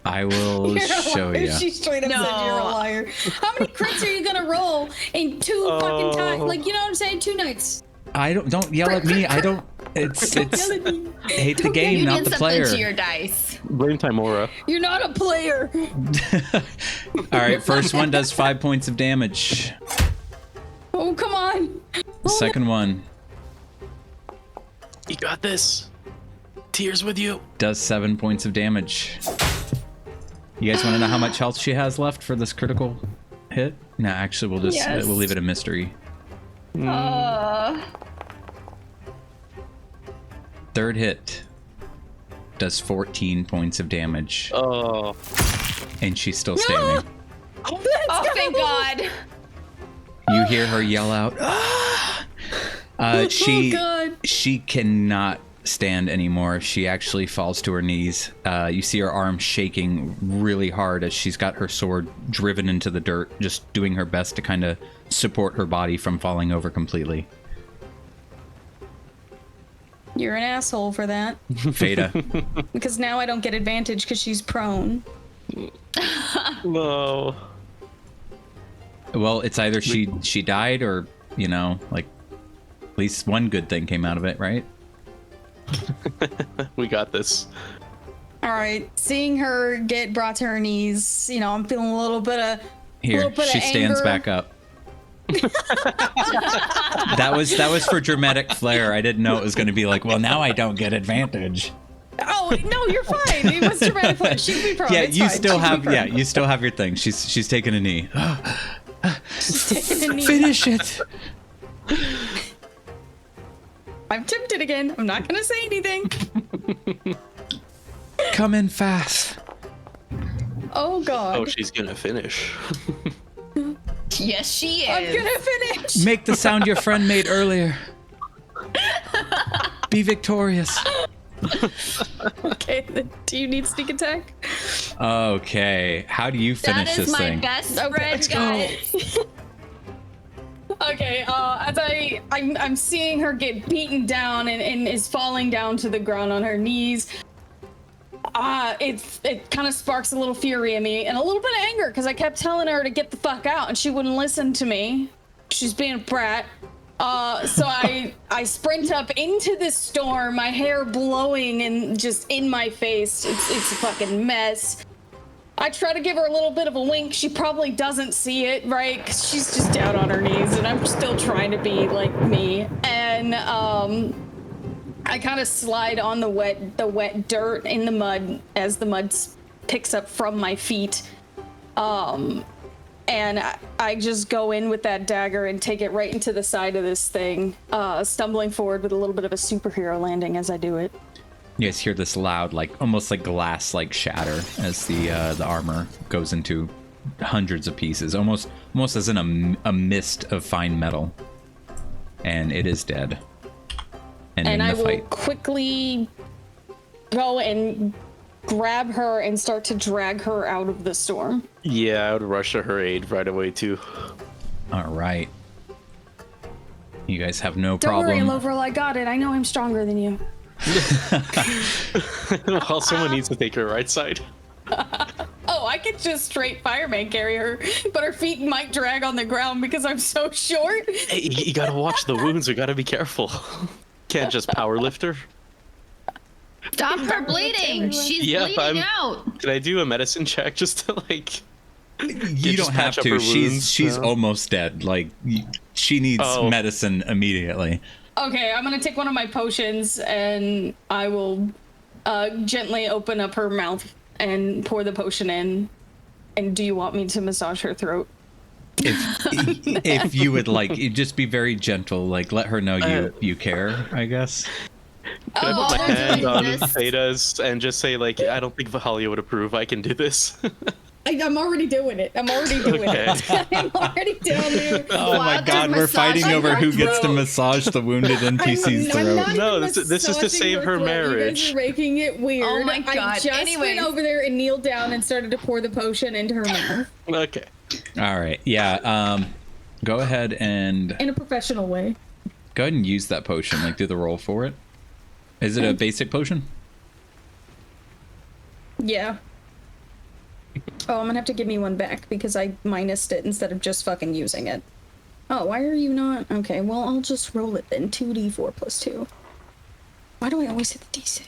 I will show you. She straight up No. said you're a liar. How many crits are you gonna roll in 2 fucking times? Like, you know what I'm saying? 2 nights. Don't yell at me. I don't. It's. Yell at me. Hate the game, You not did the something player. to your dice. Blame Timora. You're not a player. All right, first one does 5 points of damage. Oh, come on. The second one You got this. Tears with you. does 7 points of damage. You guys want to know how much health she has left for this critical hit? No, actually, we'll just Yes. we'll leave it a mystery. Third hit does 14 points of damage, Oh. and she's still standing. Oh, thank God. You hear her yell out, "Ah!" God. She cannot stand anymore. She actually falls to her knees. You see her arm shaking really hard as she's got her sword driven into the dirt, just doing her best to kind of support her body from falling over completely. You're an asshole for that. Veda. Because now I don't get advantage because she's prone. No. Well, it's either she died or, like, at least one good thing came out of it, right? We got this. All right, seeing her get brought to her knees, I'm feeling a little bit of Here, bit of she stands anger. back up. That was for dramatic flair. I didn't know it was going to be like, well, now I don't get advantage. Oh no, you're fine. It was dramatic play. She'd be prone. Yeah, It's you fine. still She'd be have prone. you still have your thing. She's taking a knee. Taking a knee. Finish it. I'm tempted again. I'm not gonna say anything. Come in fast. Oh god. Oh, she's gonna finish. Yes, she is. I'm gonna finish. Make the sound your friend made earlier. Be victorious. Okay, then do you need sneak attack? Okay, how do you That finish is this my thing? best Okay, friend, let's go. guys. Okay, as I'm seeing her get beaten down and is falling down to the ground on her knees. It kind of sparks a little fury in me and a little bit of anger because I kept telling her to get the fuck out and she wouldn't listen to me. She's being a brat. So I sprint up into this storm, my hair blowing and just in my face. It's a fucking mess. I try to give her a little bit of a wink. She probably doesn't see it, right? 'Cause she's just down on her knees and I'm still trying to be like me. And I kind of slide on the wet dirt in the mud as the mud picks up from my feet. And I just go in with that dagger and take it right into the side of this thing, stumbling forward with a little bit of a superhero landing as I do it. You guys hear this loud, like almost like glass, like shatter as the armor goes into hundreds of pieces, almost as in a mist of fine metal, and it is dead. And in I the will fight, quickly go and grab her and start to drag her out of the storm. Yeah, I would rush to her aid right away too. all right. You guys have no Don't problem. worry, Lovril, I got it. I know I'm stronger than you. Well, someone needs to take her right side. Oh, I could just straight fireman carry her, but her feet might drag on the ground because I'm so short. Hey, you gotta watch the wounds. We gotta be careful. Can't just power lift her. Stop her bleeding. She's bleeding out. Can I do a medicine check just to like? You don't have patch up to. her wounds? She's No. almost dead. Like she needs Oh. medicine immediately. Okay, I'm gonna take one of my potions and I will gently open up her mouth and pour the potion in. And do you want me to massage her throat? If you would like, just be very gentle. Like let her know you care. I guess. Can I Oh, put my we're hand doing on this. Theta's and just say like, I don't think Vahalia would approve. I can do this. I'm already doing it. I'm already doing it. I'm already down there. Oh my Wow, God, we're massage fighting her over who gets to throat. massage the wounded NPC's throat. No, this is to massaging save her throat. You marriage. guys are making it weird. Oh my I God. just Anyways. went over there and kneeled down and started to pour the potion into her mouth Okay. All right, yeah. Go ahead and in a professional way. use that potion. Like do the roll for it. Is it a basic potion? Yeah. Oh, I'm gonna have to give me one back because I minused it instead of just fucking using it. Oh, why are you not? Okay, well, I'll just roll it then. 2d4 plus 2. Why do I always hit the d6?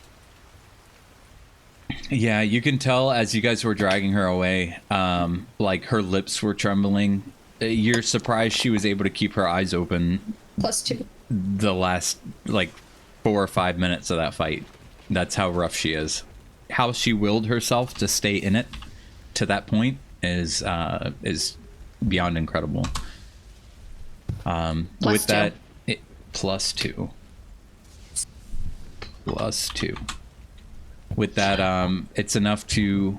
Yeah, you can tell as you guys were dragging her away, like her lips were trembling. You're surprised she was able to keep her eyes open Plus 2. the last like 4 or 5 minutes of that fight. That's how rough she is. How she willed herself to stay in it to that point is beyond incredible. With that, plus 2. With that, it's enough to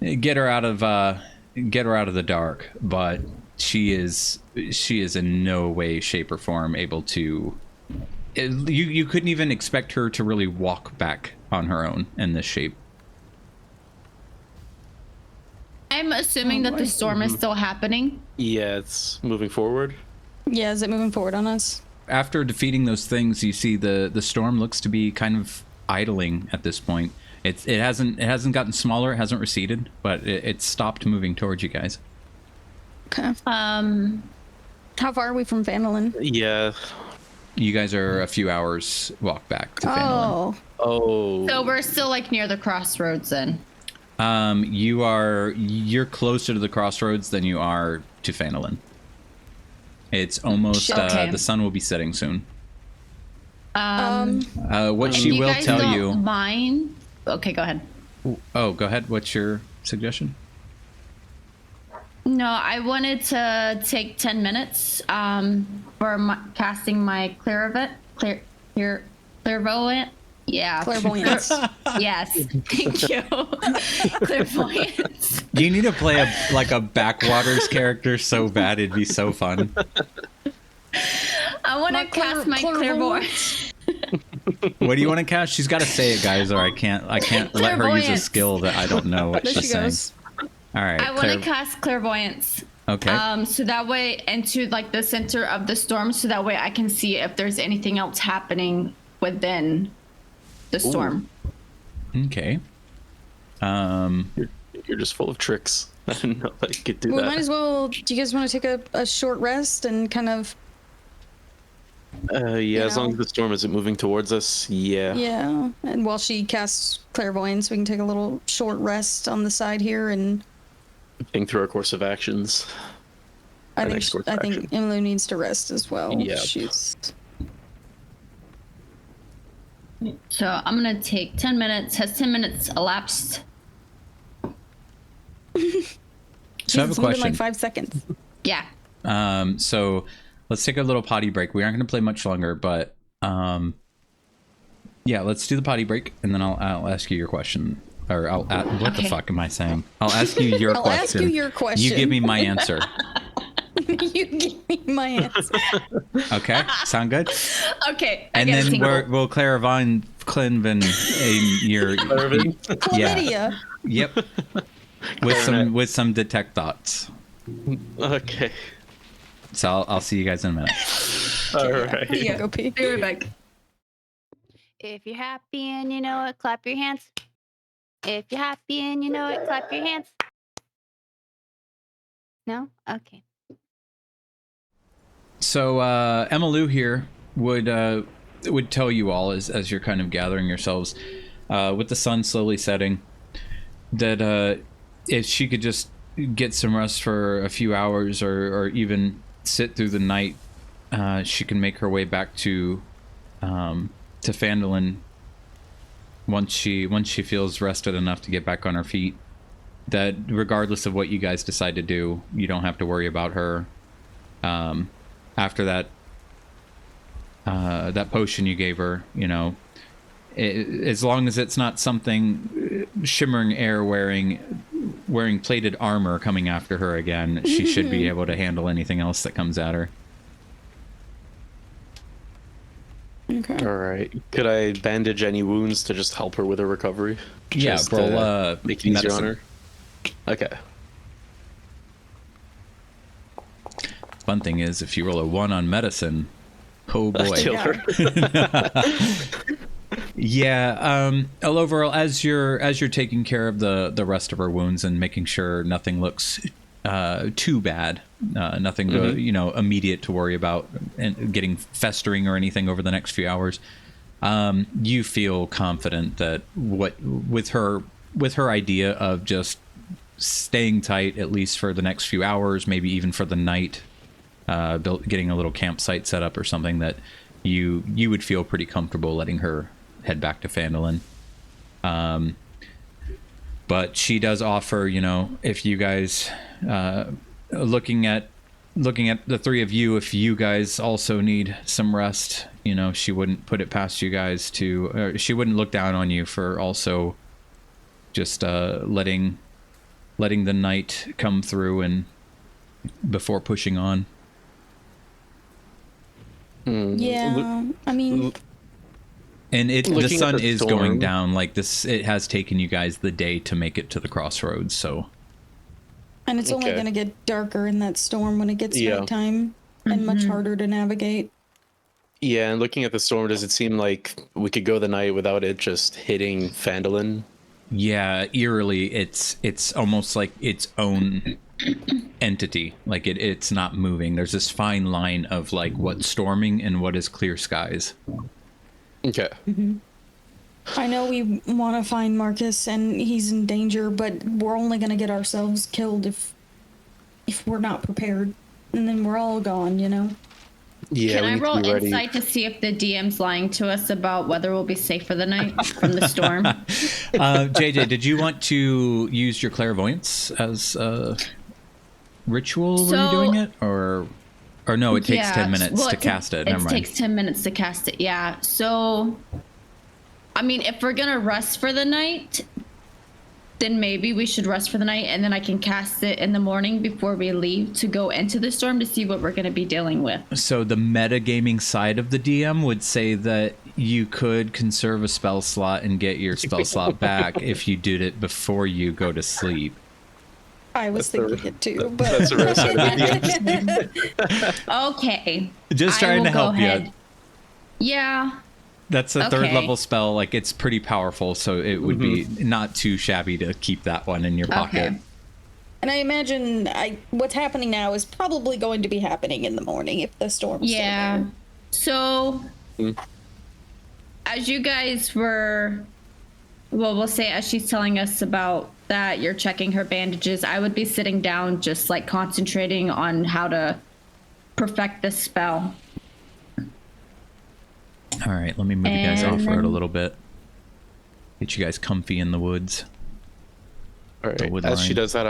get her out of the dark, but she is in no way, shape, or form able to. You couldn't even expect her to really walk back on her own in this shape. I'm assuming that the storm is still happening. Yeah, it's moving forward. Yeah, is it moving forward on us? After defeating those things, you see the storm looks to be kind of idling at this point. It hasn't gotten smaller, it hasn't receded, but it's stopped moving towards you guys. Okay. How far are we from Phandalin? Yeah. You guys are a few hours walk back to Phandalin. Oh. So we're still like near the crossroads then. You're closer to the crossroads than you are to Phandalin. It's almost Okay. the sun will be setting soon. What If she you will guys tell don't you. mind. Okay, go ahead. Oh, go ahead. What's your suggestion? No, I wanted to take 10 minutes for casting my clairvoyant. Yeah. Clairvoyance. Yes. Thank you. Clairvoyance. You need to play a backwaters character so bad it'd be so fun. I want to cast my clairvoyance. What do you want to cast? She's got to say it, guys, or I can't let her use a Clairvoyance. skill that I don't know what There she's she saying. goes. All right. I want to cast clairvoyance. Okay. So that way into like the center of the storm, so that way I can see if there's anything else happening within the storm. Okay. You're just full of tricks. I didn't know that you could do We that. might as well. Do you guys want to take a short rest and kind of? Yeah, as long know. as the storm isn't moving towards us, yeah. Yeah, and while she casts clairvoyance, we can take a little short rest on the side here, and Think through our course of actions. I next course of think action. Emilu needs to rest as well. Yep. She's So I'm gonna take 10 minutes. Has 10 minutes elapsed? So I have a it's been like question. 5 seconds. Yeah. So let's take a little potty break. We aren't going to play much longer, but yeah, let's do the potty break, and then I'll ask you your question. Or what the Okay. fuck am I saying? I'll ask you your I'll question. ask you your question. You give me my answer. You give me my answer. Okay, sound good? Okay. And then we'll Claravon Clinven in your Chlamydia. Yep. With some detect thoughts. Okay. So I'll see you guys in a minute. All right. Yeah, go pee. Be right back. If you're happy and you know it, clap your hands. If you're happy and you know it, clap your hands. No? Okay. So Emma Lou here would tell you all as you're kind of gathering yourselves, with the sun slowly setting, that if she could just get some rest for a few hours or even sit through the night, she can make her way back to Phandalin once she feels rested enough to get back on her feet. That regardless of what you guys decide to do, you don't have to worry about her. After that potion you gave her, you know, as long as it's not something shimmering air wearing plated armor coming after her again, she should be able to handle anything else that comes at her. Okay. All right. Could I bandage any wounds to just help her with her recovery? Yeah, Just, roll make it easier on medicine. her. Okay. Fun thing is, if you roll a 1 on medicine, oh boy. Kill her. Yeah, overall, as you're taking care of the rest of her wounds and making sure nothing looks too bad, nothing immediate to worry about and getting festering or anything over the next few hours, you feel confident that with her idea of just staying tight at least for the next few hours, maybe even for the night, getting a little campsite set up or something, that you would feel pretty comfortable letting her head back to Phandalin. But she does offer, if you guys, looking at the three of you, if you guys also need some rest, she wouldn't put it past you guys she wouldn't look down on you for also just letting the night come through and before pushing on. Yeah, I mean, And the Looking at sun the is storm. going down. Like this, it has taken you guys the day to make it to the crossroads. So and it's only Okay. going to get darker in that storm when it gets Yeah. nighttime and much harder to navigate. Yeah, and looking at the storm, does it seem like we could go the night without it just hitting Phandalin? yeah, eerily, it's almost like its own entity. Like it's not moving. There's this fine line of like what's storming and what is clear skies. Okay. I know we want to find Marcus and he's in danger, but we're only going to get ourselves killed if we're not prepared. And then we're all gone, Yeah, Can we I need roll to be ready. insight to see if the DM's lying to us about whether we'll be safe for the night from the storm? JJ, did you want to use your clairvoyance as a ritual? Were you So- doing it, or no? It takes 10 minutes well, to cast it. Never It mind. takes 10 minutes to cast it. Yeah. So, I mean, if we're gonna rest for the night, then maybe we should rest for the night, and then I can cast it in the morning before we leave to go into the storm to see what we're gonna be dealing with. So the metagaming side of the DM would say that you could conserve a spell slot and get your spell slot back if you did it before you go to sleep. I was That's the- thinking it too, but That's the rest of the DM. Okay. Just I trying will to help go you. ahead. Yeah. That's a third Okay. level spell. Like it's pretty powerful, so it would be not too shabby to keep that one in your pocket. Okay. and I imagine what's happening now is probably going to be happening in the morning if the storm's still Yeah. there. So, as you guys were, well, we'll say as she's telling us about that, you're checking her bandages, I would be sitting down just like concentrating on how to perfect this spell. All right, let me move you guys And off road a then- little bit. Get you guys comfy in the woods. All The right. wood As she line. does that,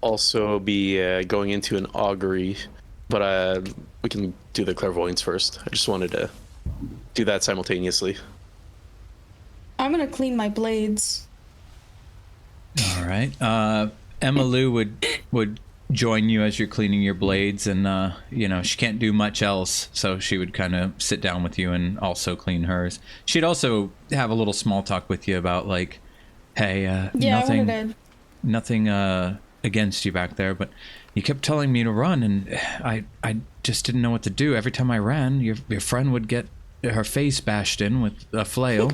also be going into an augury, but we can do the clairvoyance first. I just wanted to do that simultaneously. I'm gonna clean my blades. All right. Emma Lou would join you as you're cleaning your blades, and she can't do much else, so she would kind of sit down with you and also clean hers. She'd also have a little small talk with you about like, hey, nothing against you back there, but you kept telling me to run, and I just didn't know what to do. Every time I ran, your friend would get her face bashed in with a flail.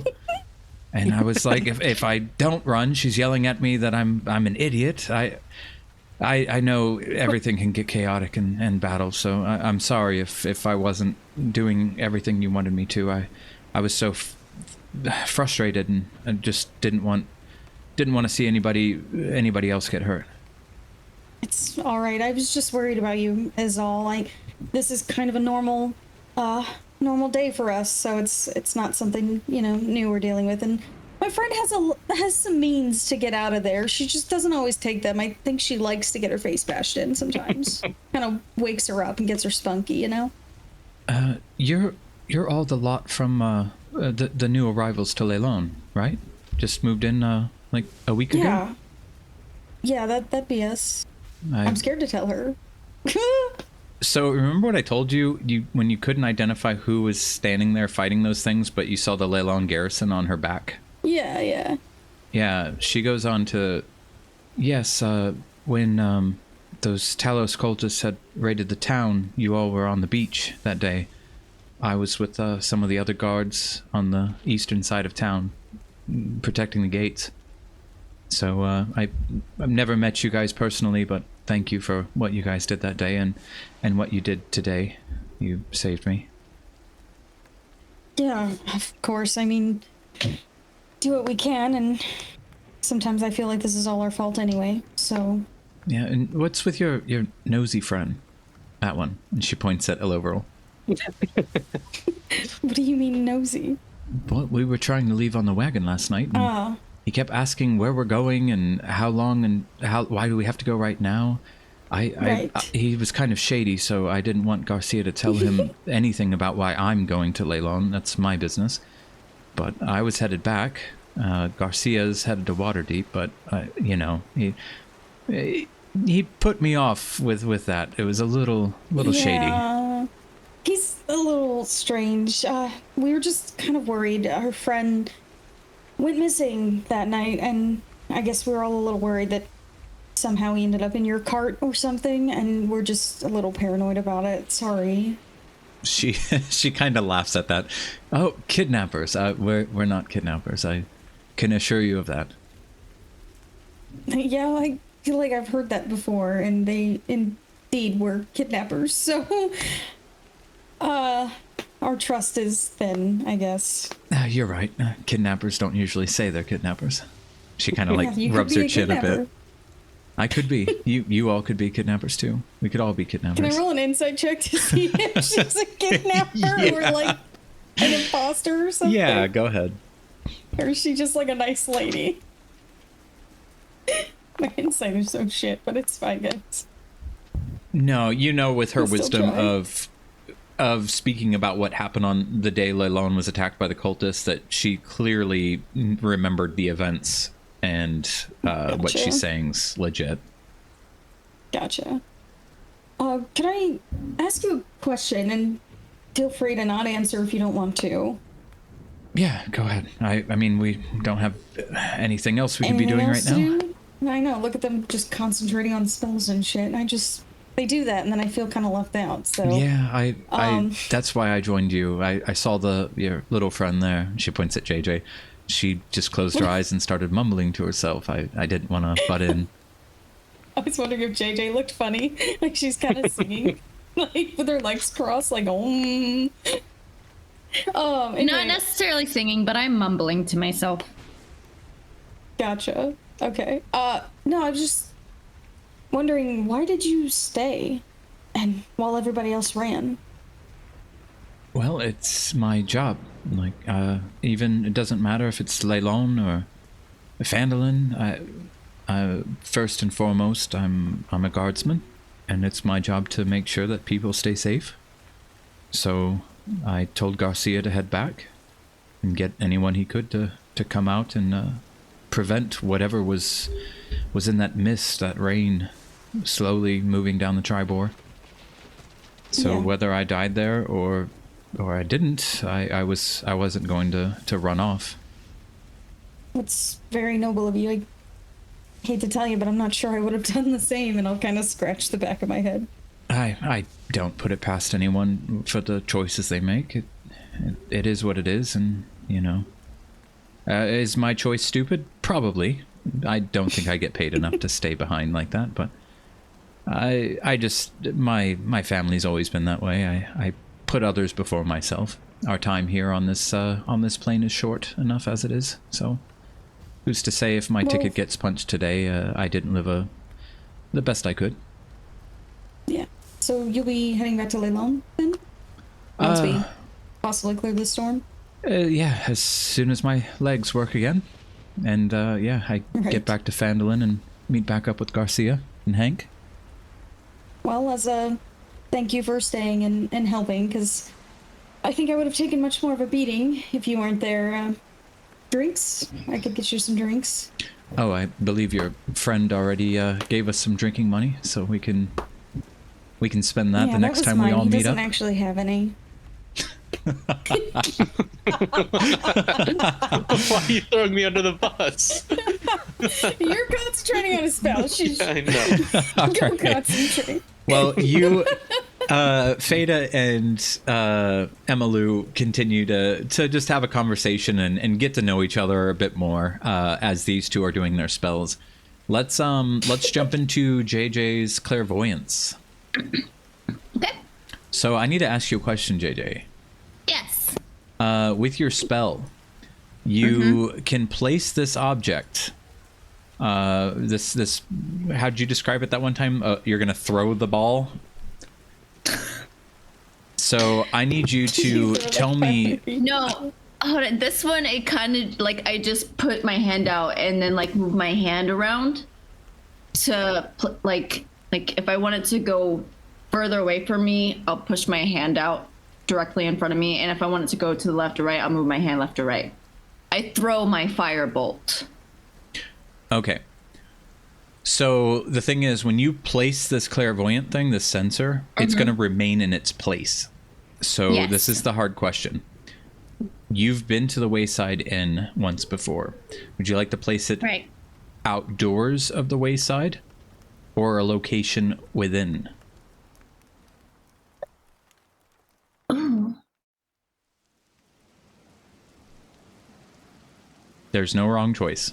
And I was like, if I don't run, she's yelling at me that I'm an idiot. I know everything can get chaotic in battle, so I'm sorry if I wasn't doing everything you wanted me to. I was so frustrated and just didn't want to see anybody else get hurt. It's all right. I was just worried about you, is all. This is kind of a normal day for us, so it's not something new we're dealing with. And my friend has some means to get out of there. She just doesn't always take them. I think she likes to get her face bashed in sometimes. Kind of wakes her up and gets her spunky, You're all the lot from the new arrivals to Leilon, right? Just moved in like a week ago. Yeah, that'd be us. I'm scared to tell her. So remember what I told you when you couldn't identify who was standing there fighting those things, but you saw the Leilon garrison on her back? Yeah. Yeah, she goes on to, yes, when those Talos cultists had raided the town, you all were on the beach that day. I was with some of the other guards on the eastern side of town, protecting the gates. So I've never met you guys personally, but thank you for what you guys did that day and what you did today. You saved me. Yeah, of course. I mean, do what we can, and sometimes I feel like this is all our fault anyway, so... Yeah, and what's with your nosy friend? That one. And she points at Eloverl. What do you mean nosy? Well, we were trying to leave on the wagon last night, and he kept asking where we're going and how long and why do we have to go right now. He was kind of shady, so I didn't want Garcia to tell him anything about why I'm going to Leilon. That's my business. But I was headed back. Garcia's headed to Waterdeep, but he put me off with that. It was a little shady. He's a little strange. We were just kind of worried. Our friend went missing that night, and I guess we were all a little worried that somehow he ended up in your cart or something, and we're just a little paranoid about it. Sorry. She kind of laughs at that. Oh, kidnappers. We're not kidnappers. I can assure you of that. Yeah, I feel like I've heard that before, and they indeed were kidnappers. So, our trust is thin, I guess. You're right. Kidnappers don't usually say they're kidnappers. She kind of Yeah, rubs her chin a bit. I could be. You all could be kidnappers too. We could all be kidnappers. Can I roll an insight check to see if she's a kidnapper or like an imposter or something? Yeah, go ahead. Or is she just like a nice lady? My insight is so shit, but it's fine, guys. No, with her I'll still wisdom try. of speaking about what happened on the day Leilon was attacked by the cultists, that she clearly remembered the events and what Gotcha. she's saying's legit. Gotcha. Can I ask you a question, and feel free to not answer if you don't want to. Yeah, go ahead. I mean, we don't have anything else we could be Anything doing else right now. to do? I know, look at them just concentrating on spells and shit. They do that, and then I feel kind of left out, so... Yeah, I that's why I joined you. I saw your little friend there. She points at JJ. She just closed her eyes and started mumbling to herself. I didn't want to butt in. I was wondering if JJ looked funny. Like, she's kind of singing, like, with her legs crossed, like, anyway. Not necessarily singing, but I'm mumbling to myself. Gotcha. Okay. No, I was just wondering, why did you stay? And while everybody else ran? Well, it's my job. Like, even it doesn't matter if it's Leilon or Phandalin. First and foremost, I'm a guardsman, and it's my job to make sure that people stay safe. So I told Garcia to head back and get anyone he could to come out and prevent whatever was in that mist, that rain, slowly moving down the Tribor. So whether I died there or I didn't, I wasn't going to run off. It's very noble of you. I hate to tell you, but I'm not sure I would have done the same, and I'll kind of scratch the back of my head. I don't put it past anyone for the choices they make. It is what it is, and, you know. Is my choice stupid? Probably. I don't think I get paid enough to stay behind like that, but I just, my family's always been that way. I put others before myself. Our time here on this plane is short enough as it is, so who's to say if my ticket gets punched today, I didn't live the best I could. Yeah. So you'll be heading back to Leilon then? Once we possibly clear this storm? Yeah, as soon as my legs work again. And I get back to Phandalin and meet back up with Garcia and Hank. Well, as a thank you for staying and helping, because I think I would have taken much more of a beating if you weren't there. Drinks? I could get you some drinks. Oh, I believe your friend already gave us some drinking money, so we can spend that the next time we all meet up. He doesn't actually have any. Why are you throwing me under the bus? You're concentrating on a spell. I know. Go concentrate. Well, you, Fada and Emmylou continue to just have a conversation and get to know each other a bit more as these two are doing their spells. Let's jump into JJ's clairvoyance. Okay. So I need to ask you a question, JJ. Yes. With your spell, you can place this object. This. How'd you describe it that one time? You're gonna throw the ball. So I need you to tell me. No. Hold on. This one, it kind of like I just put my hand out and then like move my hand around to like if I want it to go further away from me, I'll push my hand out directly in front of me, and if I want it to go to the left or right, I'll move my hand left or right. I throw my firebolt. Okay. So the thing is, when you place this clairvoyant thing, this sensor, it's going to remain in its place. So this is the hard question. You've been to the Wayside Inn once before. Would you like to place it outdoors of the Wayside or a location within? Oh. There's no wrong choice.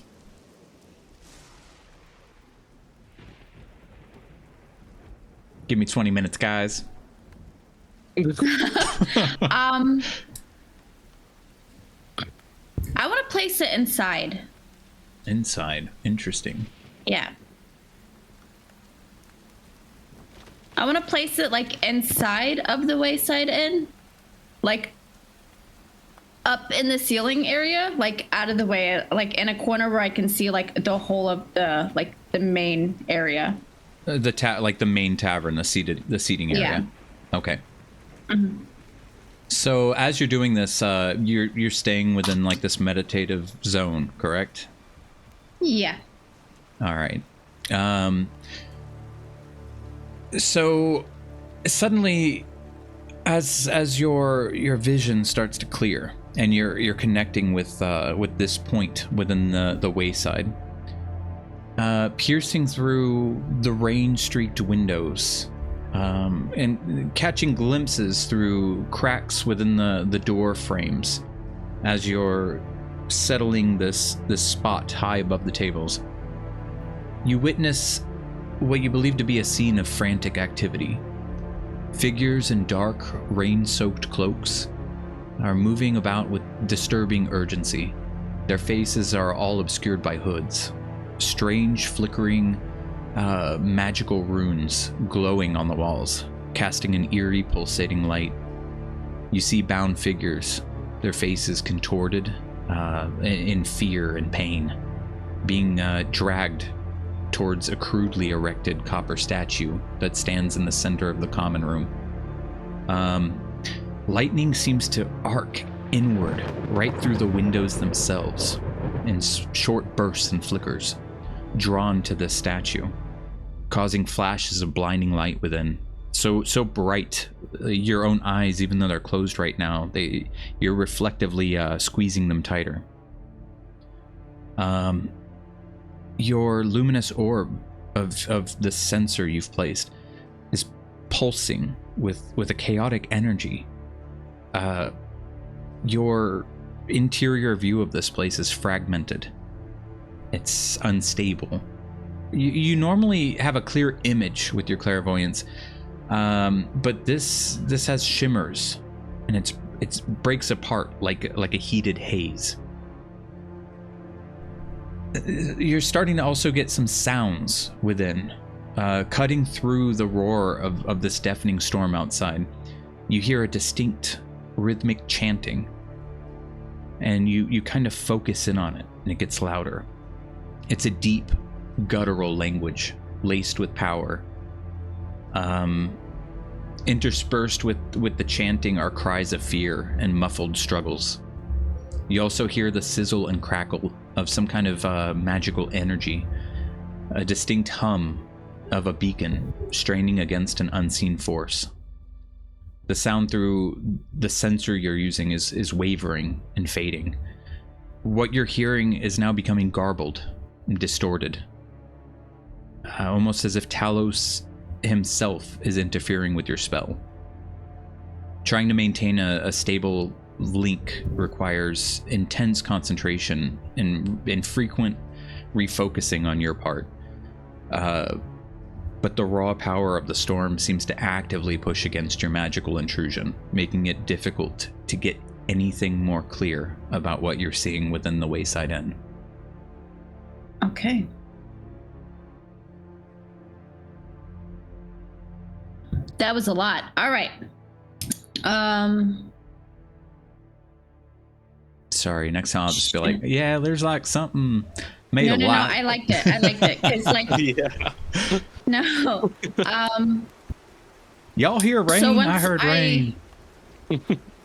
Give me 20 minutes, guys. I want to place it inside. Inside. Interesting. Yeah. I want to place it like inside of the Wayside Inn, like up in the ceiling area, like out of the way, like in a corner where I can see like the whole of the like the main area. Like the main tavern, the seating area. Yeah. Okay. So as you're doing this, you're staying within like this meditative zone, correct? Yeah. All right. So suddenly, as your vision starts to clear and you're connecting with this point within the Wayside, piercing through the rain-streaked windows, and catching glimpses through cracks within the door frames as you're settling this spot high above the tables, you witness what you believe to be a scene of frantic activity. Figures in dark, rain-soaked cloaks are moving about with disturbing urgency. Their faces are all obscured by hoods. Strange, flickering, magical runes glowing on the walls, casting an eerie, pulsating light. You see bound figures, their faces contorted in fear and pain, being dragged towards a crudely erected copper statue that stands in the center of the common room. Lightning seems to arc inward right through the windows themselves in short bursts and flickers, drawn to this statue, causing flashes of blinding light within. So bright, your own eyes, even though they're closed right now, you're reflectively squeezing them tighter. Your luminous orb of the sensor you've placed is pulsing with a chaotic energy. Your interior view of this place is fragmented. It's unstable. You normally have a clear image with your clairvoyance, but this has shimmers, and it breaks apart like a heated haze. You're starting to also get some sounds within, cutting through the roar of this deafening storm outside. You hear a distinct rhythmic chanting, and you kind of focus in on it, and it gets louder. It's a deep, guttural language laced with power. Interspersed with the chanting are cries of fear and muffled struggles. You also hear the sizzle and crackle of some kind of magical energy, a distinct hum of a beacon straining against an unseen force. The sound through the sensor you're using is wavering and fading. What you're hearing is now becoming garbled and distorted, almost as if Talos himself is interfering with your spell. Trying to maintain a stable link requires intense concentration and frequent refocusing on your part. But the raw power of the storm seems to actively push against your magical intrusion, making it difficult to get anything more clear about what you're seeing within the Wayside Inn. Okay. That was a lot. All right. Sorry, next time I'll just be like, yeah, there's like something made a lot. No, I liked it. Cause like, Yeah. no. Y'all hear rain? So I heard rain.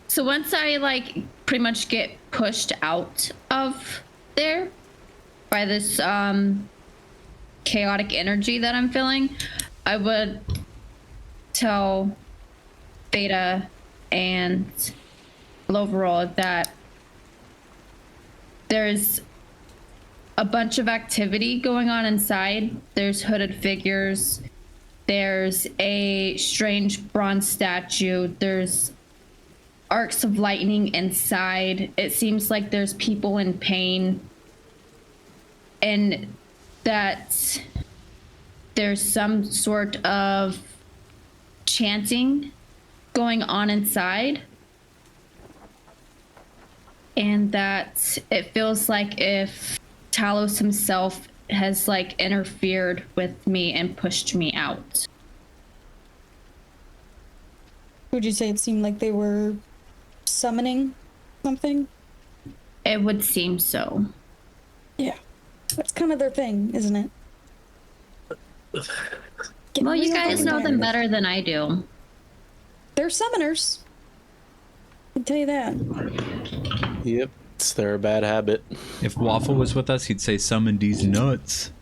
So once I like pretty much get pushed out of there by this chaotic energy that I'm feeling, I would tell Beta and Loverall that there's a bunch of activity going on inside. There's hooded figures. There's a strange bronze statue. There's arcs of lightning inside. It seems like there's people in pain. And that there's some sort of chanting going on inside. And that it feels like if Talos himself has like interfered with me and pushed me out. Would you say it seemed like they were summoning something? It would seem so. Yeah. That's kind of their thing, isn't it? Well, you guys know them better than I do. They're summoners. I can tell you that. Yep. It's their bad habit. If Waffle was with us, he'd say, summon these nuts.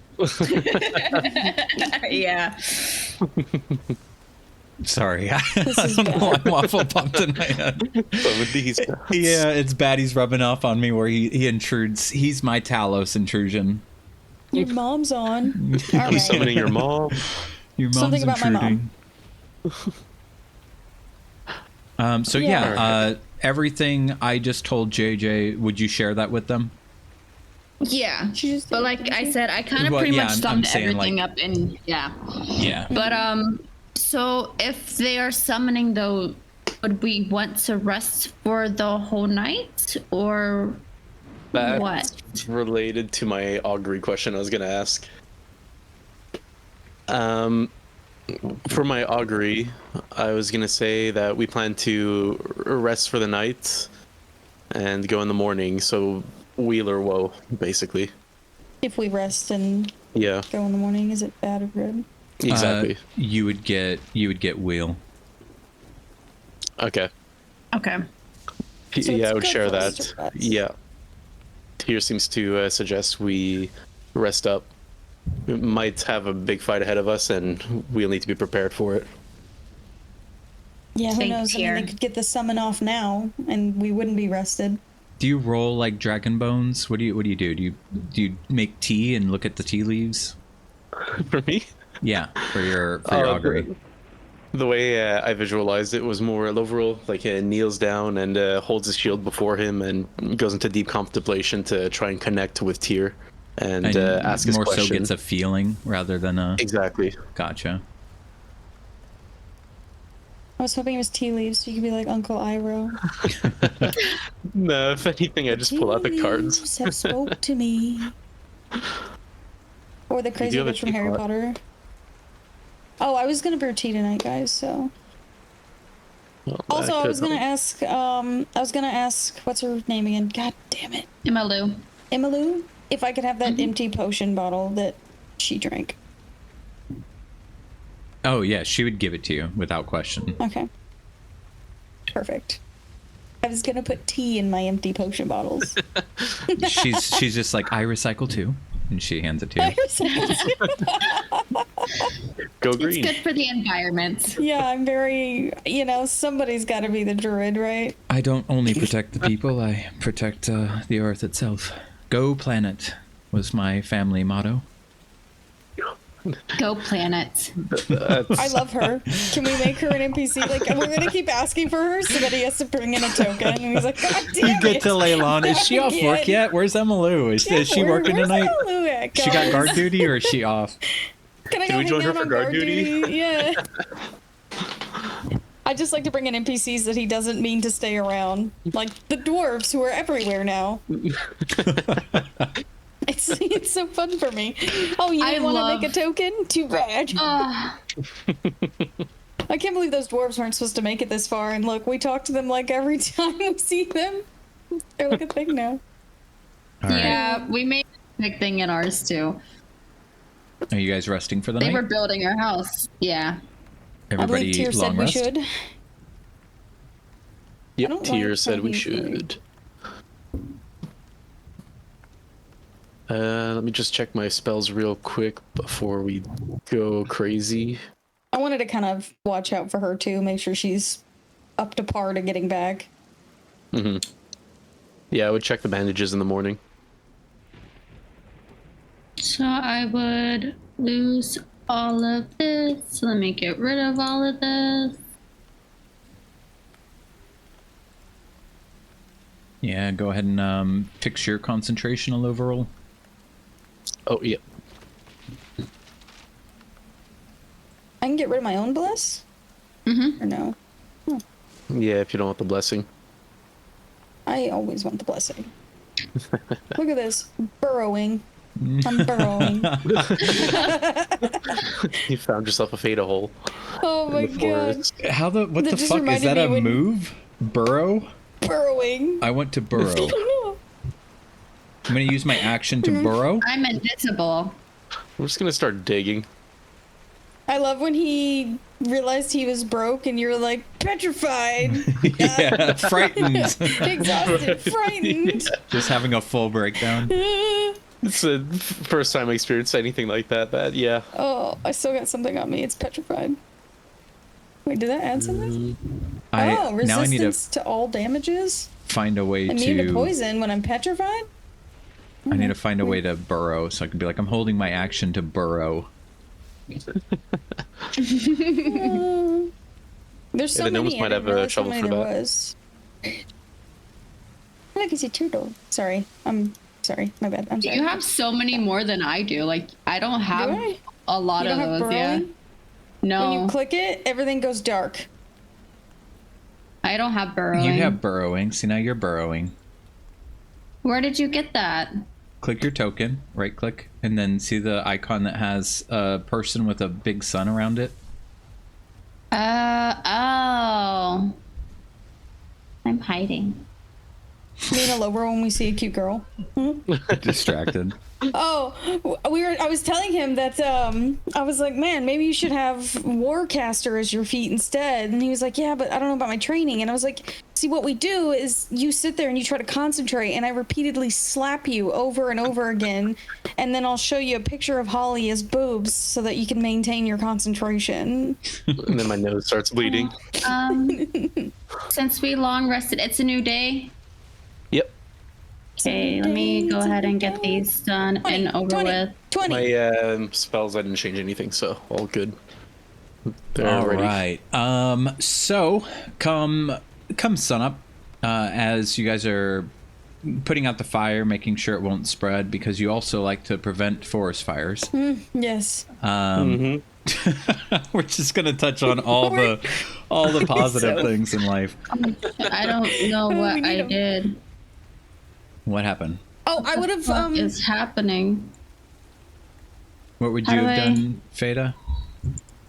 Yeah. Sorry, I don't know why Waffle popped in my head. Summon these nuts. Yeah, it's bad he's rubbing off on me where he intrudes. He's my Talos intrusion. Your mom's on. All I'm right. summoning your mom. Your mom's Something about my intruding. So yeah, everything I just told JJ, would you share that with them? Yeah. She just But did, like didn't I she? said, I kind of Well, pretty yeah, much I'm summed saying, everything like- up and yeah. Yeah. But so if they are summoning though, would we want to rest for the whole night or That's what? related to my augury question I was gonna ask. For my augury, I was gonna say that we plan to rest for the night and go in the morning. So wheel or woe, basically. If we rest and Yeah, go in the morning? Is it bad or good? exactly. You would get wheel. Okay. Okay. So Yeah, it's I would good share for us that. to rest. Yeah. Tyr seems to suggest we rest up. We might have a big fight ahead of us, and we'll need to be prepared for it. Yeah, who Thank knows? I mean, they Tyr. could get the summon off now, and we wouldn't be rested. Do you roll like dragon bones? What do you do? Do you make tea and look at the tea leaves? For me, Yeah, for your augury. the way I visualized it was more Loveril, like kneels down and holds his shield before him and goes into deep contemplation to try and connect with Tyr and ask his more question. so gets a feeling rather than a. Exactly. Gotcha. I was hoping it was tea leaves, so you could be like Uncle Iroh. No, if anything, I just pull out the cards. Leaves have spoke to me. Or the crazy have a witch from Harry teapot. Potter. Oh, I was gonna brew tea tonight, guys. So. Well, Also, that I could was gonna help. ask, what's her name again? God damn it, Imalu. Emmylou, if I could have that empty potion bottle that she drank. Oh yeah, she would give it to you without question. Okay. Perfect. I was gonna put tea in my empty potion bottles. she's just like, I recycle too, and she hands it to you. Go It's green. good for the environment. Yeah, I'm very, somebody's got to be the druid, right? I don't only protect the people, I protect the earth itself. Go planet was my family motto. Go planet. I love her. Can we make her an NPC? Like, we're gonna keep asking for her, so that he has to bring in a token, and he's like, God damn You get it. to Leylon. Is she off work Again. yet? Where's Emmylou? Is she working where's tonight? Emmylou at, She got guys? guard duty or is she off? Can I Can go we hang join her out for on guard duty? Yeah. I just like to bring in NPCs that he doesn't mean to stay around, like the dwarves who are everywhere now. It's so fun for me. Oh, you I didn't want to love- make a token? Too bad. I can't believe those dwarves weren't supposed to make it this far. And look, we talk to them like every time we see them. They're like a thing now. All right. Yeah, we made a big thing in ours too. Are you guys resting for the They night? were building our house. Yeah. I believe Everybody Tyr said long we rest? should. I Yep, don't Tyr like said how we he's should. Let me just check my spells real quick before we go crazy. I wanted to kind of watch out for her too, make sure she's up to par to getting back. Yeah, I would check the bandages in the morning. So I would lose all of this. So let me get rid of all of this. Yeah, go ahead and fix your concentrational overall. Oh, yeah. I can get rid of my own bless? Mm-hmm. Or no? Yeah, if you don't want the blessing. I always want the blessing. Look at this. Burrowing. I'm burrowing. You found yourself a Fata hole. Oh my in the god. forest. What That the just fuck? Is reminded that me a when- move? Burrow? Burrowing. I want to burrow. I don't know. I'm going to use my action to burrow. I'm invisible. We're just gonna start digging. I love when he realized he was broke and you were like, petrified. Yeah, frightened. Exhausted. Frightened. Just having a full breakdown. It's the first time I experienced anything like that. Yeah. Oh, I still got something on me. It's petrified. Wait, did that add something? Now I need to Resistance to all damages? find a way Immune to to. poison when I'm petrified? I need to find a way to burrow, so I can be like, I'm holding my action to burrow. There's Yeah, so the gnomes many. might I have didn't a realize how shovel many for there that. was. Look, it's a turtle. Sorry. I'm sorry. My bad. I'm sorry. You have so many more than I do. Like I don't have Do I? a lot You of don't have those. Yeah. burrowing? No, When you click it, everything goes dark. I don't have burrowing. You have burrowing. See, now you're burrowing. Where did you get that? Click your token, right click, and then see the icon that has a person with a big sun around it? Oh. I'm hiding. Me and Alover when we see a cute girl. Distracted. Oh, I was telling him that I was like, man, maybe you should have Warcaster as your feat instead. And he was like, yeah, but I don't know about my training. And I was like, see, what we do is you sit there and you try to concentrate, and I repeatedly slap you over and over again, and then I'll show you a picture of Holly as boobs so that you can maintain your concentration. And then my nose starts bleeding. Since we long rested, it's a new day. Yep. Okay, let me go ahead and get these done and over with. 20. My spells, I didn't change anything, so all good. They're All ready. right. So come sunup, as you guys are putting out the fire, making sure it won't spread, because you also like to prevent forest fires. Yes. We're just gonna touch on all the positive things in life. I don't know what I did. What happened? Oh, I would have What is happening? What would How you do have I- done, Fada?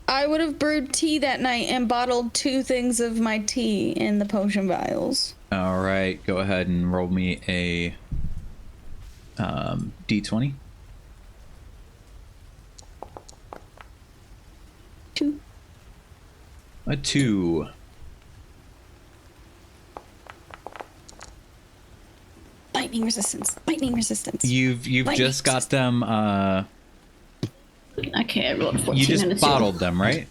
I would have brewed tea that night and bottled 2 things of my tea in the potion vials. All right, go ahead and roll me a d20. 2. A 2. Lightning resistance. Lightning resistance. You've just got them. Okay, I rolled 14 You just and a 2. bottled them, right?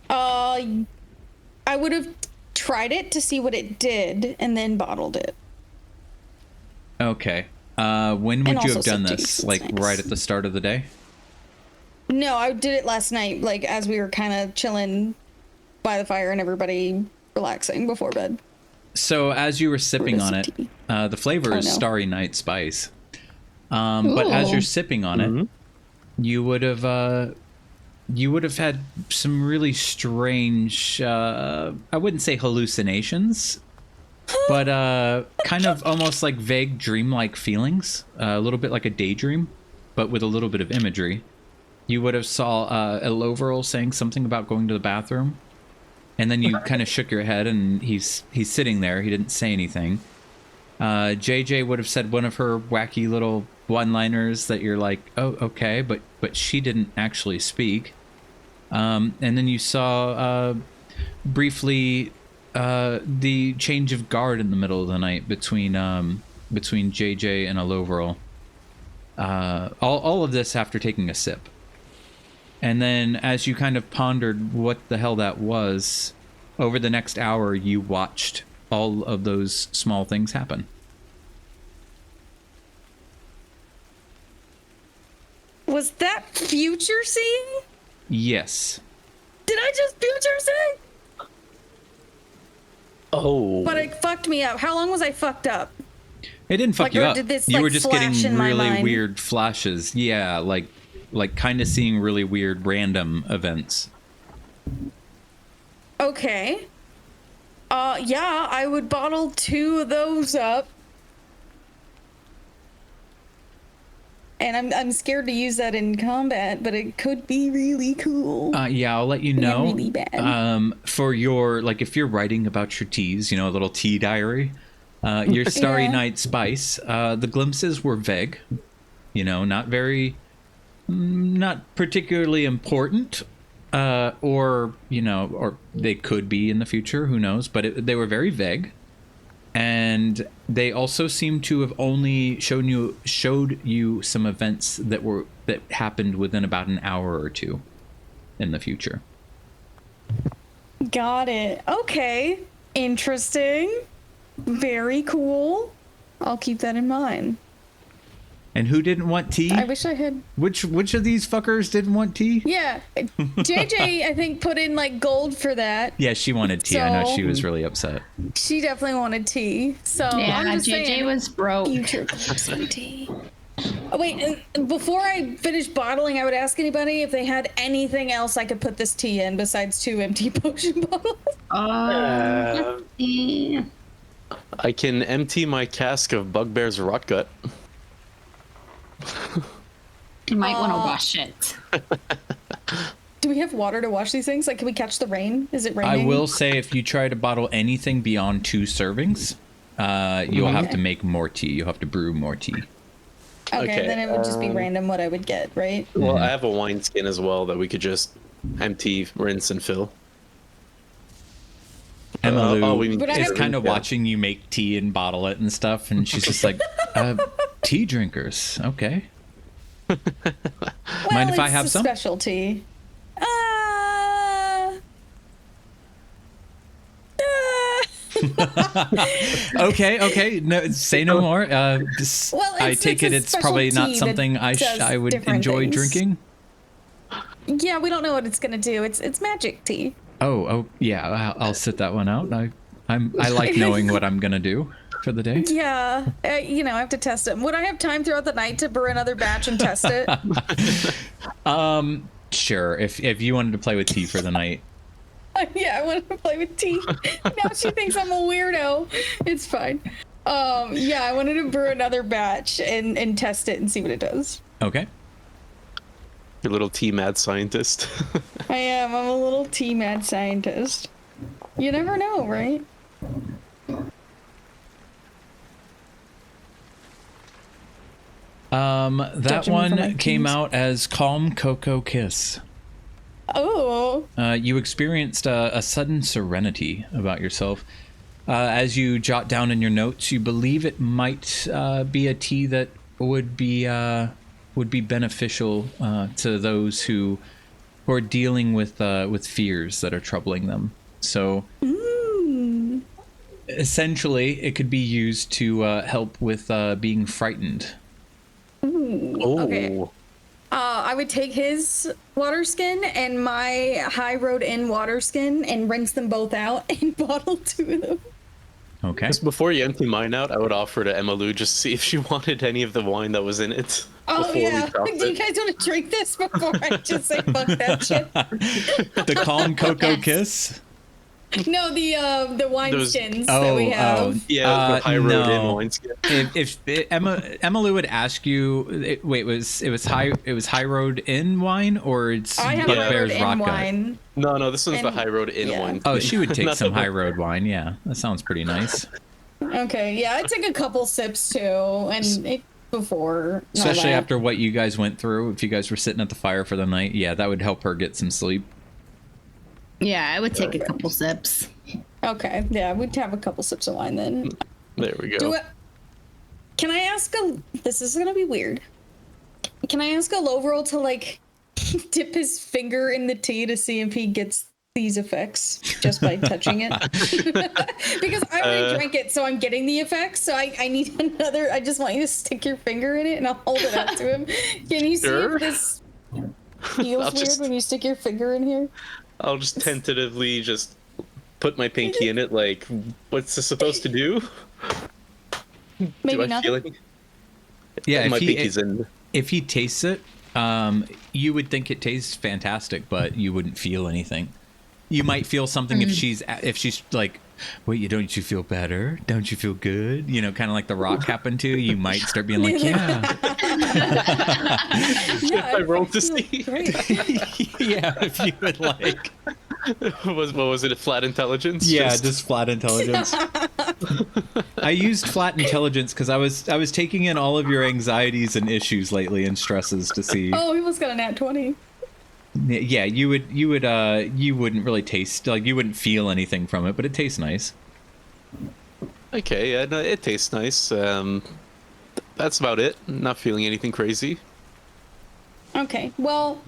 I would have tried it to see what it did and then bottled it. Okay. When would And you also have done some tea, this? so Like it's nice. right at the start of the day? No, I did it last night, like as we were kind of chilling by the fire and everybody relaxing before bed. So as you were sipping is on it it, tea? the flavor Oh, is no. Starry Night Spice. But as Ooh. you're sipping on it, you would have had some really strange. I wouldn't say hallucinations, but kind of almost like vague dreamlike feelings. A little bit like a daydream, but with a little bit of imagery. You would have saw Eloverl saying something about going to the bathroom, and then you kind of shook your head, and he's sitting there. He didn't say anything. JJ would have said one of her wacky little one-liners that you're like, oh, okay, but she didn't actually speak. And then you saw briefly the change of guard in the middle of the night between JJ and Eloverl. All of this after taking a sip. And then as you kind of pondered what the hell that was, over the next hour, you watched all of those small things happen. Was that future seeing? Yes. Did I just future see? Oh. But it fucked me up. How long was I fucked up? It didn't fuck Like, you or up. did this, You like, were just flash getting in my really mind? weird flashes. Yeah, like kind of seeing really weird random events. Okay. Yeah, I would bottle 2 of those up. And I'm scared to use that in combat, but it could be really cool. Yeah, I'll let you know. really bad. For your, like, if you're writing about your teas, a little tea diary, your Starry Yeah. Night Spice, the glimpses were vague, not particularly important, or they could be in the future, who knows, but they were very vague. And they also seem to have only showed you some events that happened within about an hour or two in the future. Got it. Okay. Interesting. Very cool. I'll keep that in mind. And who didn't want tea? I wish I had. Which of these fuckers didn't want tea? Yeah. JJ, I think, put in like gold for that. Yeah, she wanted tea. I know So- she was really upset. She definitely wanted tea. So Yeah, I'm just JJ saying. was broke. Future some tea. Oh, wait, and before I finish bottling, I would ask anybody if they had anything else I could put this tea in besides 2 empty potion bottles. Uh, Yeah. I can empty my cask of Bugbear's rot gut. You might want to wash it. Do we have water to wash these things? Like, can we catch the rain? Is it raining? I will say if you try to bottle anything beyond 2 servings, You'll have to make more tea. You'll have to brew more tea. Okay, then it would just be random what I would get, right? Well, I have a wineskin as well that we could just empty, rinse, and fill. Emmylou But I is have- kind of watching you make tea and bottle it and stuff, and she's just like, tea drinkers, okay. Mind if I have it's some? Specialty. Okay. No, say no more. Well, I it's take a it it's probably special not tea something that does I would different enjoy things. drinking. Yeah, we don't know what it's gonna do. It's magic tea. Oh, yeah. I'll sit that one out. I like knowing what I'm gonna do for the day. Yeah, I have to test it. Would I have time throughout the night to brew another batch and test it? Sure. If you wanted to play with tea for the night. Yeah, I wanted to play with tea. Now she thinks I'm a weirdo. It's fine. Yeah, I wanted to brew another batch and test it and see what it does. Okay. Your little tea mad scientist. I am. I'm a little tea mad scientist. You never know, right? That Judging me for my one came teams. out as Calm Cocoa Kiss. Oh. You experienced a sudden serenity about yourself. As you jot down in your notes, you believe it might be a tea that would be beneficial to those who are dealing with fears that are troubling them. So, essentially, it could be used to help with being frightened. Oh. Okay. I would take his water skin and my High Road Inn water skin and rinse them both out and bottle 2 of them. Okay. Just before you empty mine out, I would offer to Emmylou just to see if she wanted any of the wine that was in it. Oh before yeah. we dropped Do you it. guys want to drink this before I just say fuck that shit? The Calm Cocoa Kiss? No, the wine Those- skins that we have. Yeah, the high road no. in wineskin. If Emmylou would ask you, it was High Road Inn wine or it's I have High Road Bugbear's Inn Rock Gut? wine. No, this one's the And- high road in yeah. wine. Oh, she would take Not some the- High Road wine. Yeah, that sounds pretty nice. Okay, yeah, I took a couple sips too, and it before. and all Especially that. after what you guys went through. If you guys were sitting at the fire for the night, yeah, that would help her get some sleep. Yeah, I would take a couple sips. Okay, yeah, we'd have a couple sips of wine then. There we go. Do it. Can I ask this is gonna be weird. Can I ask a Loverl to like dip his finger in the tea to see if he gets these effects just by touching it? Because I already drank it, so I'm getting the effects. So I need another. I just want you to stick your finger in it, and I'll hold it up to him. Can you see Sure. if this feels I'll weird just- when you stick your finger in here? I'll just tentatively just put my pinky in it. Like, what's this supposed to do? Maybe do I nothing. feel like Yeah, my if pinky's in? if he tastes it, you would think it tastes fantastic, but you wouldn't feel anything. You might feel something if she's like, wait, don't you feel better? Don't you feel good? You know, kind of like The Rock happened to. You might start being like, yeah, Yeah, I rolled to feel see. Great. yeah. If you would like, What was it? A flat intelligence? yeah, just flat intelligence. I used flat intelligence because I was taking in all of your anxieties and issues lately and stresses to see. Oh, he almost got a nat 20. Yeah, you wouldn't really taste, like, you wouldn't feel anything from it, but it tastes nice. Okay, yeah, no, it tastes nice. That's about it. Not feeling anything crazy. Okay, well,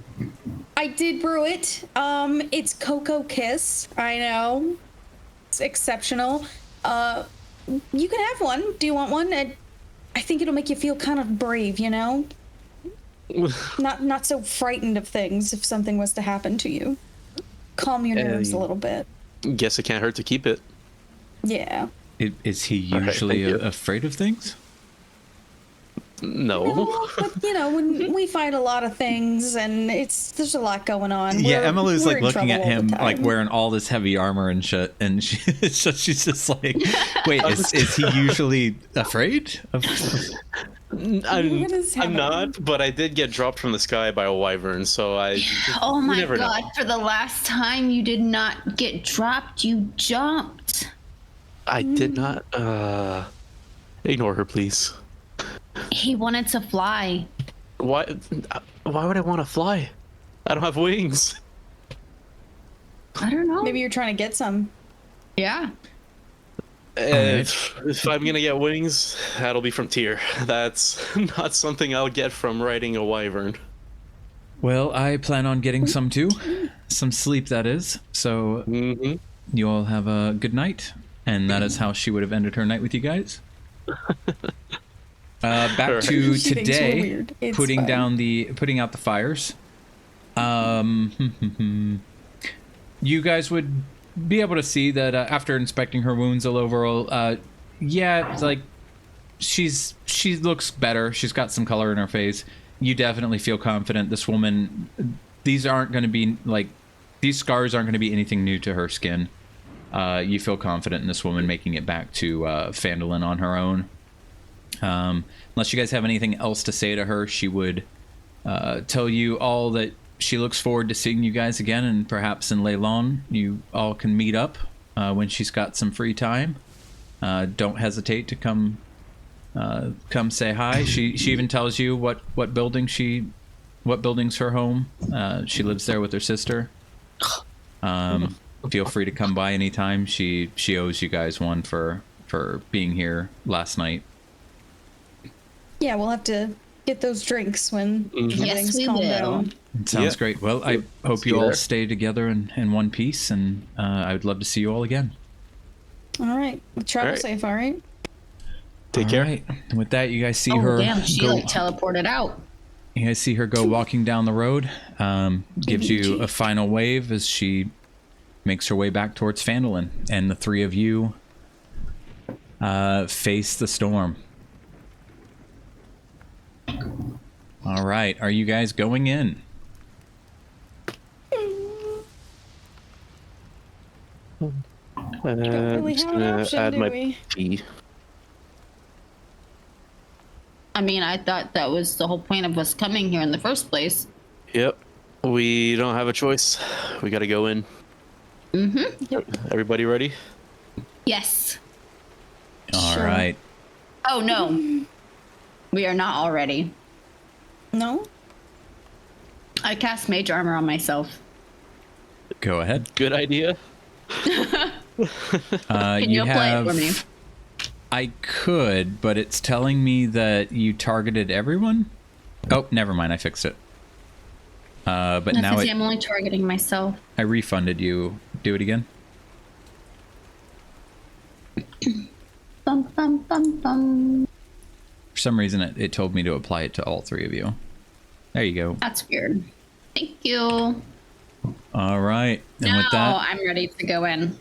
I did brew it. It's Cocoa Kiss. I know. It's exceptional. You can have one. Do you want one? I think it'll make you feel kind of brave, you know? Not so frightened of things if something was to happen to you. Calm your nerves a little bit. Guess it can't hurt to keep it. Yeah. Is he right, usually thank you. afraid of things? No. No, but you know, when we fight a lot of things and there's a lot going on. Yeah, Emily's we're like in looking at trouble all him the like time. wearing all this heavy armor and shit, and she's just like, wait, is he usually afraid of? I'm, What is I'm happening? not, but I did get dropped from the sky by a wyvern, so I. Oh you my never know. god, for the last time you did not get dropped, you jumped. I did not. Ignore her, please. He wanted to fly. Why? Why would I want to fly? I don't have wings. I don't know. Maybe you're trying to get some. Yeah. If I'm gonna get wings, that'll be from Tyr. That's not something I'll get from riding a wyvern. Well, I plan on getting some too. Some sleep, that is. So you all have a good night. And that is how she would have ended her night with you guys. Back to She thinks we're today, weird. It's putting fine. out the fires. You guys would be able to see that after inspecting her wounds overall, yeah, it's like she looks better. She's got some color in her face. You definitely feel confident this woman. These scars aren't going to be anything new to her skin. You feel confident in this woman making it back to Phandalin on her own. Unless you guys have anything else to say to her, she would tell you all that she looks forward to seeing you guys again, and perhaps in Leylon you all can meet up when she's got some free time. Don't hesitate to come say hi. She even tells you what building's her home. She lives there with her sister. Feel free to come by anytime. She owes you guys one for being here last night. Yeah, we'll have to get those drinks when everything's we calmed will. down. It sounds Yeah. great. Well, I hope you all stay together in one piece, and I would love to see you all again. All right. Well, travel All right. safe, all right? Take care. All right. And with that, you guys see Oh, her damn. She go. like teleported out. You guys see her go walking down the road. Gives you a final wave as she makes her way back towards Phandalin, and the three of you face the storm. All right, are you guys going in? Don't really I'm just have an gonna option, add do my we? tea. I mean, I thought that was the whole point of us coming here in the first place. Yep. We don't have a choice. We gotta go in. Everybody ready? Yes. All Sure. right. Oh, no. We are not all ready. No? I cast mage armor on myself. Go ahead. Good idea. Can you apply it for me? I could, but it's telling me that you targeted everyone. Oh, never mind. I fixed it. But That's now because I'm only targeting myself. I refunded you. Do it again. Bum, bum, bum, bum. For some reason, it told me to apply it to all three of you. There you go. That's weird. Thank you. All right. And Now with that, I'm ready to go in.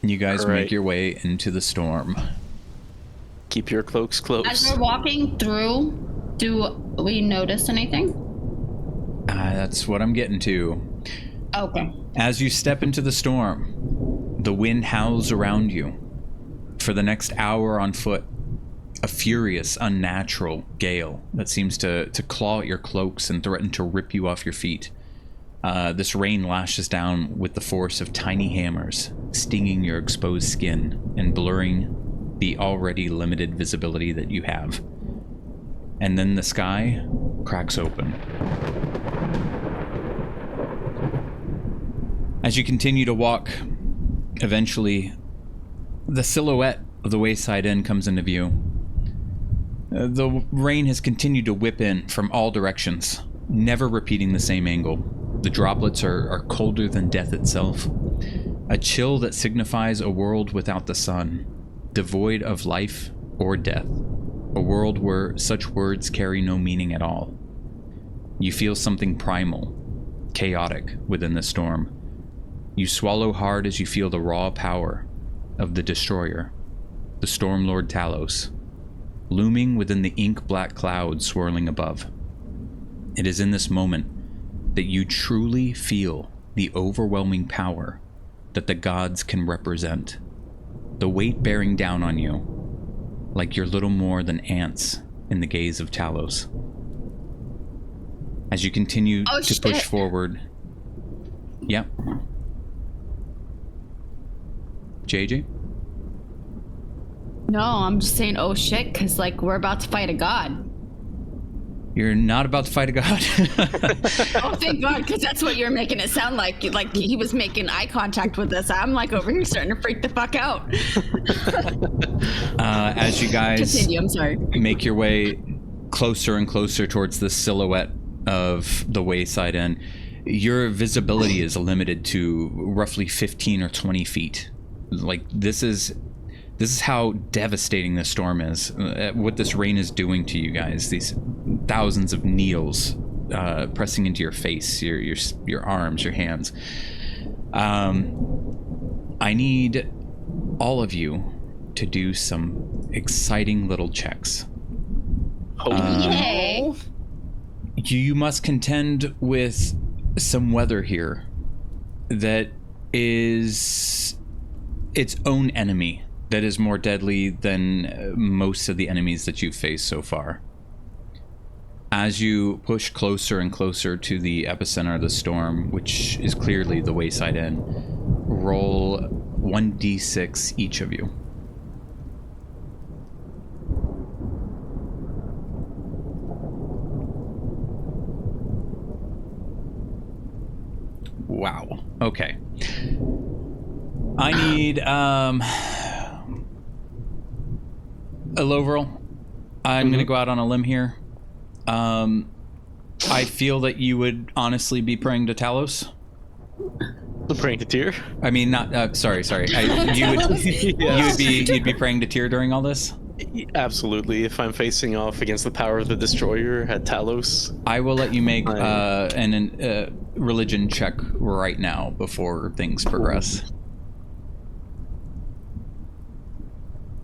you guys All right. make your way into the storm. Keep your cloaks As close. we're walking through, do we notice anything? That's what I'm getting to. Okay. As you step into the storm, the wind howls around you. For the next hour on foot, a furious, unnatural gale that seems to claw at your cloaks and threaten to rip you off your feet. This rain lashes down with the force of tiny hammers, stinging your exposed skin and blurring the already limited visibility that you have. And then the sky cracks open. As you continue to walk, eventually, the silhouette of the Wayside Inn comes into view. The rain has continued to whip in from all directions, never repeating the same angle. The droplets are colder than death itself. A chill that signifies a world without the sun, devoid of life or death. A world where such words carry no meaning at all. You feel something primal, chaotic within the storm. You swallow hard as you feel the raw power of the Destroyer, the Stormlord Talos, looming within the ink-black clouds swirling above. It is in this moment that you truly feel the overwhelming power that the gods can represent, the weight bearing down on you, like you're little more than ants in the gaze of Talos. As you continue to push forward... Yep. JJ? No, I'm just saying, oh shit, because like we're about to fight a god. You're not about to fight a god. Oh, thank God, because that's what you're making it sound like. Like he was making eye contact with us. I'm like over here starting to freak the fuck out. As you guys Continue, I'm sorry. make your way closer and closer towards the silhouette of the Wayside Inn, your visibility is limited to roughly 15 or 20 feet. Like this is how devastating this storm is. What this rain is doing to you guys. These thousands of needles pressing into your face, your arms, your hands. I need all of you to do some exciting little checks. Yay! You must contend with some weather here that is its own enemy, that is more deadly than most of the enemies that you've faced so far. As you push closer and closer to the epicenter of the storm, which is clearly the Wayside Inn, roll 1d6 each of you. Wow. Okay. I need a Lovril. I'm gonna go out on a limb here. I feel that you would honestly be praying to Talos. Praying to Tyr? I mean, not. Sorry. You'd be praying to Tyr during all this. Absolutely. If I'm facing off against the power of the Destroyer at Talos, I will let you make an religion check right now before things progress.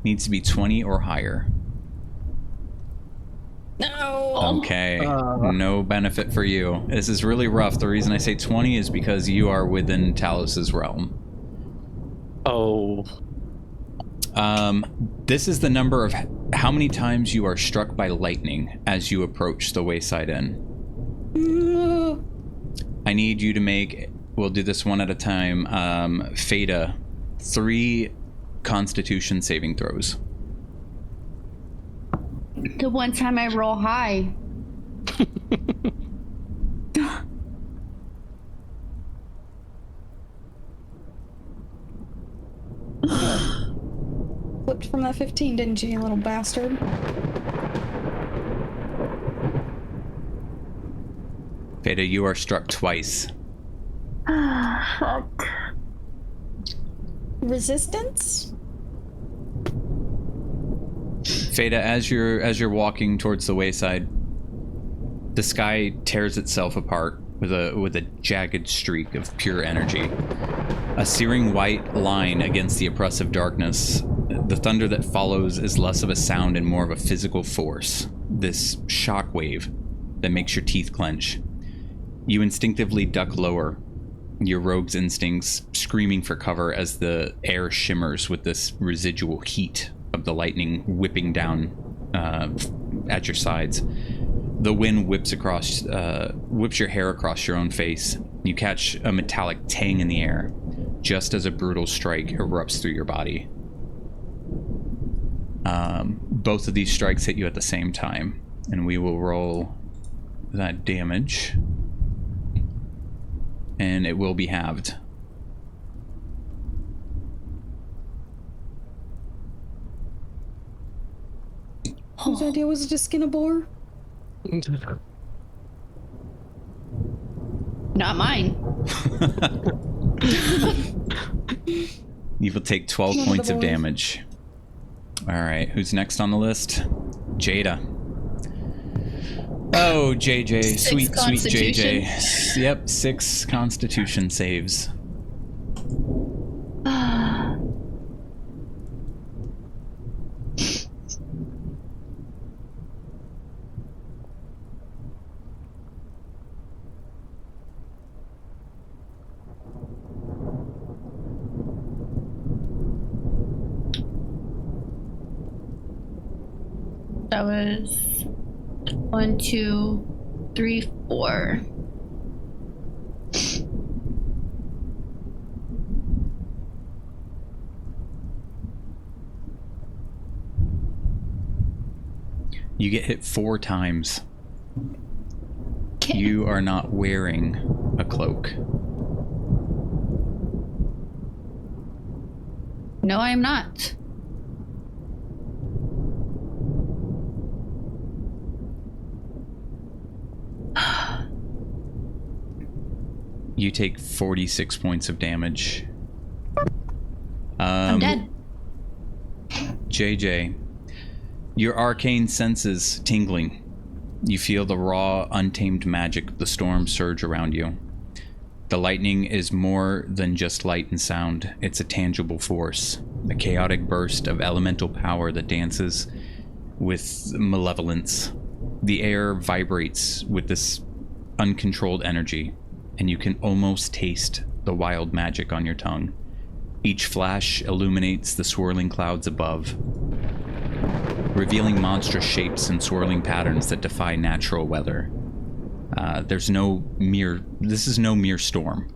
Needs to be 20 or higher. No. Okay. No benefit for you. This is really rough. The reason I say 20 is because you are within Talos's realm. Oh. This is the number of how many times you are struck by lightning as you approach the Wayside Inn. I need you to make, we'll do this one at a time, Fada, 3 Constitution saving throws. The one time I roll high. Flipped from that 15, didn't you, you little bastard? Fada, you are struck twice. Fuck. Resistance? Fada, as you're walking towards the wayside, the sky tears itself apart with a jagged streak of pure energy. A searing white line against the oppressive darkness. The thunder that follows is less of a sound and more of a physical force. This shock wave that makes your teeth clench. You instinctively duck lower, your rogue's instincts screaming for cover as the air shimmers with this residual heat of the lightning whipping down at your sides. The wind whips your hair across your own face. You catch a metallic tang in the air, just as a brutal strike erupts through your body. Both of these strikes hit you at the same time, and we will roll that damage, and it will be halved. Whose idea was it to skin a boar? Not mine. You will take 12 points of damage. All right, who's next on the list? Jada. Oh, JJ, sweet JJ. Yep, 6 Constitution saves. That was 1, 2, 3, 4. You get hit 4 times. You are not wearing a cloak. No, I'm not. You take 46 points of damage. I'm dead. JJ, your arcane senses tingling. You feel the raw, untamed magic of the storm surge around you. The lightning is more than just light and sound. It's a tangible force, a chaotic burst of elemental power that dances with malevolence. The air vibrates with this uncontrolled energy, and you can almost taste the wild magic on your tongue. Each flash illuminates the swirling clouds above, revealing monstrous shapes and swirling patterns that defy natural weather. This is no mere storm.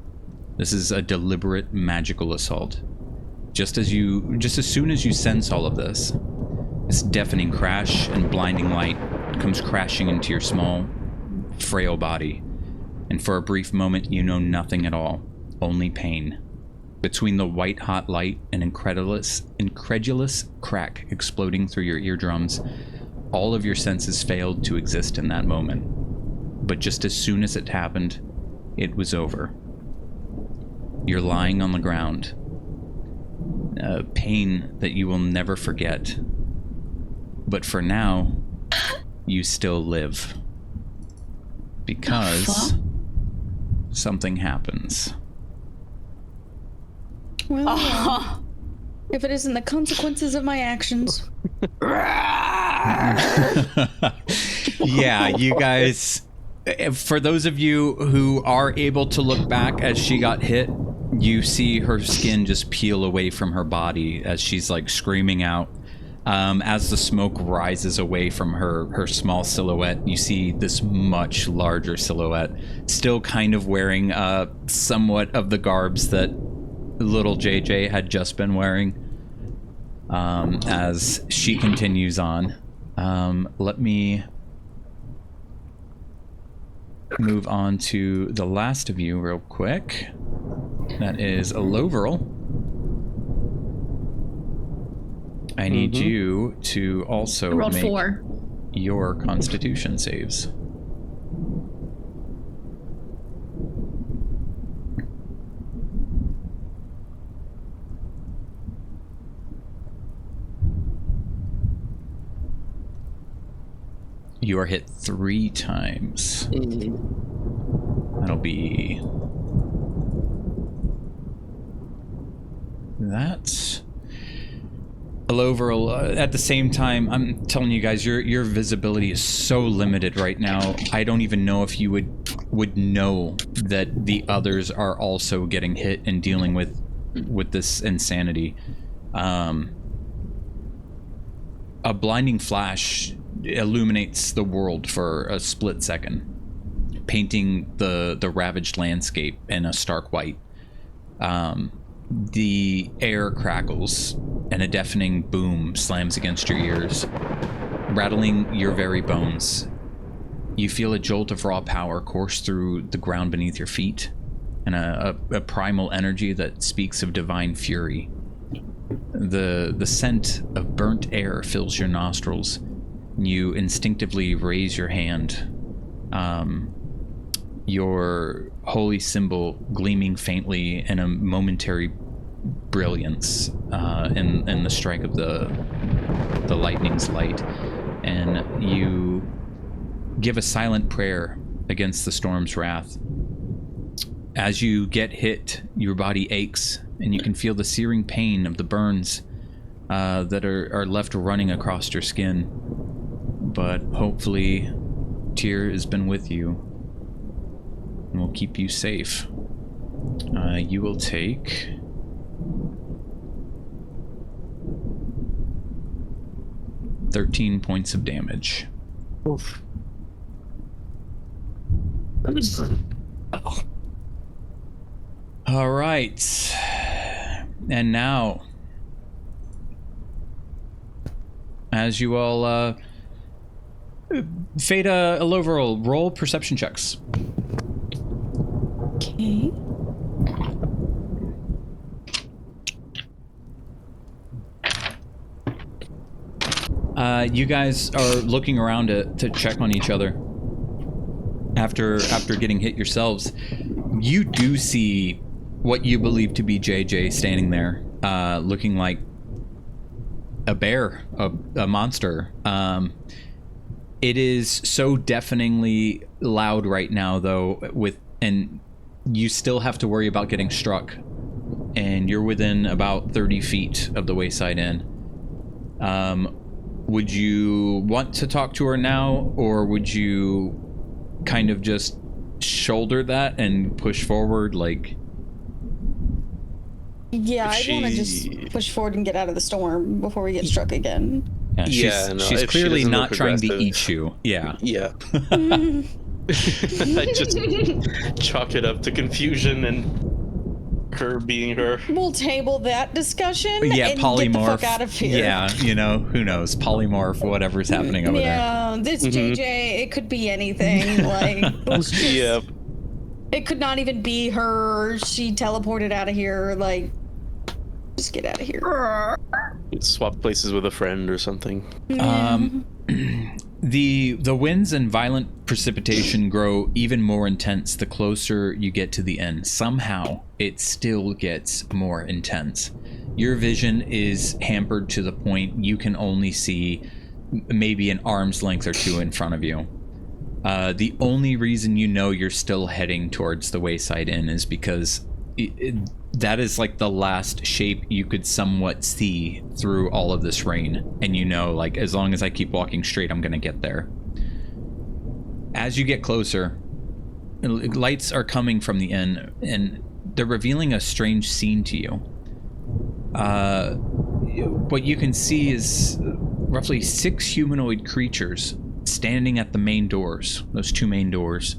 This is a deliberate magical assault. Just as soon as you sense all of this deafening crash and blinding light comes crashing into your small, frail body. And for a brief moment, you know nothing at all, only pain. Between the white-hot light and incredulous crack exploding through your eardrums, all of your senses failed to exist in that moment. But just as soon as it happened, it was over. You're lying on the ground. Pain that you will never forget. But for now, you still live. Because something happens. Well, if it isn't the consequences of my actions. Yeah, you guys, for those of you who are able to look back as she got hit, you see her skin just peel away from her body as she's like screaming out. As the smoke rises away from her small silhouette, you see this much larger silhouette, still kind of wearing somewhat of the garbs that little JJ had just been wearing. As she continues on, let me move on to the last of you real quick. That is Loverl. I need you to also rolled make 4. your Constitution saves. You are hit 3 times. That'll be that. Overall, at the same time, I'm telling you guys, your visibility is so limited right now. I don't even know if you would know that the others are also getting hit and dealing with this insanity. A blinding flash illuminates the world for a split second, painting the ravaged landscape in a stark white. The air crackles and a deafening boom slams against your ears, rattling your very bones. You feel a jolt of raw power course through the ground beneath your feet, and a primal energy that speaks of divine fury. The scent of burnt air fills your nostrils. You instinctively raise your hand, your holy symbol gleaming faintly in a momentary brilliance in the strike of the lightning's light, and you give a silent prayer against the storm's wrath. As you get hit, your body aches, and you can feel the searing pain of the burns that are left running across your skin. But hopefully Tyr has been with you and will keep you safe. You will take 13 points of damage. Oof. All right. And now, as you all Fada, Aloverol, roll perception checks. Okay. You guys are looking around to check on each other. After getting hit yourselves, you do see what you believe to be JJ standing there, looking like a bear, a monster. It is so deafeningly loud right now, though, and you still have to worry about getting struck. And you're within about 30 feet of the Wayside Inn. Would you want to talk to her now, or would you kind of just shoulder that and push forward, like? Yeah, I want to just push forward and get out of the storm before we get struck again. Yeah, she's clearly not trying to eat you. Yeah. Yeah. I just chalk it up to confusion and her being her. We'll table that discussion. Yeah, and polymorph. Get the fuck out of here. Yeah, who knows? Polymorph, whatever's happening over there. Yeah, this JJ, it could be anything. Like, let's just, Yeah. It could not even be her. She teleported out of here. Like, just get out of here. Swap places with a friend or something. The winds and violent precipitation grow even more intense the closer you get to the end. Somehow, it still gets more intense. Your vision is hampered to the point you can only see maybe an arm's length or two in front of you. The only reason you know you're still heading towards the Wayside Inn is because that is like the last shape you could somewhat see through all of this rain, and you know, like, as long as I keep walking straight, I'm gonna get there. As you get closer, lights are coming from the inn, and they're revealing a strange scene to you. What you can see is roughly 6 humanoid creatures standing at the main doors, those 2 main doors.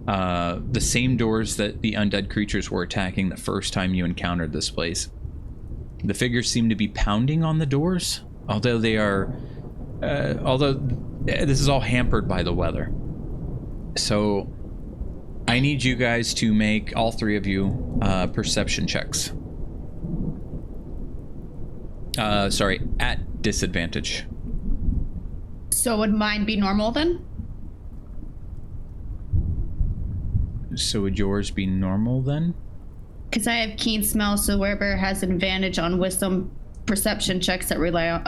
The same doors that the undead creatures were attacking the first time you encountered this place. The figures seem to be pounding on the doors, although this is all hampered by the weather. So I need you guys to make, all 3 of you, perception checks. Sorry, at disadvantage. So would mine be normal then? So would yours be normal then? Because I have keen smell, so Werebear has an advantage on wisdom perception checks that rely on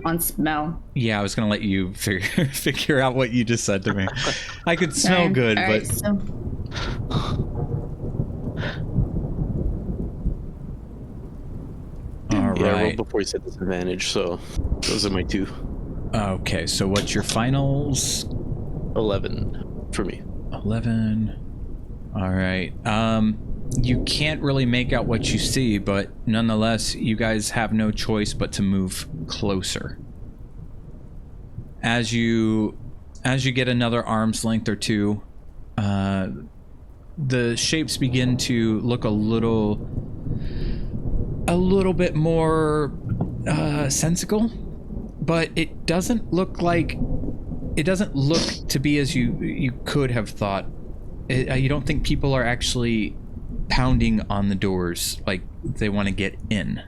on smell. Yeah, I was gonna let you figure out what you just said to me. I could smell Sorry. good, All but right, so all Yeah, I rolled right. before you said disadvantage, so those are my 2. Okay, so what's your finals? 11 for me. 11. All right. You can't really make out what you see, but nonetheless, you guys have no choice but to move closer. As you get another arm's length or 2, the shapes begin to look a little bit more sensical, but it doesn't look to be as you could have thought. You don't think people are actually pounding on the doors like they want to get in.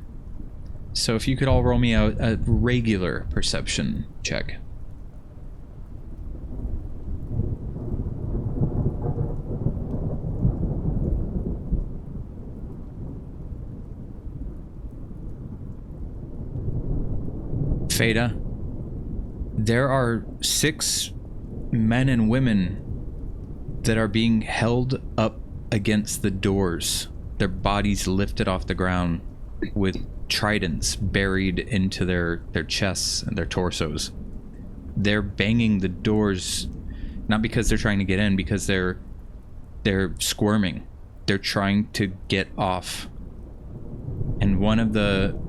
So if you could all roll me a regular perception check. Fada, there are 6 men and women that are being held up against the doors, their bodies lifted off the ground with tridents buried into their chests and their torsos. They're banging the doors, not because they're trying to get in, because they're squirming. They're trying to get off. And one of the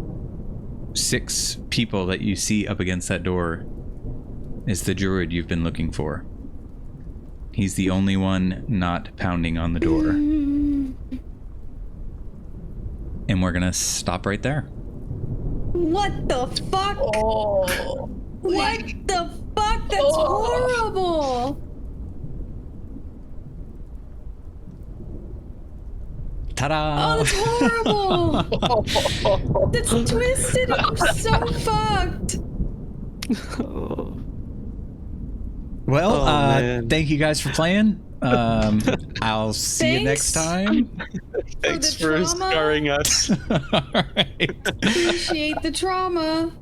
6 people that you see up against that door is the druid you've been looking for. He's the only one not pounding on the door. And we're gonna stop right there. What the fuck? Oh. What the fuck? That's horrible. Ta-da! Oh, that's horrible. That's twisted. I'm so fucked. Well, Oh, man. thank you guys for playing. I'll see you next Thanks. time. Thanks the for trauma. scarring us. All right. Appreciate the trauma.